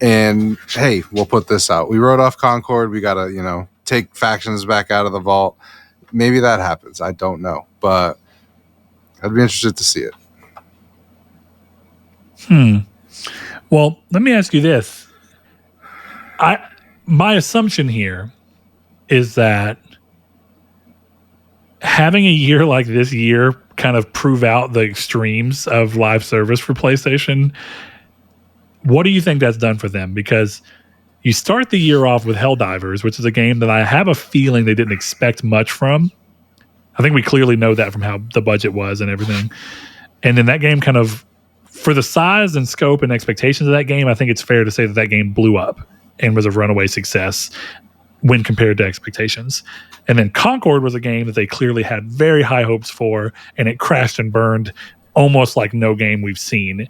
And hey, we'll put this out. We wrote off Concord. We got to, take Factions back out of the vault. Maybe that happens. I don't know, but I'd be interested to see it.
Well, let me ask you this. My assumption here is that having a year like this year kind of prove out the extremes of live service for PlayStation. What do you think that's done for them? Because you start the year off with Helldivers, which is a game that I have a feeling they didn't expect much from. I think we clearly know that from how the budget was and everything. And then that game kind of, for the size and scope and expectations of that game, I think it's fair to say that game blew up and was a runaway success when compared to expectations. And then Concord was a game that they clearly had very high hopes for, and it crashed and burned almost like no game we've seen.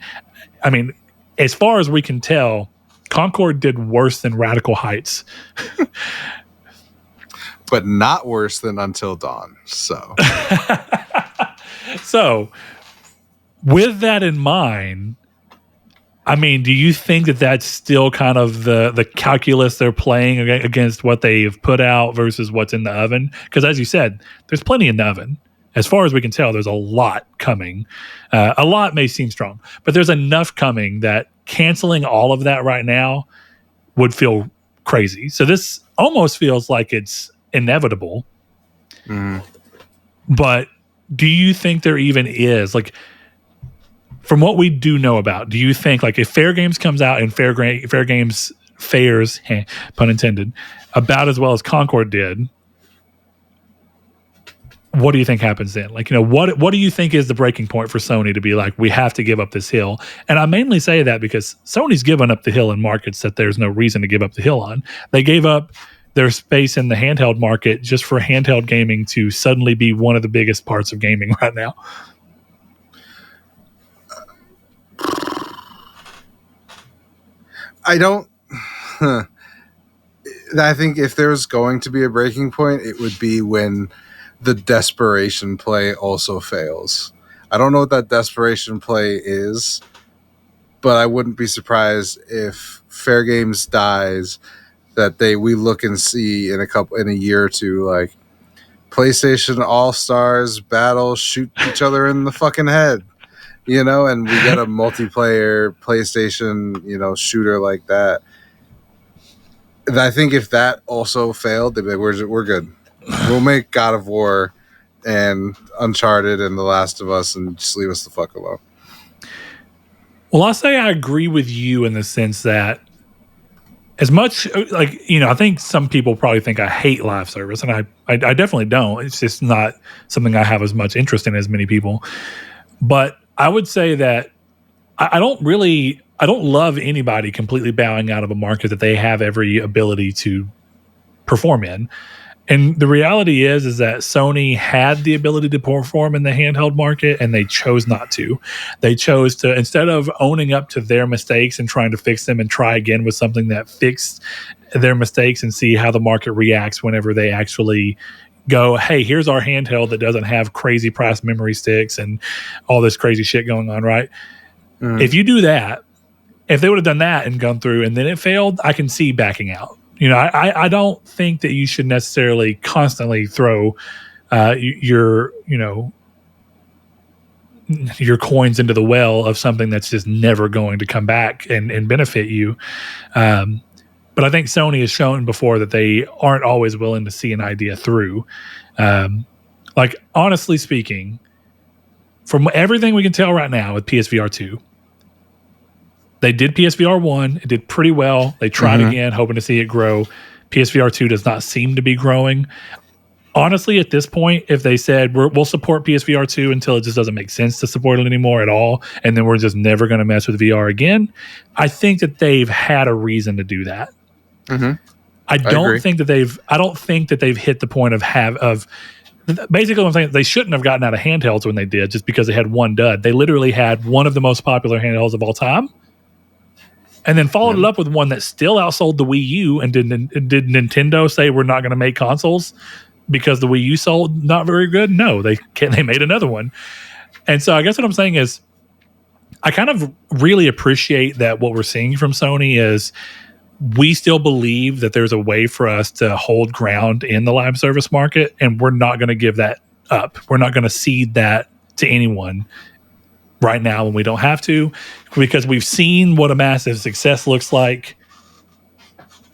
I mean, as far as we can tell, Concord did worse than Radical Heights.
But not worse than Until Dawn. So,
with that in mind, I mean, do you think that that's still kind of the calculus they're playing against what they've put out versus what's in the oven? Because as you said, there's plenty in the oven. As far as we can tell, there's a lot coming. A lot may seem strong, but there's enough coming that canceling all of that right now would feel crazy. So this almost feels like it's inevitable. But do you think there even is, like, from what we do know about, do you think, like, if Fair Games comes out and Fair Games fares, pun intended, about as well as Concord did, what do you think happens then? Like, what do you think is the breaking point for Sony to be like, we have to give up this hill? And I mainly say that because Sony's given up the hill in markets that there's no reason to give up the hill on. They gave up their space in the handheld market just for handheld gaming to suddenly be one of the biggest parts of gaming right now.
I think if there was going to be a breaking point, it would be when the desperation play also fails. I don't know what that desperation play is, but I wouldn't be surprised if Fair Games dies, that we look and see in a year or two, like PlayStation All-Stars battle, shoot each other in the fucking head, and we get a multiplayer PlayStation, shooter like that. And I think if that also failed, they'd be like, we're good. We'll make God of War and Uncharted and The Last of Us and just leave us the fuck alone.
Well, I'll say I agree with you in the sense that as much, I think some people probably think I hate live service, and I definitely don't. It's just not something I have as much interest in as many people. But I would say that I don't love anybody completely bowing out of a market that they have every ability to perform in. And the reality is that Sony had the ability to perform in the handheld market, and they chose not to. They chose to, instead of owning up to their mistakes and trying to fix them and try again with something that fixed their mistakes and see how the market reacts whenever they actually go, hey, here's our handheld that doesn't have crazy price memory sticks and all this crazy shit going on, right? If you do that, if they would have done that and gone through and then it failed, I can see backing out. I don't think that you should necessarily constantly throw your coins into the well of something that's just never going to come back and benefit you. But I think Sony has shown before that they aren't always willing to see an idea through. Honestly speaking, from everything we can tell right now with PSVR 2, they did PSVR 1. It did pretty well. They tried again, hoping to see it grow. PSVR 2 does not seem to be growing. Honestly, at this point, if they said, we'll support PSVR 2 until it just doesn't make sense to support it anymore at all, and then we're just never going to mess with VR again, I think that they've had a reason to do that. I don't think that they've hit the point of basically what I'm saying, they shouldn't have gotten out of handhelds when they did, just because they had one dud. They literally had one of the most popular handhelds of all time, and then followed it up with one that still outsold the Wii U. And did Nintendo say we're not going to make consoles because the Wii U sold not very good? No, they made another one. And so I guess what I'm saying is I kind of really appreciate that what we're seeing from Sony is we still believe that there's a way for us to hold ground in the live service market, and we're not going to give that up. We're not going to cede that to anyone right now when we don't have to, because we've seen what a massive success looks like.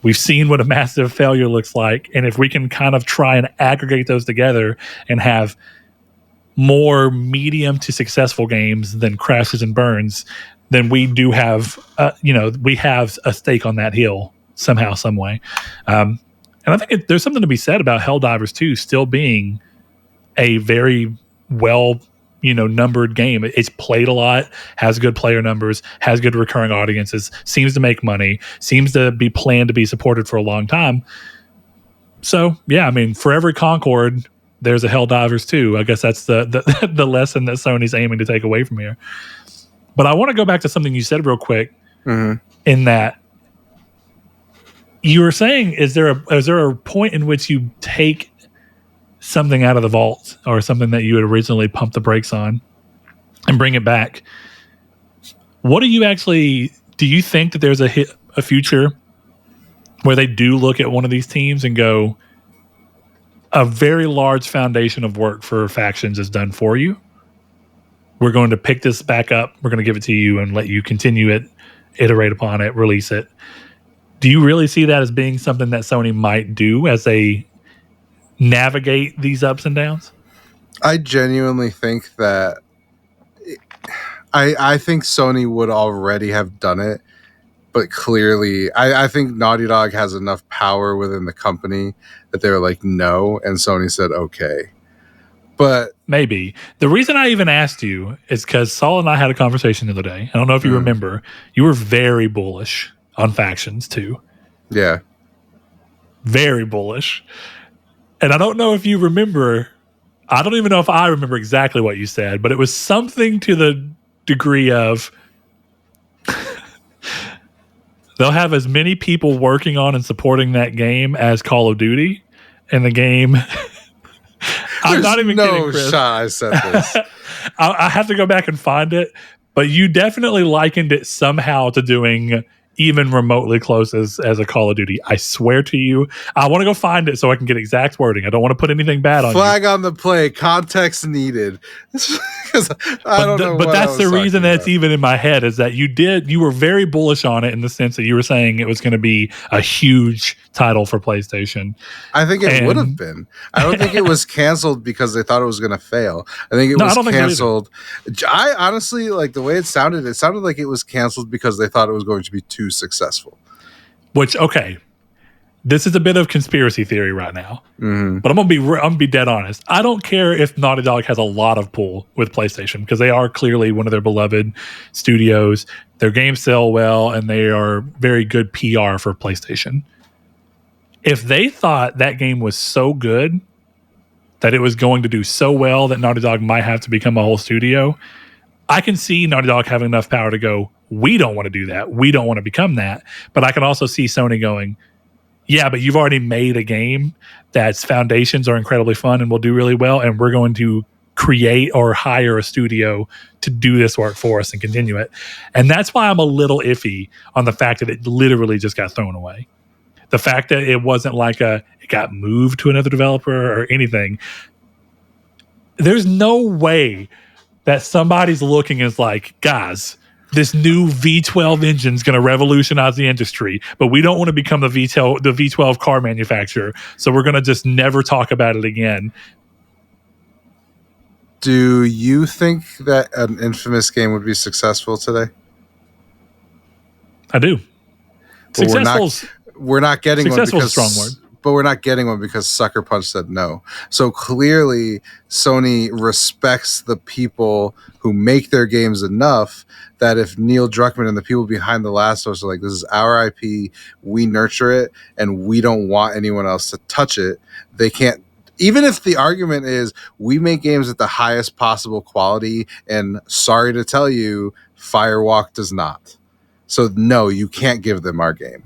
We've seen what a massive failure looks like. And if we can kind of try and aggregate those together and have more medium to successful games than crashes and burns, then we do have, we have a stake on that hill somehow, some way. And I think there's something to be said about Helldivers 2 still being a very well, numbered game. It's played a lot, has good player numbers, has good recurring audiences, seems to make money, seems to be planned to be supported for a long time. So, yeah, I mean, for every Concord, there's a Helldivers 2. I guess that's the lesson that Sony's aiming to take away from here. But I want to go back to something you said real quick, in that you were saying, is there a point in which you take something out of the vault or something that you had originally pumped the brakes on and bring it back? What do you think that there's a future where they do look at one of these teams and go, a very large foundation of work for factions is done for you. We're going to pick this back up. We're going to give it to you and let you continue it, iterate upon it, release it. Do you really see that as being something that Sony might do as they navigate these ups and downs?
I genuinely think that I think Sony would already have done it, but clearly I think Naughty Dog has enough power within the company that they were like, no, and Sony said, okay. But
maybe. The reason I even asked you is because Saul and I had a conversation the other day. I don't know if you remember. You were very bullish on factions too.
Yeah.
Very bullish. And I don't know if you remember. I don't even know if I remember exactly what you said, but it was something to the degree of they'll have as many people working on and supporting that game as Call of Duty, and the game I'm not even kidding, Chris.
Shot I said this.
I have to go back and find it, but you definitely likened it somehow to doing even remotely close as a Call of Duty. I swear to you, I want to go find it so I can get exact wording. I don't want to put anything bad on you.
Flag on the play, context needed. I don't know.
But that's the reason that it's even in my head, is that you were very bullish on it in the sense that you were saying it was going to be a huge title for PlayStation.
I think it would have been. I don't think it was canceled because they thought it was going to fail. I think it was canceled. I honestly, like the way it sounded like it was canceled because they thought it was going to be too successful.
Which, okay, this is a bit of conspiracy theory right now, but I'm gonna be dead honest. I don't care if Naughty Dog has a lot of pull with PlayStation, because they are clearly one of their beloved studios. Their games sell well, and they are very good PR for PlayStation. If they thought that game was so good that it was going to do so well that Naughty Dog might have to become a whole studio, I can see Naughty Dog having enough power to go, we don't want to do that. We don't want to become that. But I can also see Sony going, yeah, but you've already made a game that's foundations are incredibly fun and will do really well, and we're going to create or hire a studio to do this work for us and continue it. And that's why I'm a little iffy on the fact that it literally just got thrown away. The fact that it wasn't like it got moved to another developer or anything. There's no way that somebody's looking and is like, guys, this new V12 engine is going to revolutionize the industry, but we don't want to become the V12 car manufacturer, so we're going to just never talk about it again.
Do you think that an Infamous game would be successful today?
I do.
We're not getting one because
strong word.
But we're not getting one because Sucker Punch said no. So clearly, Sony respects the people who make their games enough that if Neil Druckmann and the people behind The Last of Us are like, this is our IP, we nurture it, and we don't want anyone else to touch it, they can't. Even if the argument is we make games at the highest possible quality, and sorry to tell you, Firewalk does not. So no, you can't give them our game.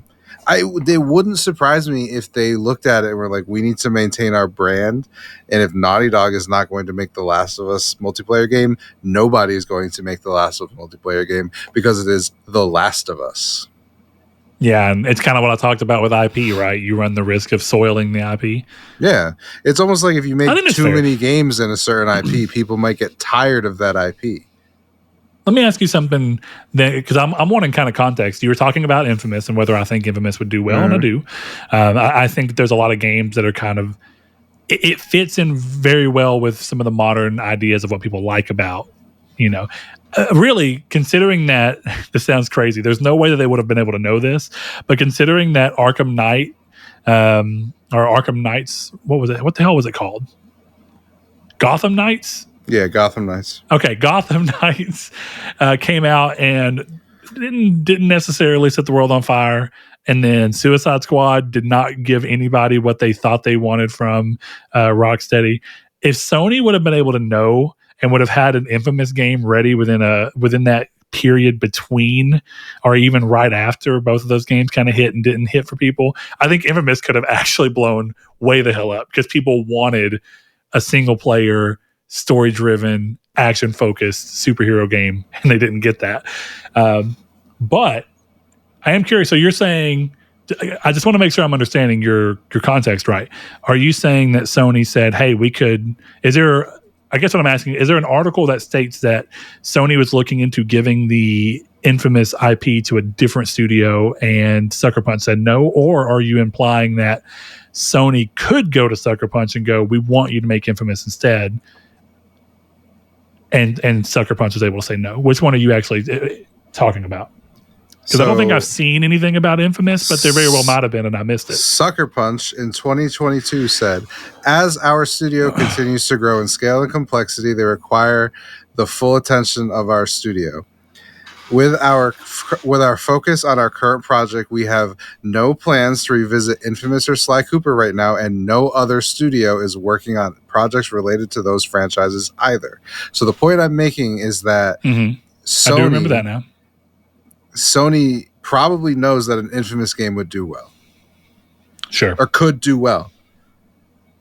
They wouldn't surprise me if they looked at it and were like, we need to maintain our brand. And if Naughty Dog is not going to make The Last of Us multiplayer game, nobody is going to make The Last of Us multiplayer game because it is The Last of Us.
Yeah, and it's kind of what I talked about with IP, right? You run the risk of soiling the IP.
Yeah. It's almost like if you make too many games in a certain IP, people might get tired of that IP.
Let me ask you something, because I'm wanting kind of context. You were talking about Infamous and whether I think Infamous would do well, and I do. I think that there's a lot of games that are kind of, it fits in very well with some of the modern ideas of what people like about, really considering that, this sounds crazy. There's no way that they would have been able to know this, but considering that Arkham Knight, or Arkham Knights, what was it? What the hell was it called? Gotham Knights?
Yeah, Gotham Knights.
Okay, Gotham Knights came out and didn't necessarily set the world on fire. And then Suicide Squad did not give anybody what they thought they wanted from Rocksteady. If Sony would have been able to know and would have had an Infamous game ready within that period between or even right after both of those games kind of hit and didn't hit for people, I think Infamous could have actually blown way the hell up, because people wanted a single player, story-driven, action-focused superhero game, and they didn't get that. But I am curious. So you're saying, I just want to make sure I'm understanding your context right. Are you saying that Sony said, hey, we could, I guess what I'm asking, is there an article that states that Sony was looking into giving the Infamous IP to a different studio and Sucker Punch said no? Or are you implying that Sony could go to Sucker Punch and go, we want you to make Infamous instead, and Sucker Punch was able to say no? Which one are you actually talking about? Because I don't think I've seen anything about Infamous, but there very well might have been, and I missed it.
Sucker Punch in 2022 said, as our studio continues to grow in scale and complexity, they require the full attention of our studio. With our focus on our current project, we have no plans to revisit Infamous or Sly Cooper right now, and no other studio is working on projects related to those franchises either. So the point I'm making is that
Sony, I do remember that now.
Sony probably knows that an Infamous game would do well.
Sure.
Or could do well.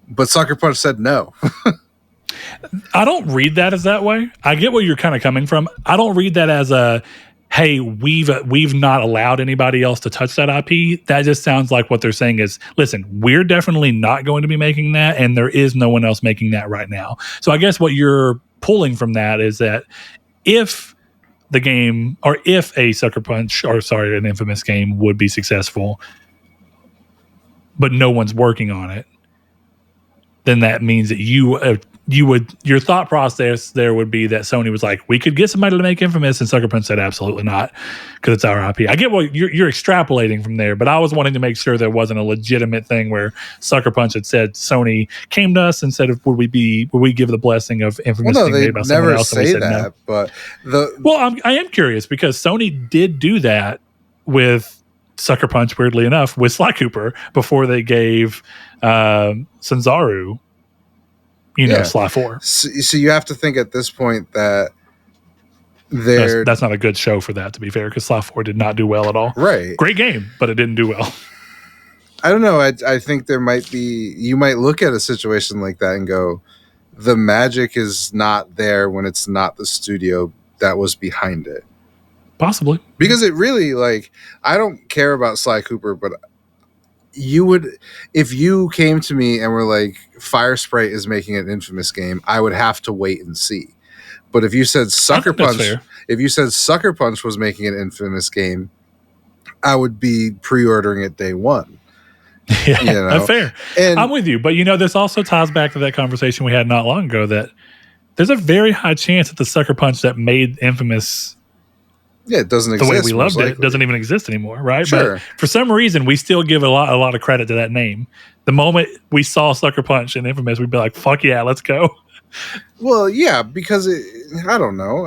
But Sucker Punch said no.
I don't read that as that way. I get where you're kind of coming from. I don't read that as a, hey, we've not allowed anybody else to touch that IP. That just sounds like what they're saying is, listen, we're definitely not going to be making that, and there is no one else making that right now. So I guess what you're pulling from that is that if the game, or if a Sucker Punch, or sorry, an Infamous game would be successful, but no one's working on it, then that means that your thought process there would be that Sony was like, we could get somebody to make Infamous, and Sucker Punch said absolutely not, because it's our IP. I get what you're extrapolating from there, but I was wanting to make sure there wasn't a legitimate thing where Sucker Punch had said, Sony came to us and said, would we give the blessing of Infamous being made by someone else?
Never say that, no. But
I am curious, because Sony did do that with Sucker Punch, weirdly enough, with Sly Cooper before they gave Sanzaru, Sly 4.
So you have to think at this point that
that's not a good show for that, to be fair, because Sly 4 did not do well at all.
Right.
Great game, but it didn't do well.
I don't know. I think you might look at a situation like that and go, the magic is not there when it's not the studio that was behind it.
Possibly.
Because it really, I don't care about Sly Cooper, but if you came to me and were like, Fire Sprite is making an Infamous game, I would have to wait and see. But if you said Sucker Punch was making an Infamous game, I would be pre-ordering it day one.
Yeah, that's fair. And I'm with you. But this also ties back to that conversation we had not long ago, that there's a very high chance that the Sucker Punch that made Infamous,
it doesn't exist.
The way we loved it doesn't even exist anymore, right?
Sure.
But for some reason, we still give a lot of credit to that name. The moment we saw Sucker Punch and Infamous, we'd be like, "Fuck yeah, let's go."
Well, yeah, because I don't know.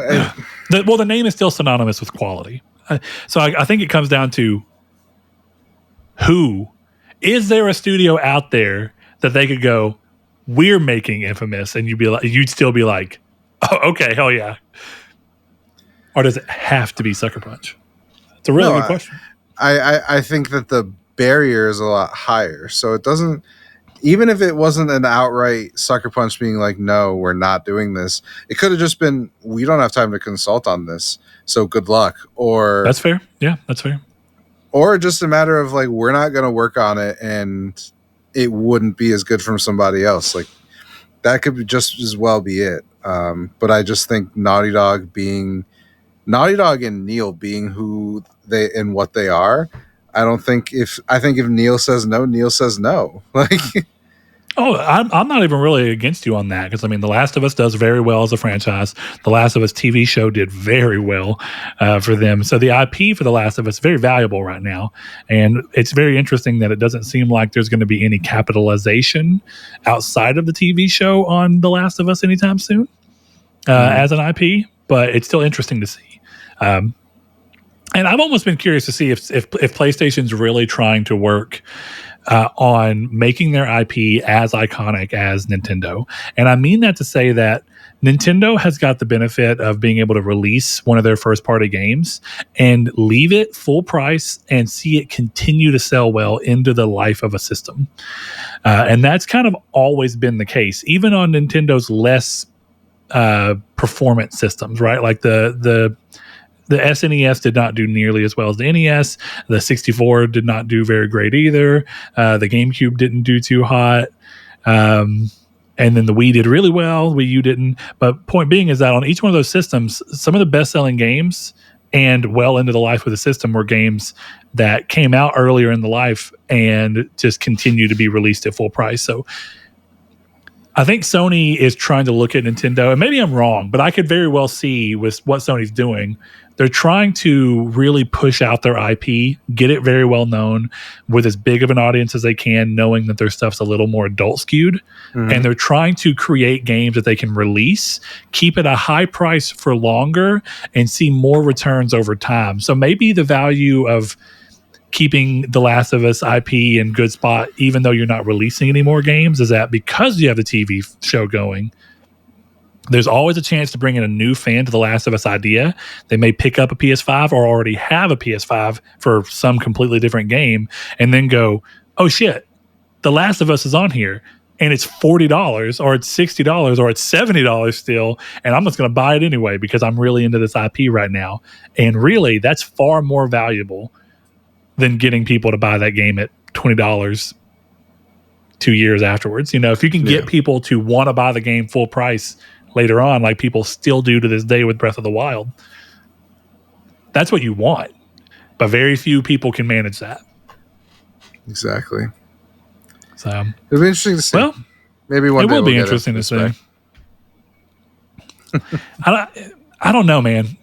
The name is still synonymous with quality. So I think it comes down to who is there a studio out there that they could go, we're making Infamous, and you'd still be like, oh, okay, hell yeah. Or does it have to be Sucker Punch? It's a really good question.
I think that the barrier is a lot higher. So it doesn't, even if it wasn't an outright Sucker Punch being like, no, we're not doing this, it could have just been, we don't have time to consult on this, so good luck. Or
that's fair. Yeah, that's fair.
Or just a matter of we're not going to work on it, and it wouldn't be as good from somebody else. That could just as well be it. But I just think Naughty Dog and Neil being who they and what they are, I think if Neil says no, Neil says no.
I'm not even really against you on that, because The Last of Us does very well as a franchise. The Last of Us TV show did very well for them. So the IP for The Last of Us is very valuable right now, and it's very interesting that it doesn't seem like there's going to be any capitalization outside of the TV show on The Last of Us anytime soon as an IP. But it's still interesting to see. And I've almost been curious to see if PlayStation's really trying to work on making their IP as iconic as Nintendo. And I mean that to say that Nintendo has got the benefit of being able to release one of their first party games and leave it full price and see it continue to sell well into the life of a system. And that's kind of always been the case, even on Nintendo's less performance systems, right? Like the SNES did not do nearly as well as the NES. The 64 did not do very great either. The GameCube didn't do too hot. And then the Wii did really well. Wii U didn't. But point being is that on each one of those systems, some of the best-selling games and well into the life of the system were games that came out earlier in the life and just continue to be released at full price. So I think Sony is trying to look at Nintendo, and maybe I'm wrong, but I could very well see with what Sony's doing, they're trying to really push out their IP, get it very well known with as big of an audience as they can, knowing that their stuff's a little more adult skewed. Mm-hmm. And they're trying to create games that they can release, keep at a high price for longer, and see more returns over time. So maybe the value of keeping The Last of Us IP in good spot, even though you're not releasing any more games, is that because you have the TV show going, there's always a chance to bring in a new fan to The Last of Us idea. They may pick up a PS5 or already have a PS5 for some completely different game and then go, oh shit, The Last of Us is on here. and it's $40 or it's $60 or it's $70 still, and I'm just going to buy it anyway because I'm really into this IP right now. And really, that's far more valuable than getting people to buy that game at $20 2 years afterwards. If you can get people to want to buy the game full price later on, like people still do to this day with Breath of the Wild, that's what you want. But very few people can manage that.
Exactly.
So
it'll be interesting to see.
Well,
maybe one day
it will be interesting to see. I don't know, man.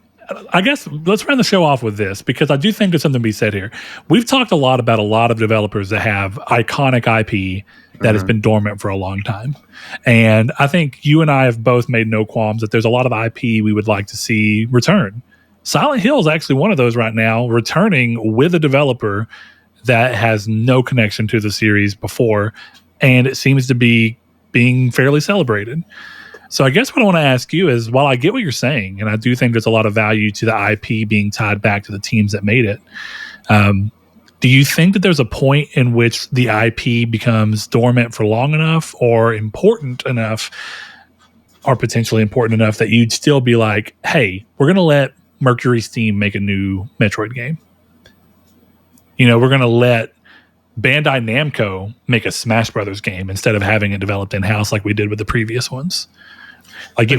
I guess let's run the show off with this because I do think there's something to be said here. We've talked a lot about a lot of developers that have iconic IP that has been dormant for a long time. And I think you and I have both made no qualms that there's a lot of IP we would like to see return. Silent Hill is actually one of those right now, returning with a developer that has no connection to the series before, and it seems to be being fairly celebrated. So I guess what I want to ask you is, while I get what you're saying, and I do think there's a lot of value to the IP being tied back to the teams that made it, do you think that there's a point in which the IP becomes dormant for long enough or important enough, or potentially important enough, that you'd still be like, hey, we're going to let Mercury Steam make a new Metroid game? We're going to let Bandai Namco make a Smash Brothers game instead of having it developed in-house like we did with the previous ones. When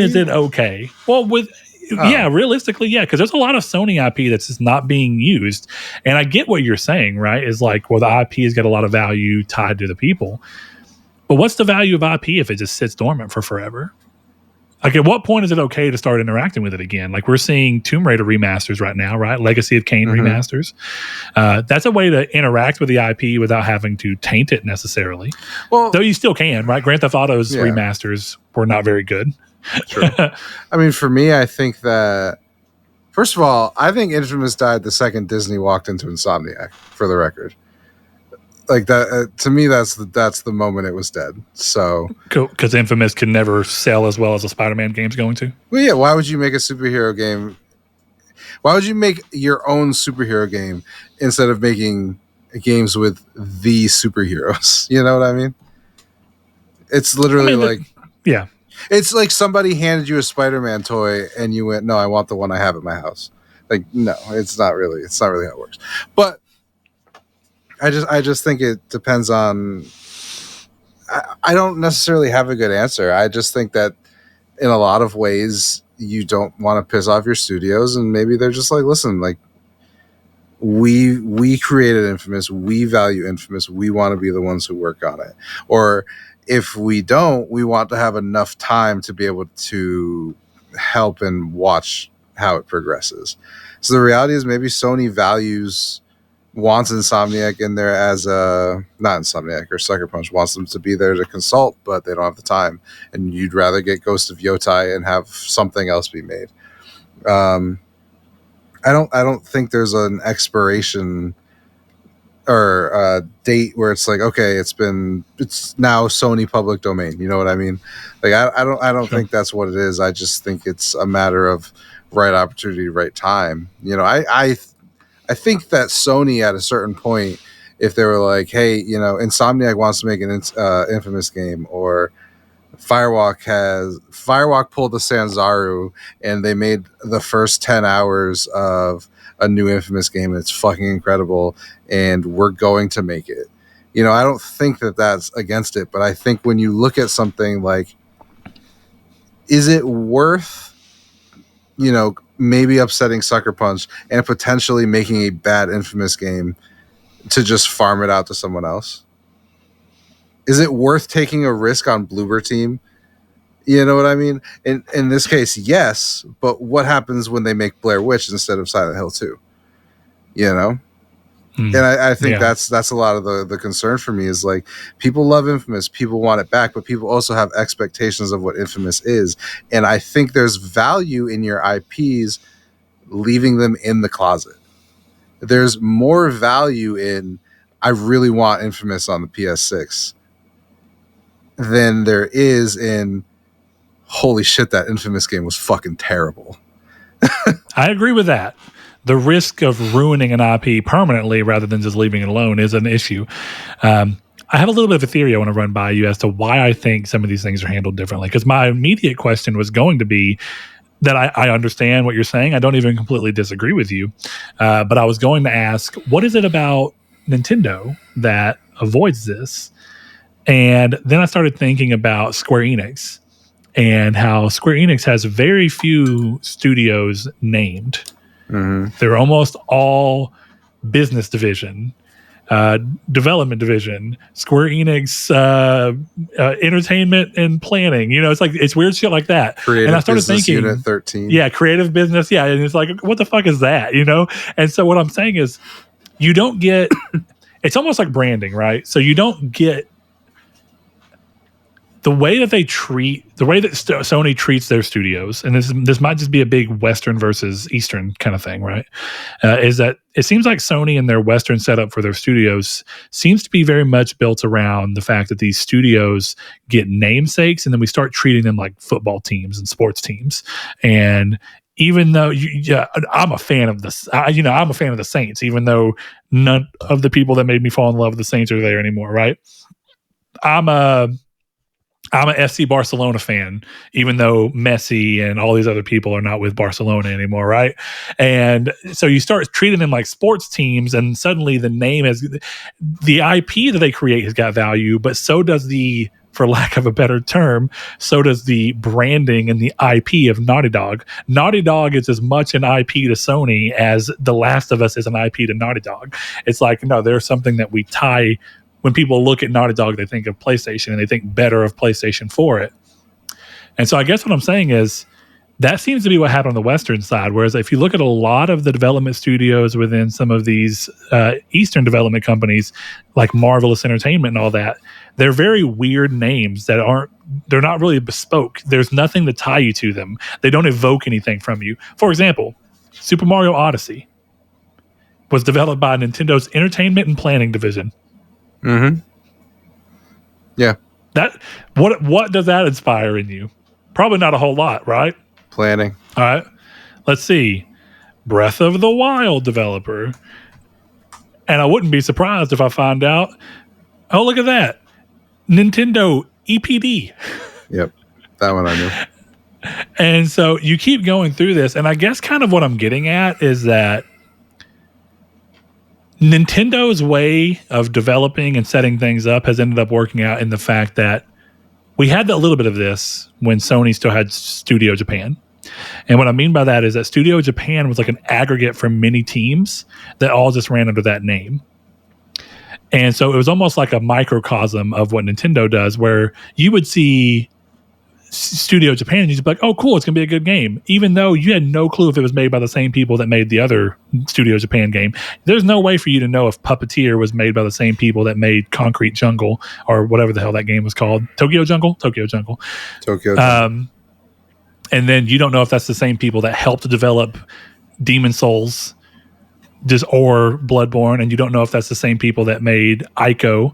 is it okay? Well, realistically, because there's a lot of Sony IP that's just not being used. And I get what you're saying, right? Is like, well, the IP has got a lot of value tied to the people. But what's the value of IP if it just sits dormant for forever? Like, at what point is it okay to start interacting with it again? Like, we're seeing Tomb Raider remasters right now, right? Legacy of Kain remasters. That's a way to interact with the IP without having to taint it necessarily. Well, though you still can, right? Grand Theft Auto's remasters were not very good.
True. I mean, for me, I think that, first of all, I think Infamous died the second Disney walked into Insomniac, for the record. Like that, to me, that's the moment it was dead. So,
because Infamous can never sell as well as a Spider-Man game's going to.
Well, yeah. Why would you make a superhero game? Why would you make your own superhero game instead of making games with the superheroes? You know what I mean? It's literally it's like somebody handed you a Spider-Man toy and you went, "No, I want the one I have at my house." Like, no, it's not really how it works. But I just think it depends on. I don't necessarily have a good answer. I just think that in a lot of ways you don't want to piss off your studios, and maybe they're just like, listen, like we created Infamous, we value Infamous, we want to be the ones who work on it. Or if we don't, we want to have enough time to be able to help and watch how it progresses. So the reality is maybe Sony wants Insomniac in there as not Insomniac or Sucker Punch wants them to be there to consult, but they don't have the time, and you'd rather get Ghost of Yotai and have something else be made. I don't think there's an expiration or a date where it's like, okay, it's now Sony public domain. You know what I mean? Like I don't think that's what it is. I just think it's a matter of right opportunity, right time. I think that Sony at a certain point, if they were like, hey, Insomniac wants to make an Infamous game, or Firewalk pulled the Sanzaru and they made the first 10 hours of a new Infamous game, and it's fucking incredible, and we're going to make it. I don't think that that's against it, but I think when you look at something like, is it worth maybe upsetting Sucker Punch and potentially making a bad Infamous game to just farm it out to someone else? Is it worth taking a risk on Bloober Team? You know what I mean? In this case, yes, but what happens when they make Blair Witch instead of Silent Hill 2? And I think that's a lot of the concern for me, is like, people love Infamous, people want it back, but people also have expectations of what Infamous is. And I think there's value in your IPs leaving them in the closet. There's more value in, I really want Infamous on the PS6 than there is in, holy shit, that Infamous game was fucking terrible.
I agree with that. The risk of ruining an IP permanently rather than just leaving it alone is an issue. I have a little bit of a theory I want to run by you as to why I think some of these things are handled differently. Because my immediate question was going to be that I understand what you're saying. I don't even completely disagree with you. But I was going to ask, what is it about Nintendo that avoids this? And then I started thinking about Square Enix and how Square Enix has very few studios named. They're almost all business division, development division, Square Enix, entertainment and planning. It's weird shit like that.
Creative
and I started
Business
thinking,
Unit 13.
Yeah, creative business. Yeah, and it's like, what the fuck is that? And so what I'm saying is, you don't get. It's almost like branding, right? So you don't get the way that Sony treats their studios, and this might just be a big Western versus Eastern kind of thing, right? Is that it seems like Sony and their Western setup for their studios seems to be very much built around the fact that these studios get namesakes, and then we start treating them like football teams and sports teams. And even though I'm a fan of this, I'm a fan of the Saints, even though none of the people that made me fall in love with the Saints are there anymore, right? I'm an FC Barcelona fan, even though Messi and all these other people are not with Barcelona anymore, right? And so you start treating them like sports teams, and suddenly the name the IP that they create has got value, but so does for lack of a better term, so does the branding and the IP of Naughty Dog. Naughty Dog is as much an IP to Sony as The Last of Us is an IP to Naughty Dog. It's like, no, there's something that we tie. When people look at Naughty Dog, they think of PlayStation, and they think better of PlayStation for it. And so I guess what I'm saying is that seems to be what happened on the Western side. Whereas if you look at a lot of the development studios within some of these Eastern development companies, like Marvelous Entertainment and all that, they're very weird names they're not really bespoke. There's nothing to tie you to them. They don't evoke anything from you. For example, Super Mario Odyssey was developed by Nintendo's Entertainment and Planning Division.
Yeah.
What does that inspire in you? Probably not a whole lot, right?
Planning.
All right. Let's see. Breath of the Wild developer. And I wouldn't be surprised if I find out, oh, look at that. Nintendo EPD.
Yep. That one I knew.
And so you keep going through this, and I guess kind of what I'm getting at is that Nintendo's way of developing and setting things up has ended up working out in the fact that we had a little bit of this when Sony still had Studio Japan. And what I mean by that is that Studio Japan was like an aggregate from many teams that all just ran under that name. And so it was almost like a microcosm of what Nintendo does, where you would see Studio Japan and you'd be like, oh, cool, it's going to be a good game. Even though you had no clue if it was made by the same people that made the other Studio Japan game. There's no way for you to know if Puppeteer was made by the same people that made Concrete Jungle or whatever the hell that game was called. Tokyo Jungle. And then you don't know if that's the same people that helped develop Demon Souls or Bloodborne, and you don't know if that's the same people that made Ico.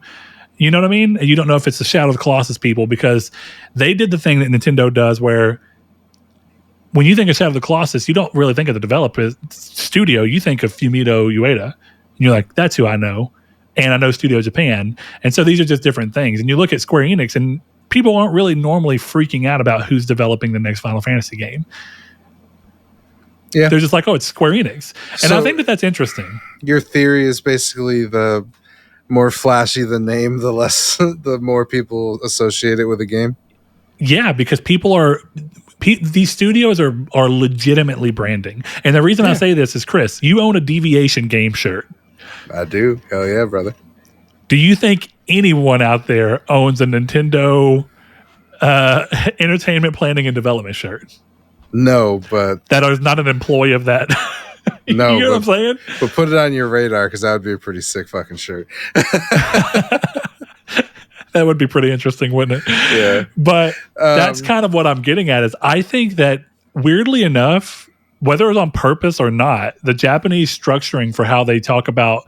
You know what I mean? And you don't know if it's the Shadow of the Colossus people, because they did the thing that Nintendo does where when you think of Shadow of the Colossus, you don't really think of the developer studio. You think of Fumito Ueda. And you're like, that's who I know. And I know Studio Japan. And so these are just different things. And you look at Square Enix, and people aren't really normally freaking out about who's developing the next Final Fantasy game.
Yeah.
They're just like, oh, it's Square Enix. And
So
I think that that's interesting.
Your theory is basically the more flashy the name, the more people associate it with a game.
Yeah, because these studios are legitimately branding. And the reason I say this is, Chris, you own a Deviation game shirt.
I do. Hell yeah, brother.
Do you think anyone out there owns a Nintendo Entertainment Planning and Development shirt?
No, but
that is not an employee of that.
No,
you know what I'm saying?
But put it on your radar, because that would be a pretty sick fucking shirt.
That would be pretty interesting, wouldn't it?
Yeah.
But that's kind of what I'm getting at, is I think that, weirdly enough, whether it's on purpose or not, the Japanese structuring for how they talk about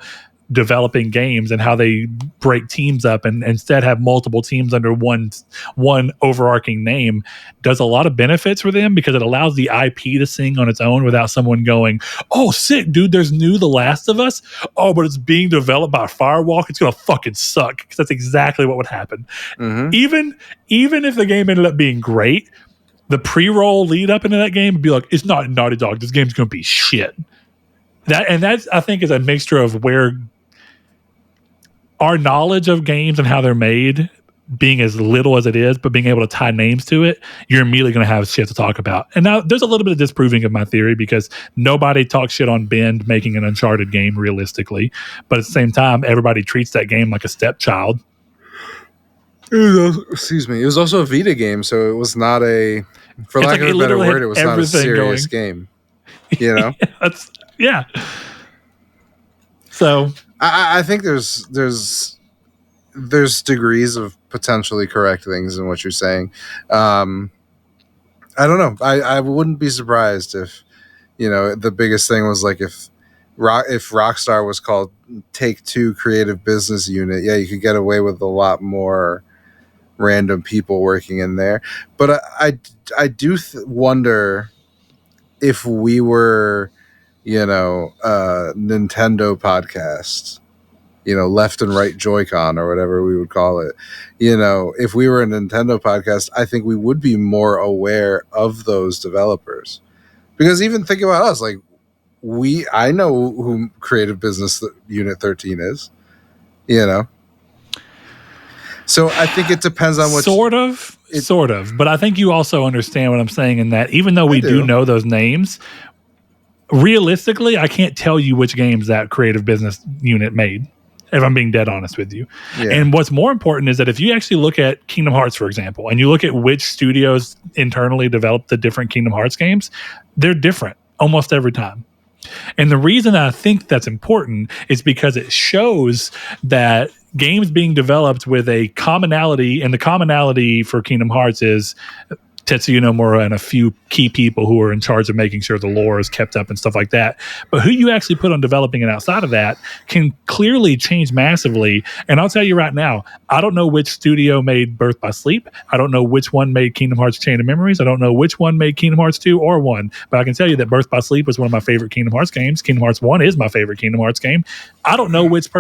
developing games and how they break teams up and instead have multiple teams under one overarching name does a lot of benefits for them, because it allows the IP to sing on its own without someone going, oh, sick, dude, there's new The Last of Us. Oh, but it's being developed by Firewalk. It's going to fucking suck, because that's exactly what would happen.
Mm-hmm.
Even if the game ended up being great, the pre-roll lead up into that game would be like, it's not Naughty Dog. This game's going to be shit. That's I think is a mixture of where our knowledge of games and how they're made being as little as it is, but being able to tie names to it, you're immediately going to have shit to talk about. And now there's a little bit of disproving of my theory, because nobody talks shit on Bend making an Uncharted game realistically, but at the same time, everybody treats that game like a stepchild.
Excuse me. It was also a Vita game, so it was not a, for lack of a better word, it was not a serious game. You know?
Yeah. So
I think there's degrees of potentially correct things in what you're saying. I don't know. I wouldn't be surprised if, you know, the biggest thing was like if Rockstar was called Take-Two Creative Business Unit, yeah, you could get away with a lot more random people working in there. But I do wonder if we were, you know, Nintendo podcast, you know, left and right Joy-Con or whatever we would call it. You know, if we were a Nintendo podcast, I think we would be more aware of those developers. Because even think about us, like I know who Creative Business Unit 13 is, you know. So I think it depends on what
sort of, but I think you also understand what I'm saying in that even though we do know those names, realistically, I can't tell you which games that Creative Business Unit made, if I'm being dead honest with you. Yeah. And what's more important is that if you actually look at Kingdom Hearts, for example, and you look at which studios internally developed the different Kingdom Hearts games, they're different almost every time. And the reason I think that's important is because it shows that games being developed with a commonality, and the commonality for Kingdom Hearts is Tetsuya Nomura and a few key people who are in charge of making sure the lore is kept up and stuff like that. But who you actually put on developing it outside of that can clearly change massively. And I'll tell you right now, I don't know which studio made Birth by Sleep. I don't know which one made Kingdom Hearts Chain of Memories. I don't know which one made Kingdom Hearts 2 or 1. But I can tell you that Birth by Sleep was one of my favorite Kingdom Hearts games. Kingdom Hearts 1 is my favorite Kingdom Hearts game. I don't know which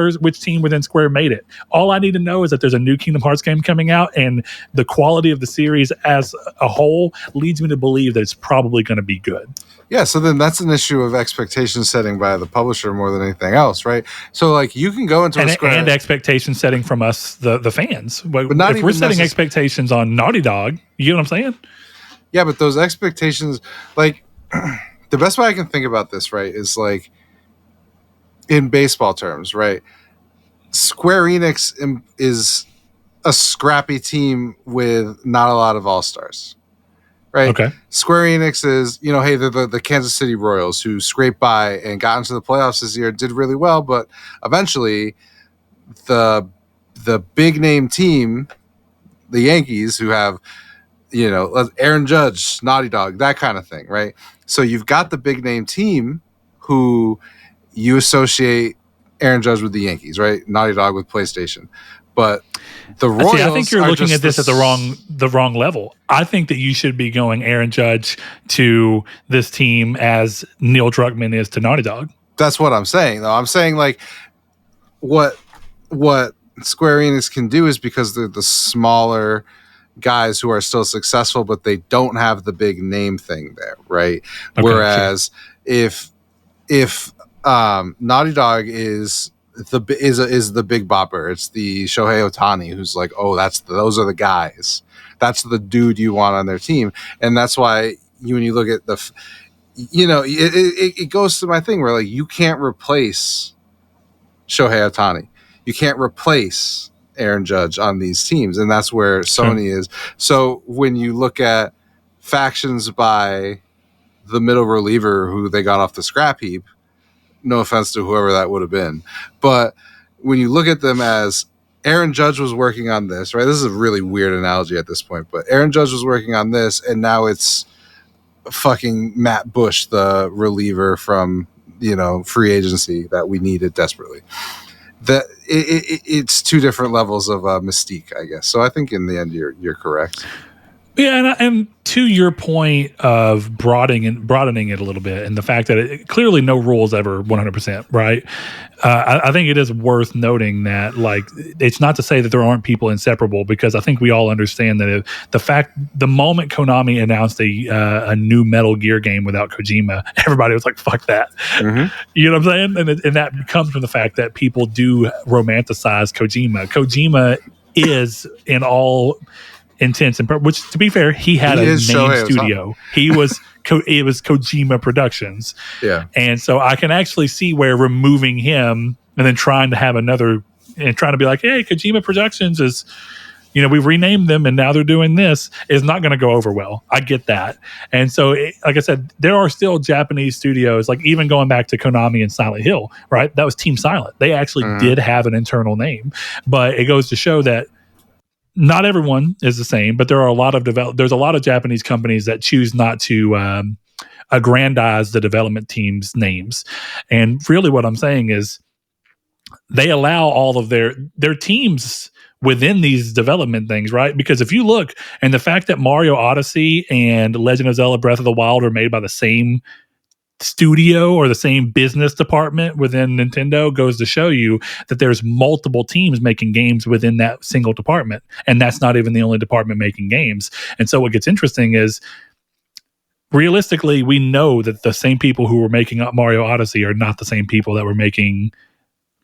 team within Square made it. All I need to know is that there's a new Kingdom Hearts game coming out, and the quality of the series as a whole leads me to believe that it's probably going to be good.
Yeah, so then that's an issue of expectation setting by the publisher more than anything else, right? So like you can go into
and expectation setting from us, the fans. But not if we're setting expectations on Naughty Dog, you know what I'm saying?
Yeah, but those expectations, like the best way I can think about this, right, is like in baseball terms, right? Square Enix is a scrappy team with not a lot of all-stars. Right.
Okay.
Square Enix is, you know, hey, they're the Kansas City Royals who scraped by and got into the playoffs this year, did really well, but eventually the big name team, the Yankees, who have, you know, Aaron Judge, Naughty Dog, that kind of thing, right? So you've got the big name team who you associate Aaron Judge with the Yankees, right? Naughty Dog with PlayStation. But the Royals,
I think you're looking at this at the wrong level. I think that you should be going Aaron Judge to this team as Neil Druckmann is to Naughty Dog.
That's what I'm saying, though. I'm saying like what Square Enix can do is because they're the smaller guys who are still successful, but they don't have the big name thing there, right? Okay, whereas if Naughty Dog is the big bopper, it's the Shohei Ohtani who's like, oh, those are the guys. That's the dude you want on their team, and that's why when you look at it goes to my thing where like you can't replace Shohei Ohtani, you can't replace Aaron Judge on these teams, and that's where Sony is. So when you look at factions by the middle reliever who they got off the scrap heap, no offense to whoever that would have been, but when you look at them as Aaron Judge was working on this, right? This is a really weird analogy at this point, but Aaron Judge was working on this, and now it's fucking Matt Bush, the reliever from, free agency that we needed desperately. it's two different levels of mystique, I guess. So I think in the end, you're correct.
Yeah, and to your point of broadening it a little bit, and the fact that clearly no rule is ever 100%, right? I think it is worth noting that, like, it's not to say that there aren't people inseparable, because I think we all understand that the moment Konami announced a new Metal Gear game without Kojima, everybody was like, "Fuck that," You know what I'm saying? And that comes from the fact that people do romanticize Kojima. Kojima is in all intents and which, to be fair, he had a main studio. It was Kojima Productions.
Yeah.
And so I can actually see where removing him and then trying to have another and trying to be like, hey, Kojima Productions is, we've renamed them and now they're doing this, is not going to go over well. I get that. And so, like I said, there are still Japanese studios, like even going back to Konami and Silent Hill, right? That was Team Silent. They actually did have an internal name, but it goes to show that not everyone is the same, but there are there's a lot of Japanese companies that choose not to aggrandize the development team's names. And really what I'm saying is they allow all of their teams within these development things, right? Because if you look, and the fact that Mario Odyssey and Legend of Zelda Breath of the Wild are made by the same studio or the same business department within Nintendo goes to show you that there's multiple teams making games within that single department, and that's not even the only department making games. And so what gets interesting is, realistically, we know that the same people who were making up Mario Odyssey are not the same people that were making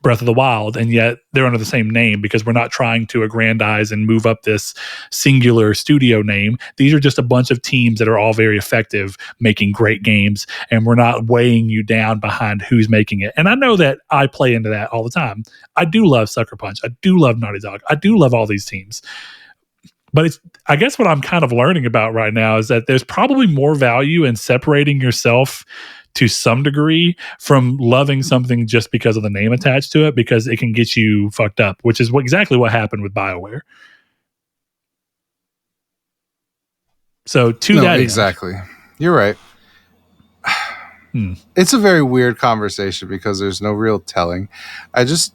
Breath of the Wild, and yet they're under the same name because we're not trying to aggrandize and move up this singular studio name. These are just a bunch of teams that are all very effective making great games, and we're not weighing you down behind who's making it. And I know that I play into that all the time. I do love Sucker Punch. I do love Naughty Dog. I do love all these teams. But I guess what I'm kind of learning about right now is that there's probably more value in separating yourself to some degree from loving something just because of the name attached to it, because it can get you fucked up, which is exactly what happened with BioWare. So
exactly. You're right. It's a very weird conversation because there's no real telling. I just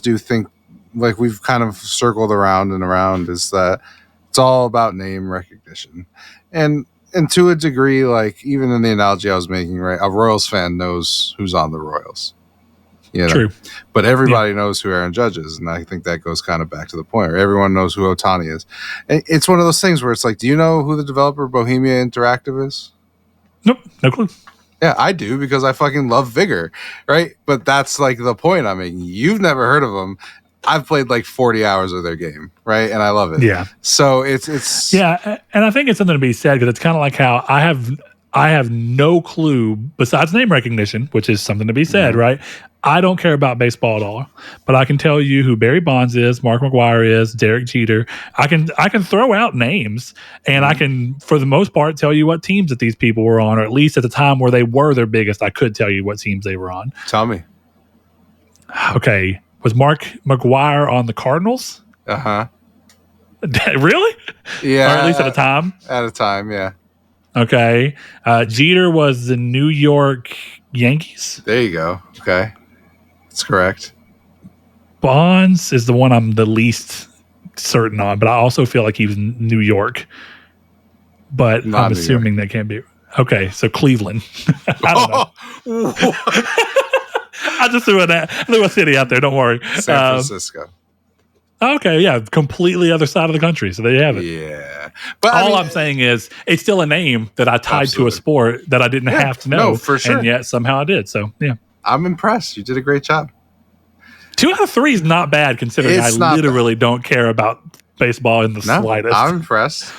do think, like we've kind of circled around and around, is that it's all about name recognition. And to a degree, like even in the analogy I was making, right, a Royals fan knows who's on the Royals.
True.
But everybody knows who Aaron Judge is, and I think that goes kind of back to the point where everyone knows who Ohtani is. And it's one of those things where it's like, do you know who the developer of Bohemia Interactive is?
Nope, no clue.
Yeah, I do, because I fucking love Vigor, right? But that's like the point I'm making. You've never heard of them. I've played like 40 hours of their game, right? And I love it.
Yeah.
So it's
yeah, and I think it's something to be said, because it's kind of like how I have no clue besides name recognition, which is something to be said, right? I don't care about baseball at all, but I can tell you who Barry Bonds is, Mark McGwire is, Derek Jeter. I can throw out names, and I can, for the most part, tell you what teams that these people were on, or at least at the time where they were their biggest, I could tell you what teams they were on.
Tell me.
Okay. Was Mark McGwire on the Cardinals?
Uh-huh.
Really?
Yeah.
Or at least at a time?
At a time, yeah.
Okay. Jeter was the New York Yankees.
There you go. Okay. That's correct.
Bonds is the one I'm the least certain on, but I also feel like he was in New York. But not I'm assuming that can't be. Okay, so Cleveland. I don't know. I just threw a city out there. Don't worry.
San Francisco.
Okay, yeah, completely other side of the country. So there you have it.
Yeah, but
all I'm saying is it's still a name that I tied to a sport that I didn't have to know.
No, for sure.
And yet somehow I did. So yeah,
I'm impressed. You did a great job.
2 out of 3 is not bad, considering I literally don't care about baseball in the slightest.
I'm impressed.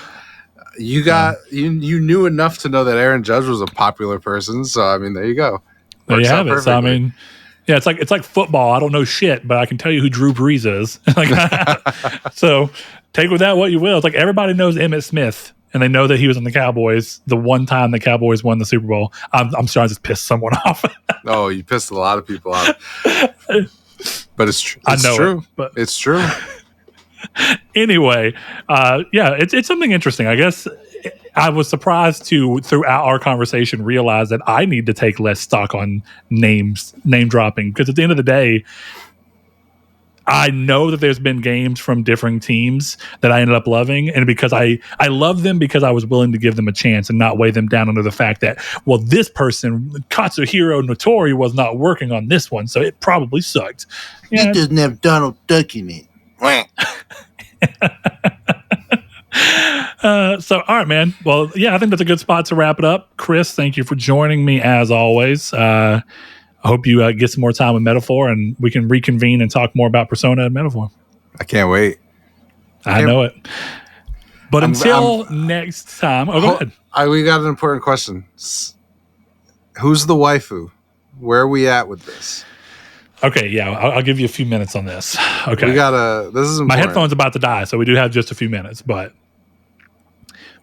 You got you knew enough to know that Aaron Judge was a popular person. So I mean, there you go.
There you have it. So I mean. Yeah, it's like football. I don't know shit, but I can tell you who Drew Brees is. So take with that what you will. It's like everybody knows Emmitt Smith, and they know that he was on the Cowboys the one time the Cowboys won the Super Bowl. I'm sure I just pissed someone off.
Oh, you pissed a lot of people off. But it's true.
I know
true.
But
it's true.
Anyway, yeah, it's something interesting. I guess I was surprised to, throughout our conversation, realize that I need to take less stock on name dropping, because at the end of the day, I know that there's been games from different teams that I ended up loving, and because I love them because I was willing to give them a chance and not weigh them down under the fact that, well, this person, Katsuhiro Notori, was not working on this one, so it probably sucked.
Yeah. It doesn't have Donald Duck in it.
So, all right, man. Well, yeah, I think that's a good spot to wrap it up. Chris, thank you for joining me as always. I hope you get some more time with Metaphor and we can reconvene and talk more about Persona and Metaphor.
I can't wait.
I know it. But until next time, go ahead.
We got an important question. Who's the waifu? Where are we at with this?
Okay, yeah, I'll give you a few minutes on this. Okay,
this is important.
My headphone's about to die, so we do have just a few minutes. But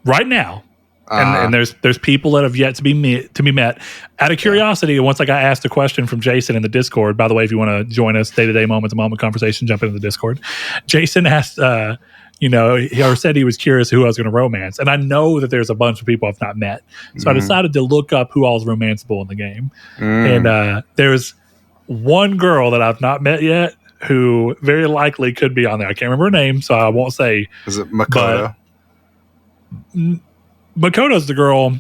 right now, and there's people that have yet to be met. Out of curiosity, once I got asked a question from Jason in the Discord. By the way, if you want to join us day-to-day, moment-to-moment conversation, jump into the Discord. Jason asked, he said he was curious who I was going to romance, and I know that there's a bunch of people I've not met, so I decided to look up who all is romanceable in the game, and there's one girl that I've not met yet who very likely could be on there. I can't remember her name, so I won't say.
Is it Makoto?
Makoto's the girl,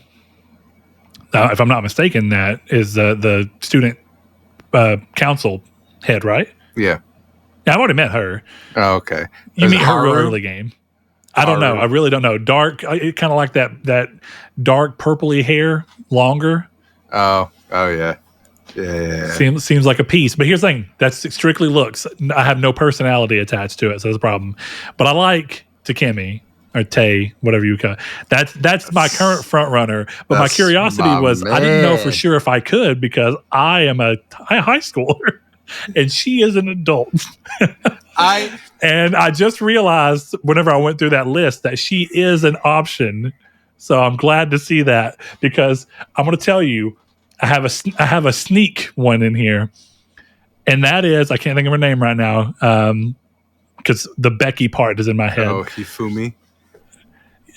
if I'm not mistaken, that is the student council head, right?
Yeah.
I've already met her.
Oh, okay.
You meet her real early game. I don't know. I really don't know. Dark, kind of like that dark purpley hair, longer.
Oh yeah. Yeah.
Seems like a piece. But here's the thing. That's strictly looks. I have no personality attached to it, so that's a problem. But I like Takemi. Or Tay, whatever you call it. That's my current front runner. But my curiosity was I didn't know for sure if I could because I am a high schooler and she is an adult. And I just realized whenever I went through that list that she is an option. So I'm glad to see that because I'm going to tell you I have a sneak one in here, and that is I can't think of her name right now because the Becky part is in my head.
Oh, Hifumi.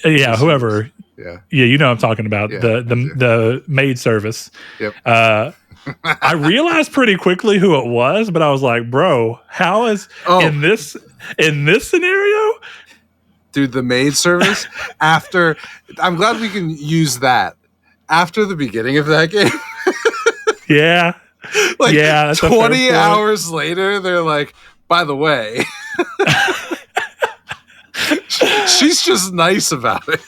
Yeah, whoever.
Yeah,
you know what I'm talking about. Yeah, the maid service.
Yep.
I realized pretty quickly who it was, but I was like, bro, how is in this scenario?
Dude, the maid service after I'm glad we can use that. After the beginning of that game.
Yeah.
20 hours later, they're like, by the way. She's just nice about it.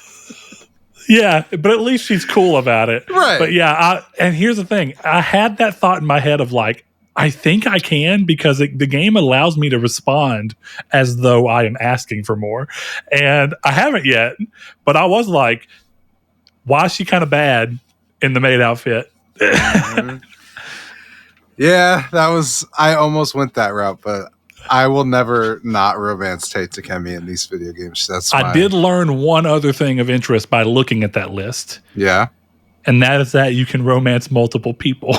Yeah, but at least she's cool about it.
Right.
But yeah, and here's the thing. I had that thought in my head of like, I think I can because the game allows me to respond as though I am asking for more. And I haven't yet, but I was like, why is she kind of bad in the maid outfit?
Yeah, I almost went that route, but I will never not romance Tate Takemi in these video games. I
did learn one other thing of interest by looking at that list.
Yeah.
And that is that you can romance multiple people,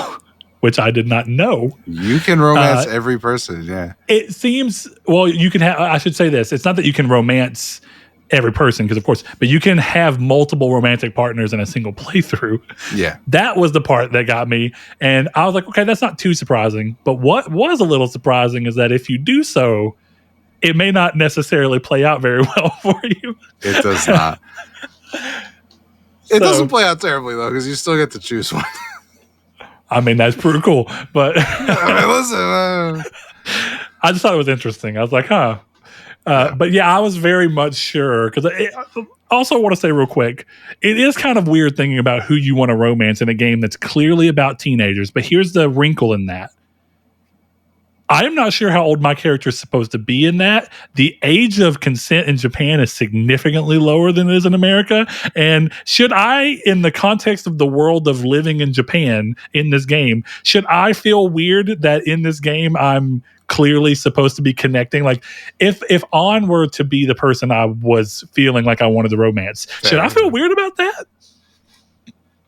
which I did not know.
You can romance every person, yeah.
It seems, well, you can have, I should say this. It's not that you can romance every person, because of course, but you can have multiple romantic partners in a single playthrough.
Yeah.
That was the part that got me. And I was like, okay, that's not too surprising. But what was a little surprising is that if you do so, it may not necessarily play out very well for you.
It does not. It doesn't play out terribly, though, because you still get to choose one.
I mean, that's pretty cool. But
listen.
I just thought it was interesting. I was like, huh. But yeah, I was very much sure because I also want to say real quick, it is kind of weird thinking about who you want to romance in a game that's clearly about teenagers. But here's the wrinkle in that. I am not sure how old my character is supposed to be in that. The age of consent in Japan is significantly lower than it is in America. And should I, in the context of the world of living in Japan in this game, should I feel weird that in this game I'm clearly supposed to be connecting? Like if On were to be the person I was feeling like I wanted to romance, should I feel weird about that?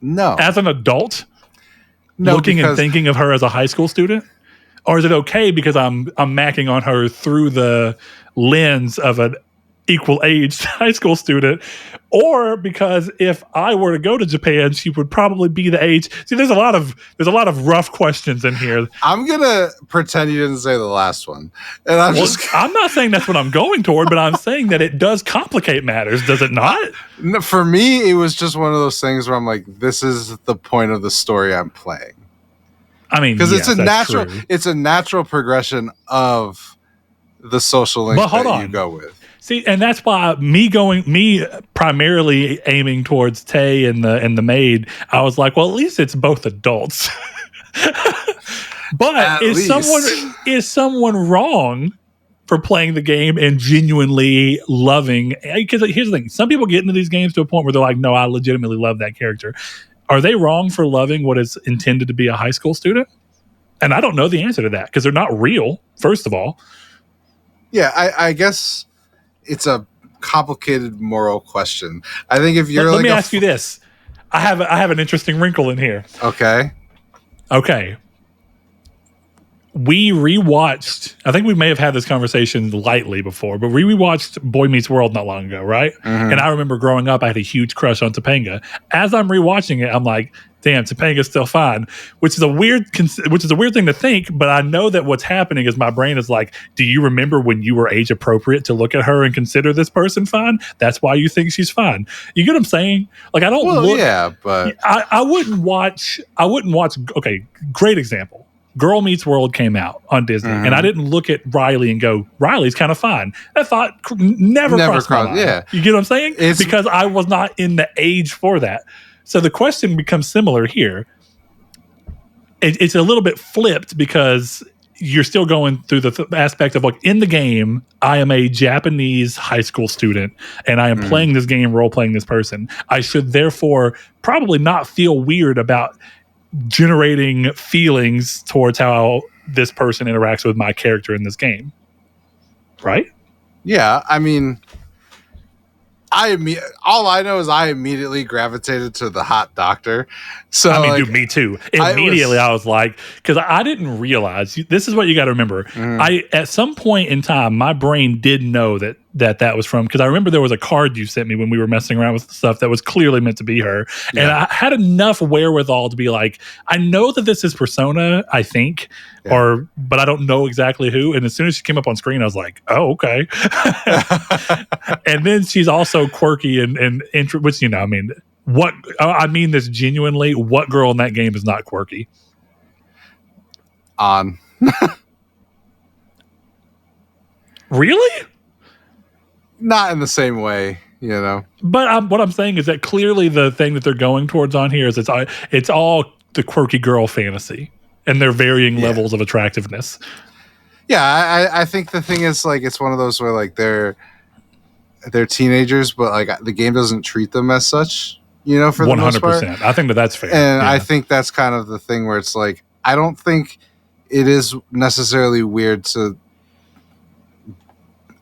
No.
As an adult?
No,
looking and thinking of her as a high school student? Or is it okay because I'm macking on her through the lens of an equal aged high school student, or because if I were to go to Japan, she would probably be the age. See, there's a lot of rough questions in here.
I'm gonna pretend you didn't say the last one, and
I'm not saying that's what I'm going toward, but I'm saying that it does complicate matters, does it not?
No, for me, it was just one of those things where I'm like, this is the point of the story I'm playing.
I mean,
because
true.
It's a natural progression of the social link that you go with.
See, and that's why me primarily aiming towards Tay and the maid, I was like, well, at least it's both adults. But is someone wrong for playing the game and genuinely loving? Because here's the thing: some people get into these games to a point where they're like, no, I legitimately love that character. Are they wrong for loving what is intended to be a high school student? And I don't know the answer to that because they're not real, first of all.
Yeah, I guess it's a complicated moral question. I think if you're
let me ask you this. I have an interesting wrinkle in here.
Okay.
We rewatched, I think we may have had this conversation lightly before, but we rewatched Boy Meets World not long ago, right? Mm-hmm. And I remember growing up, I had a huge crush on Topanga. As I'm rewatching it, I'm like, damn, Topanga's still fine, which is a weird thing to think, but I know that what's happening is my brain is like, do you remember when you were age appropriate to look at her and consider this person fine? That's why you think she's fine. You get what I'm saying? Like, I don't
but
I wouldn't watch, okay, great example. Girl Meets World came out on Disney, and I didn't look at Riley and go, Riley's kind of fine. That thought never crossed my mind.
Yeah.
You get what I'm saying? Because I was not in the age for that. So the question becomes similar here. It's a little bit flipped because you're still going through the aspect of, like, in the game, I am a Japanese high school student, and I am playing this game, role-playing this person. I should therefore probably not feel weird about generating feelings towards how this person interacts with my character in this game, right?
Yeah, I mean, all I know is I immediately gravitated to the hot doctor. So
I mean, dude, me too. Immediately, I was like, because I didn't realize. This is what you got to remember. At some point in time, my brain did know that was from, because I remember there was a card you sent me when we were messing around with stuff that was clearly meant to be her, and I had enough wherewithal to be like, I know that this is Persona, I think, but I don't know exactly who. And as soon as she came up on screen, I was like, oh, okay. And then she's also quirky and which, I mean, what I mean this genuinely. What girl in that game is not quirky? Really?
Not in the same way,
But what I'm saying is that clearly the thing that they're going towards on here is it's all the quirky girl fantasy and their varying levels of attractiveness.
Yeah, I think the thing is, like, it's one of those where, like, they're teenagers, but, like, the game doesn't treat them as such, for the most part.
100%. I think that's fair.
And I think that's kind of the thing where it's like, I don't think it is necessarily weird to,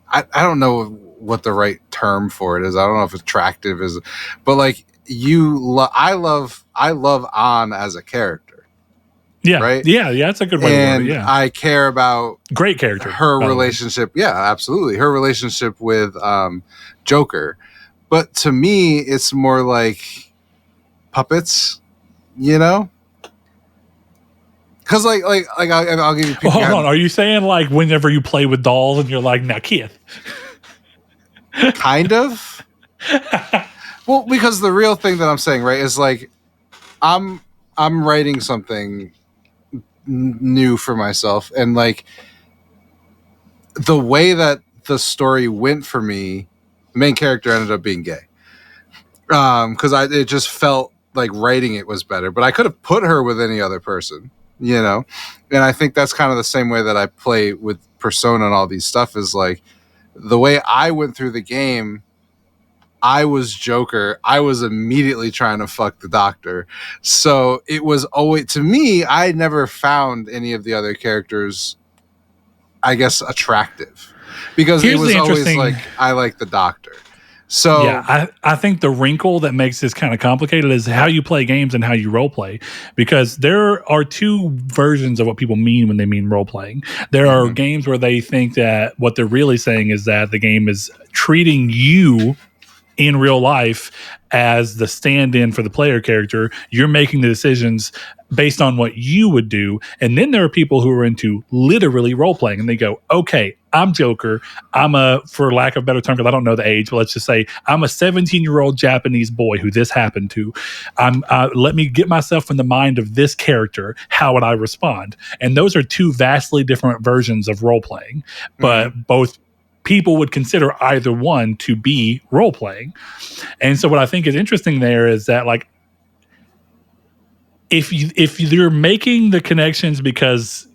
I don't know what the right term for it is. I don't know if attractive is, but, like, I love An as a character.
Yeah.
Right.
Yeah. That's a good way to word it. Yeah.
I care about
great character.
Her relationship. Yeah, absolutely. Her relationship with Joker. But to me, it's more like puppets, Because I'll give you.
Hold on. Are you saying, like, whenever you play with dolls and you're like, now, Keith?
Kind of. Well, because the real thing that I'm saying, right, is like, I'm writing something new for myself, and, like, the way that the story went for me, the main character ended up being gay, because it just felt like writing it was better, but I could have put her with any other person, and I think that's kind of the same way that I play with Persona and all these stuff, is like, the way I went through the game, I was Joker. I was immediately trying to fuck the doctor. So it was always, to me, I never found any of the other characters, I guess, attractive. Because it was always like, I like the doctor. So
yeah, I think the wrinkle that makes this kind of complicated is how you play games and how you role play, because there are two versions of what people mean when they mean role playing. There are games where they think that what they're really saying is that the game is treating you in real life as the stand-in for the player character. You're making the decisions based on what you would do. And then there are people who are into literally role-playing, and they go, okay, I'm Joker. I'm for lack of a better term, because I don't know the age, but let's just say I'm a 17-year-old Japanese boy who this happened to. Let me get myself in the mind of this character. How would I respond? And those are two vastly different versions of role-playing, but both people would consider either one to be role-playing. And so what I think is interesting there is that, like, if you're making the connections because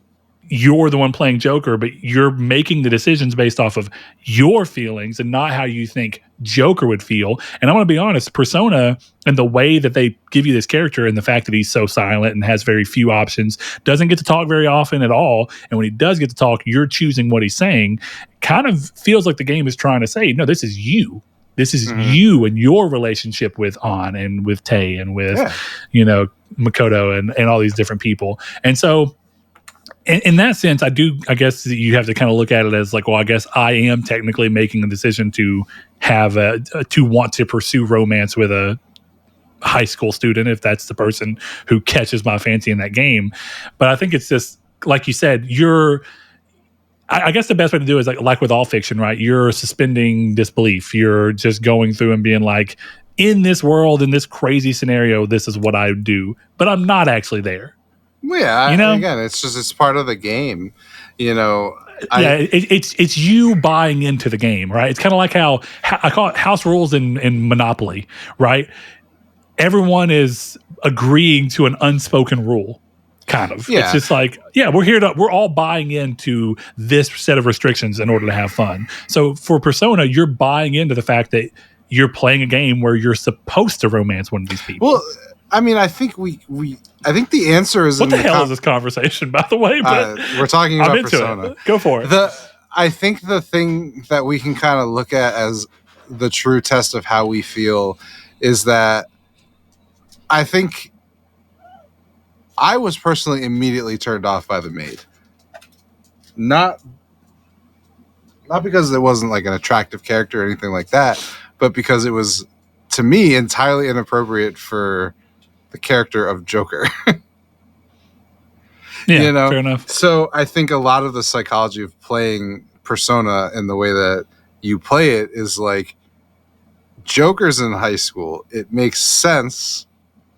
you're the one playing Joker, but you're making the decisions based off of your feelings and not how you think Joker would feel. And I want to be honest, Persona and the way that they give you this character and the fact that he's so silent and has very few options, doesn't get to talk very often at all. And when he does get to talk, you're choosing what he's saying. Kind of feels like the game is trying to say, no, this is you. This is you and your relationship with An and with Tay and with, Makoto and all these different people. And so in that sense, I guess you have to kind of look at it as like, well, I guess I am technically making a decision to have to want to pursue romance with a high school student, if that's the person who catches my fancy in that game. But I think it's just, like you said, I guess the best way to do it is like with all fiction, right? You're suspending disbelief. You're just going through and being like, in this world, in this crazy scenario, this is what I would do, but I'm not actually there.
Yeah, again, it's part of the game,
It's you buying into the game, right? It's kind of like how I call it house rules in Monopoly, right? Everyone is agreeing to an unspoken rule, kind of. Yeah. It's just like, we're all buying into this set of restrictions in order to have fun. So for Persona, you're buying into the fact that you're playing a game where you're supposed to romance one of these people.
Well, I mean, I think I think the answer is
what the hell is this conversation, by the way? But
we're talking about Persona.
Go for it.
I think the thing that we can kind of look at as the true test of how we feel is that I think I was personally immediately turned off by the maid. Not because it wasn't like an attractive character or anything like that, but because it was, to me, entirely inappropriate for the character of Joker.
Yeah, fair enough.
So I think a lot of the psychology of playing Persona and the way that you play it is like, Joker's in high school. It makes sense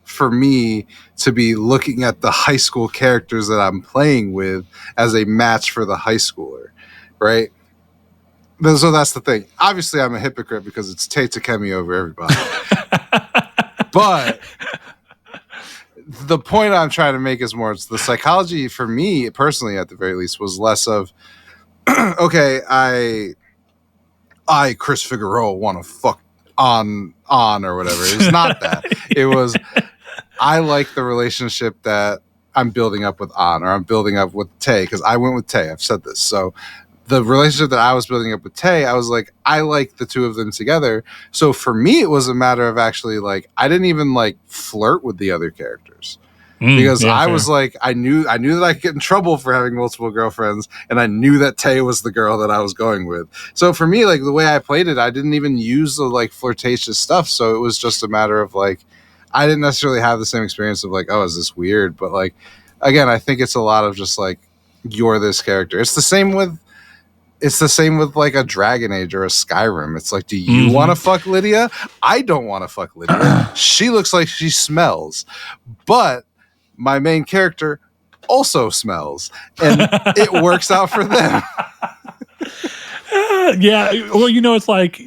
for me to be looking at the high school characters that I'm playing with as a match for the high schooler, right? So that's the thing. Obviously, I'm a hypocrite because it's Tay Takemi over everybody. But the point I'm trying to make is more, it's the psychology for me personally, at the very least, was less of, okay, I Chris Figueroa want to fuck on or whatever. It's not that. It was, I like the relationship that I'm building up with An, or I'm building up with Tay, because I went with Tay. I've said this. So the relationship that I was building up with Tay, I was like, I like the two of them together. So for me, it was a matter of actually, like, I didn't even like flirt with the other characters. Because I was like, I knew that I could get in trouble for having multiple girlfriends, and I knew that Tay was the girl that I was going with. So for me, like, the way I played it, I didn't even use the like flirtatious stuff. So it was just a matter of like, I didn't necessarily have the same experience of like, oh, is this weird? But like, again, I think it's a lot of just like, you're this character. It's the same with like a Dragon Age or a Skyrim. It's like, do you want to fuck Lydia? I don't want to fuck Lydia. She looks like she smells, but my main character also smells, and it works out for them.
Well, it's like,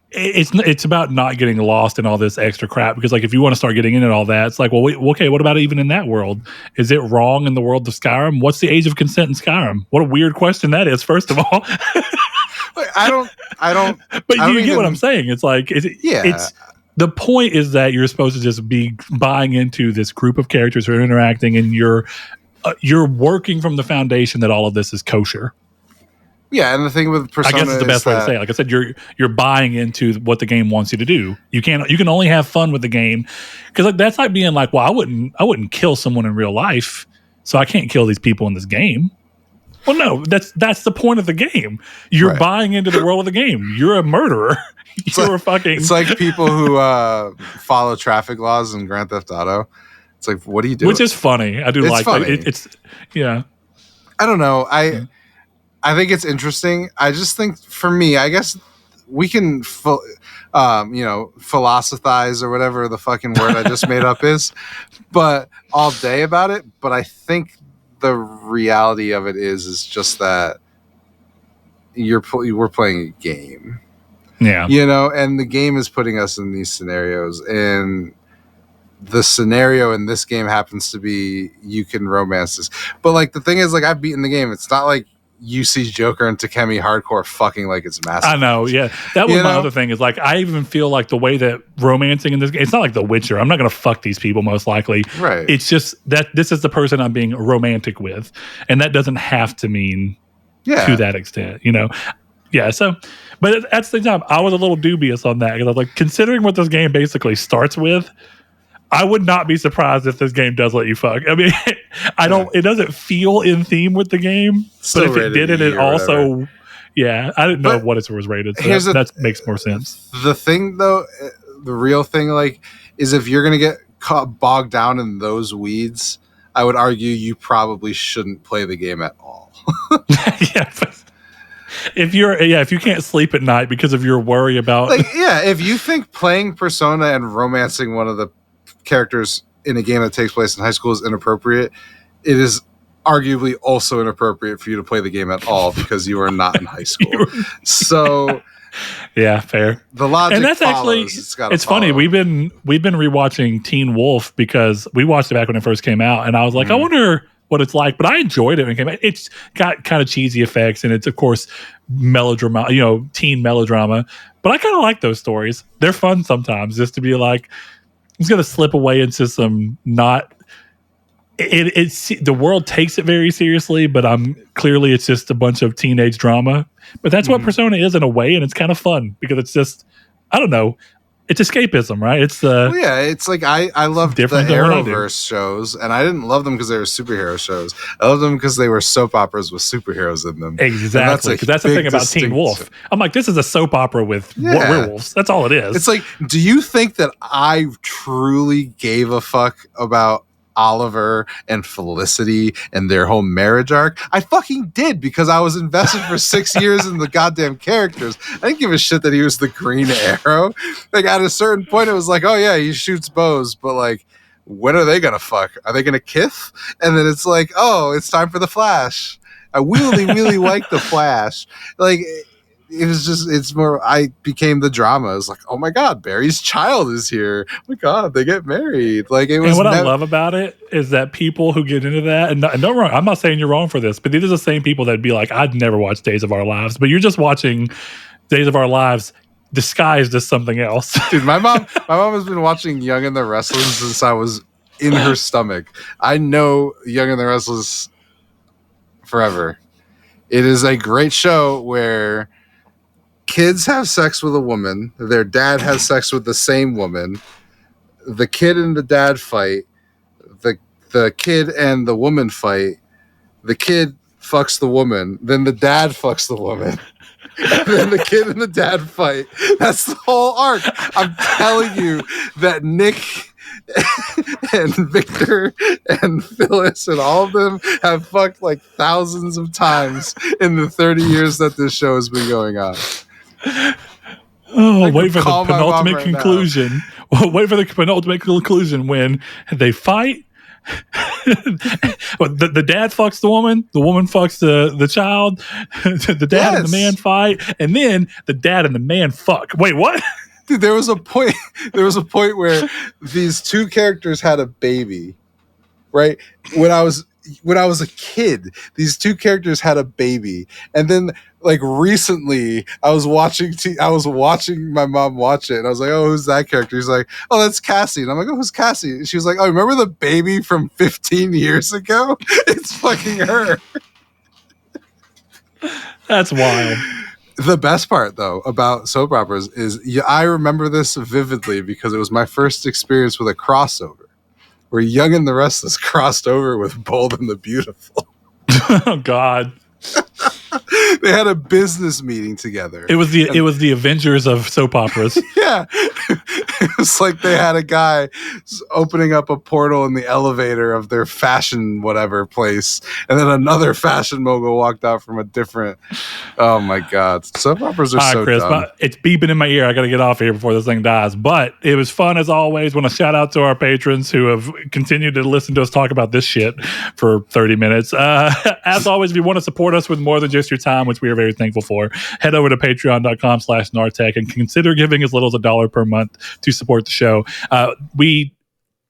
it's about not getting lost in all this extra crap, because like, if you want to start getting into all that, it's like, well, wait, okay, what about even in that world? Is it wrong in the world of Skyrim? What's the age of consent in Skyrim? What a weird question that is, first of all.
I don't.
But you get what I'm saying. It's like, it's the point is that you're supposed to just be buying into this group of characters who are interacting, and you're working from the foundation that all of this is kosher. Yeah,
and the thing with Persona,
I guess it's the best way to say it. Like I said, you're buying into what the game wants you to do. You can only have fun with the game, because like, that's like being like, well, I wouldn't kill someone in real life, so I can't kill these people in this game. Well, no, that's the point of the game. You're buying into the world of the game. You're a murderer.
It's like people who follow traffic laws in Grand Theft Auto. It's like, what are you doing?
Which is funny. I do like
funny.
It's yeah.
I don't know. I think it's interesting. I just think for me, I guess we can philosophize or whatever the fucking word I just made up is, but all day about it. But I think the reality of it is just that we're playing a game.
Yeah.
And the game is putting us in these scenarios, and the scenario in this game happens to be you can romance this. But like the thing is, like, I've beaten the game. It's not like you see Joker and Takemi hardcore fucking like it's massive.
I know, yeah. That was my other thing is like I even feel like the way that romancing in this game, it's not like The Witcher. I'm not gonna fuck these people most likely.
Right.
It's just that this is the person I'm being romantic with. And that doesn't have to mean to that extent, Yeah, so, but at the same time, I was a little dubious on that because I was like, considering what this game basically starts with, I would not be surprised if this game does let you fuck. I mean, it doesn't feel in theme with the game,
still
but if it didn't, it also, I didn't know what it was rated. So that makes more sense.
The thing, though, the real thing, like, is if you're going to get bogged down in those weeds, I would argue you probably shouldn't play the game at all.
If you can't sleep at night because of your worry about
if you think playing Persona and romancing one of the characters in a game that takes place in high school is inappropriate, it is arguably also inappropriate for you to play the game at all because you are not in high school. So
yeah, fair.
The logic
and that's
follows.
It's funny. We've been rewatching Teen Wolf because we watched it back when it first came out, and I was like, I wonder what it's like, but I enjoyed it when it came out. It's got kind of cheesy effects, and it's of course melodrama, teen melodrama. But I kind of like those stories. They're fun sometimes, just to be like, it's going to slip away into some not. It's the world takes it very seriously, but clearly it's just a bunch of teenage drama. But that's what Persona is in a way, and it's kind of fun because it's just, I don't know. It's escapism, right? It's
it's like I loved the Arrowverse shows, and I didn't love them because they were superhero shows. I loved them because they were soap operas with superheroes in them.
Exactly, because that's the thing about Teen Wolf. I'm like, this is a soap opera with werewolves. That's all it is.
It's like, do you think that I truly gave a fuck about Oliver and Felicity and their whole marriage arc? I fucking did, because I was invested for 6 years in the goddamn characters. I didn't give a shit that he was the Green Arrow. Like, at a certain point it was like, oh yeah, he shoots bows, but like, when are they gonna fuck? Are they gonna kiss? And then it's like, oh, it's time for the Flash. I really like the Flash. Like, it was just, it's more, I became the drama. It was like, oh my God, Barry's child is here. Oh my God, they get married. Like, it was.
And what I love about it is that people who get into that, and don't wrong, I'm not saying you're wrong for this, but these are the same people that'd be like, I'd never watch Days of Our Lives, but you're just watching Days of Our Lives disguised as something else.
Dude, my mom has been watching Young and the Restless since I was in her stomach. I know Young and the Restless forever. It is a great show where kids have sex with a woman. Their dad has sex with the same woman. The kid and the dad fight. The kid and the woman fight. The kid fucks the woman. Then the dad fucks the woman. And then the kid and the dad fight. That's the whole arc. I'm telling you that Nick and Victor and Phyllis and all of them have fucked like thousands of times in the 30 years that this show has been going on.
Oh, wait for the penultimate conclusion. Wait for the penultimate conclusion when they fight. the dad fucks the woman fucks the child, the dad and the man fight, and then the dad and the man fuck. Wait, what?
Dude, there was a point where these two characters had a baby, right? When I was a kid, these two characters had a baby, and then like recently, I was watching my mom watch it, and I was like, "Oh, who's that character?" He's like, "Oh, that's Cassie," and I'm like, "Oh, who's Cassie?" And she was like, "Oh, remember the baby from 15 years ago? It's fucking her."
That's wild.
The best part, though, about soap operas is I remember this vividly because it was my first experience with a crossover, where Young and the Restless crossed over with Bold and the Beautiful.
Oh God.
They had a business meeting together.
It was the Avengers of soap operas.
Yeah. It was like they had a guy opening up a portal in the elevator of their fashion whatever place, and then another fashion mogul walked out from a different. Oh my God. Soap operas are so
Chris,
dumb.
it's beeping in my ear. I got to get off here before this thing dies. But it was fun as always. Want to shout out to our patrons who have continued to listen to us talk about this shit for 30 minutes. As always, if you want to support us with more than just your time, which we are very thankful for, head over to patreon.com/Nartech and consider giving as little as $1 per month to support the show. We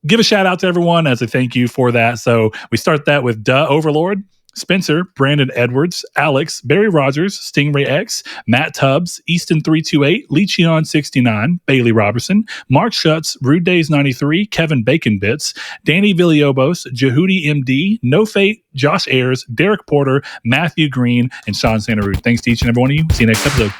give a shout out to everyone as a thank you for that. So we start that with Overlord, Spencer, Brandon Edwards, Alex, Barry Rogers, Stingray X, Matt Tubbs, Easton328, Lecheon69, Bailey Robertson, Mark Schutz, Rude Days 93, Kevin Bacon Bits, Danny Villiobos, Jehudi MD, No Fate, Josh Ayers, Derek Porter, Matthew Green, and Sean Santarud. Thanks to each and every one of you. See you next episode.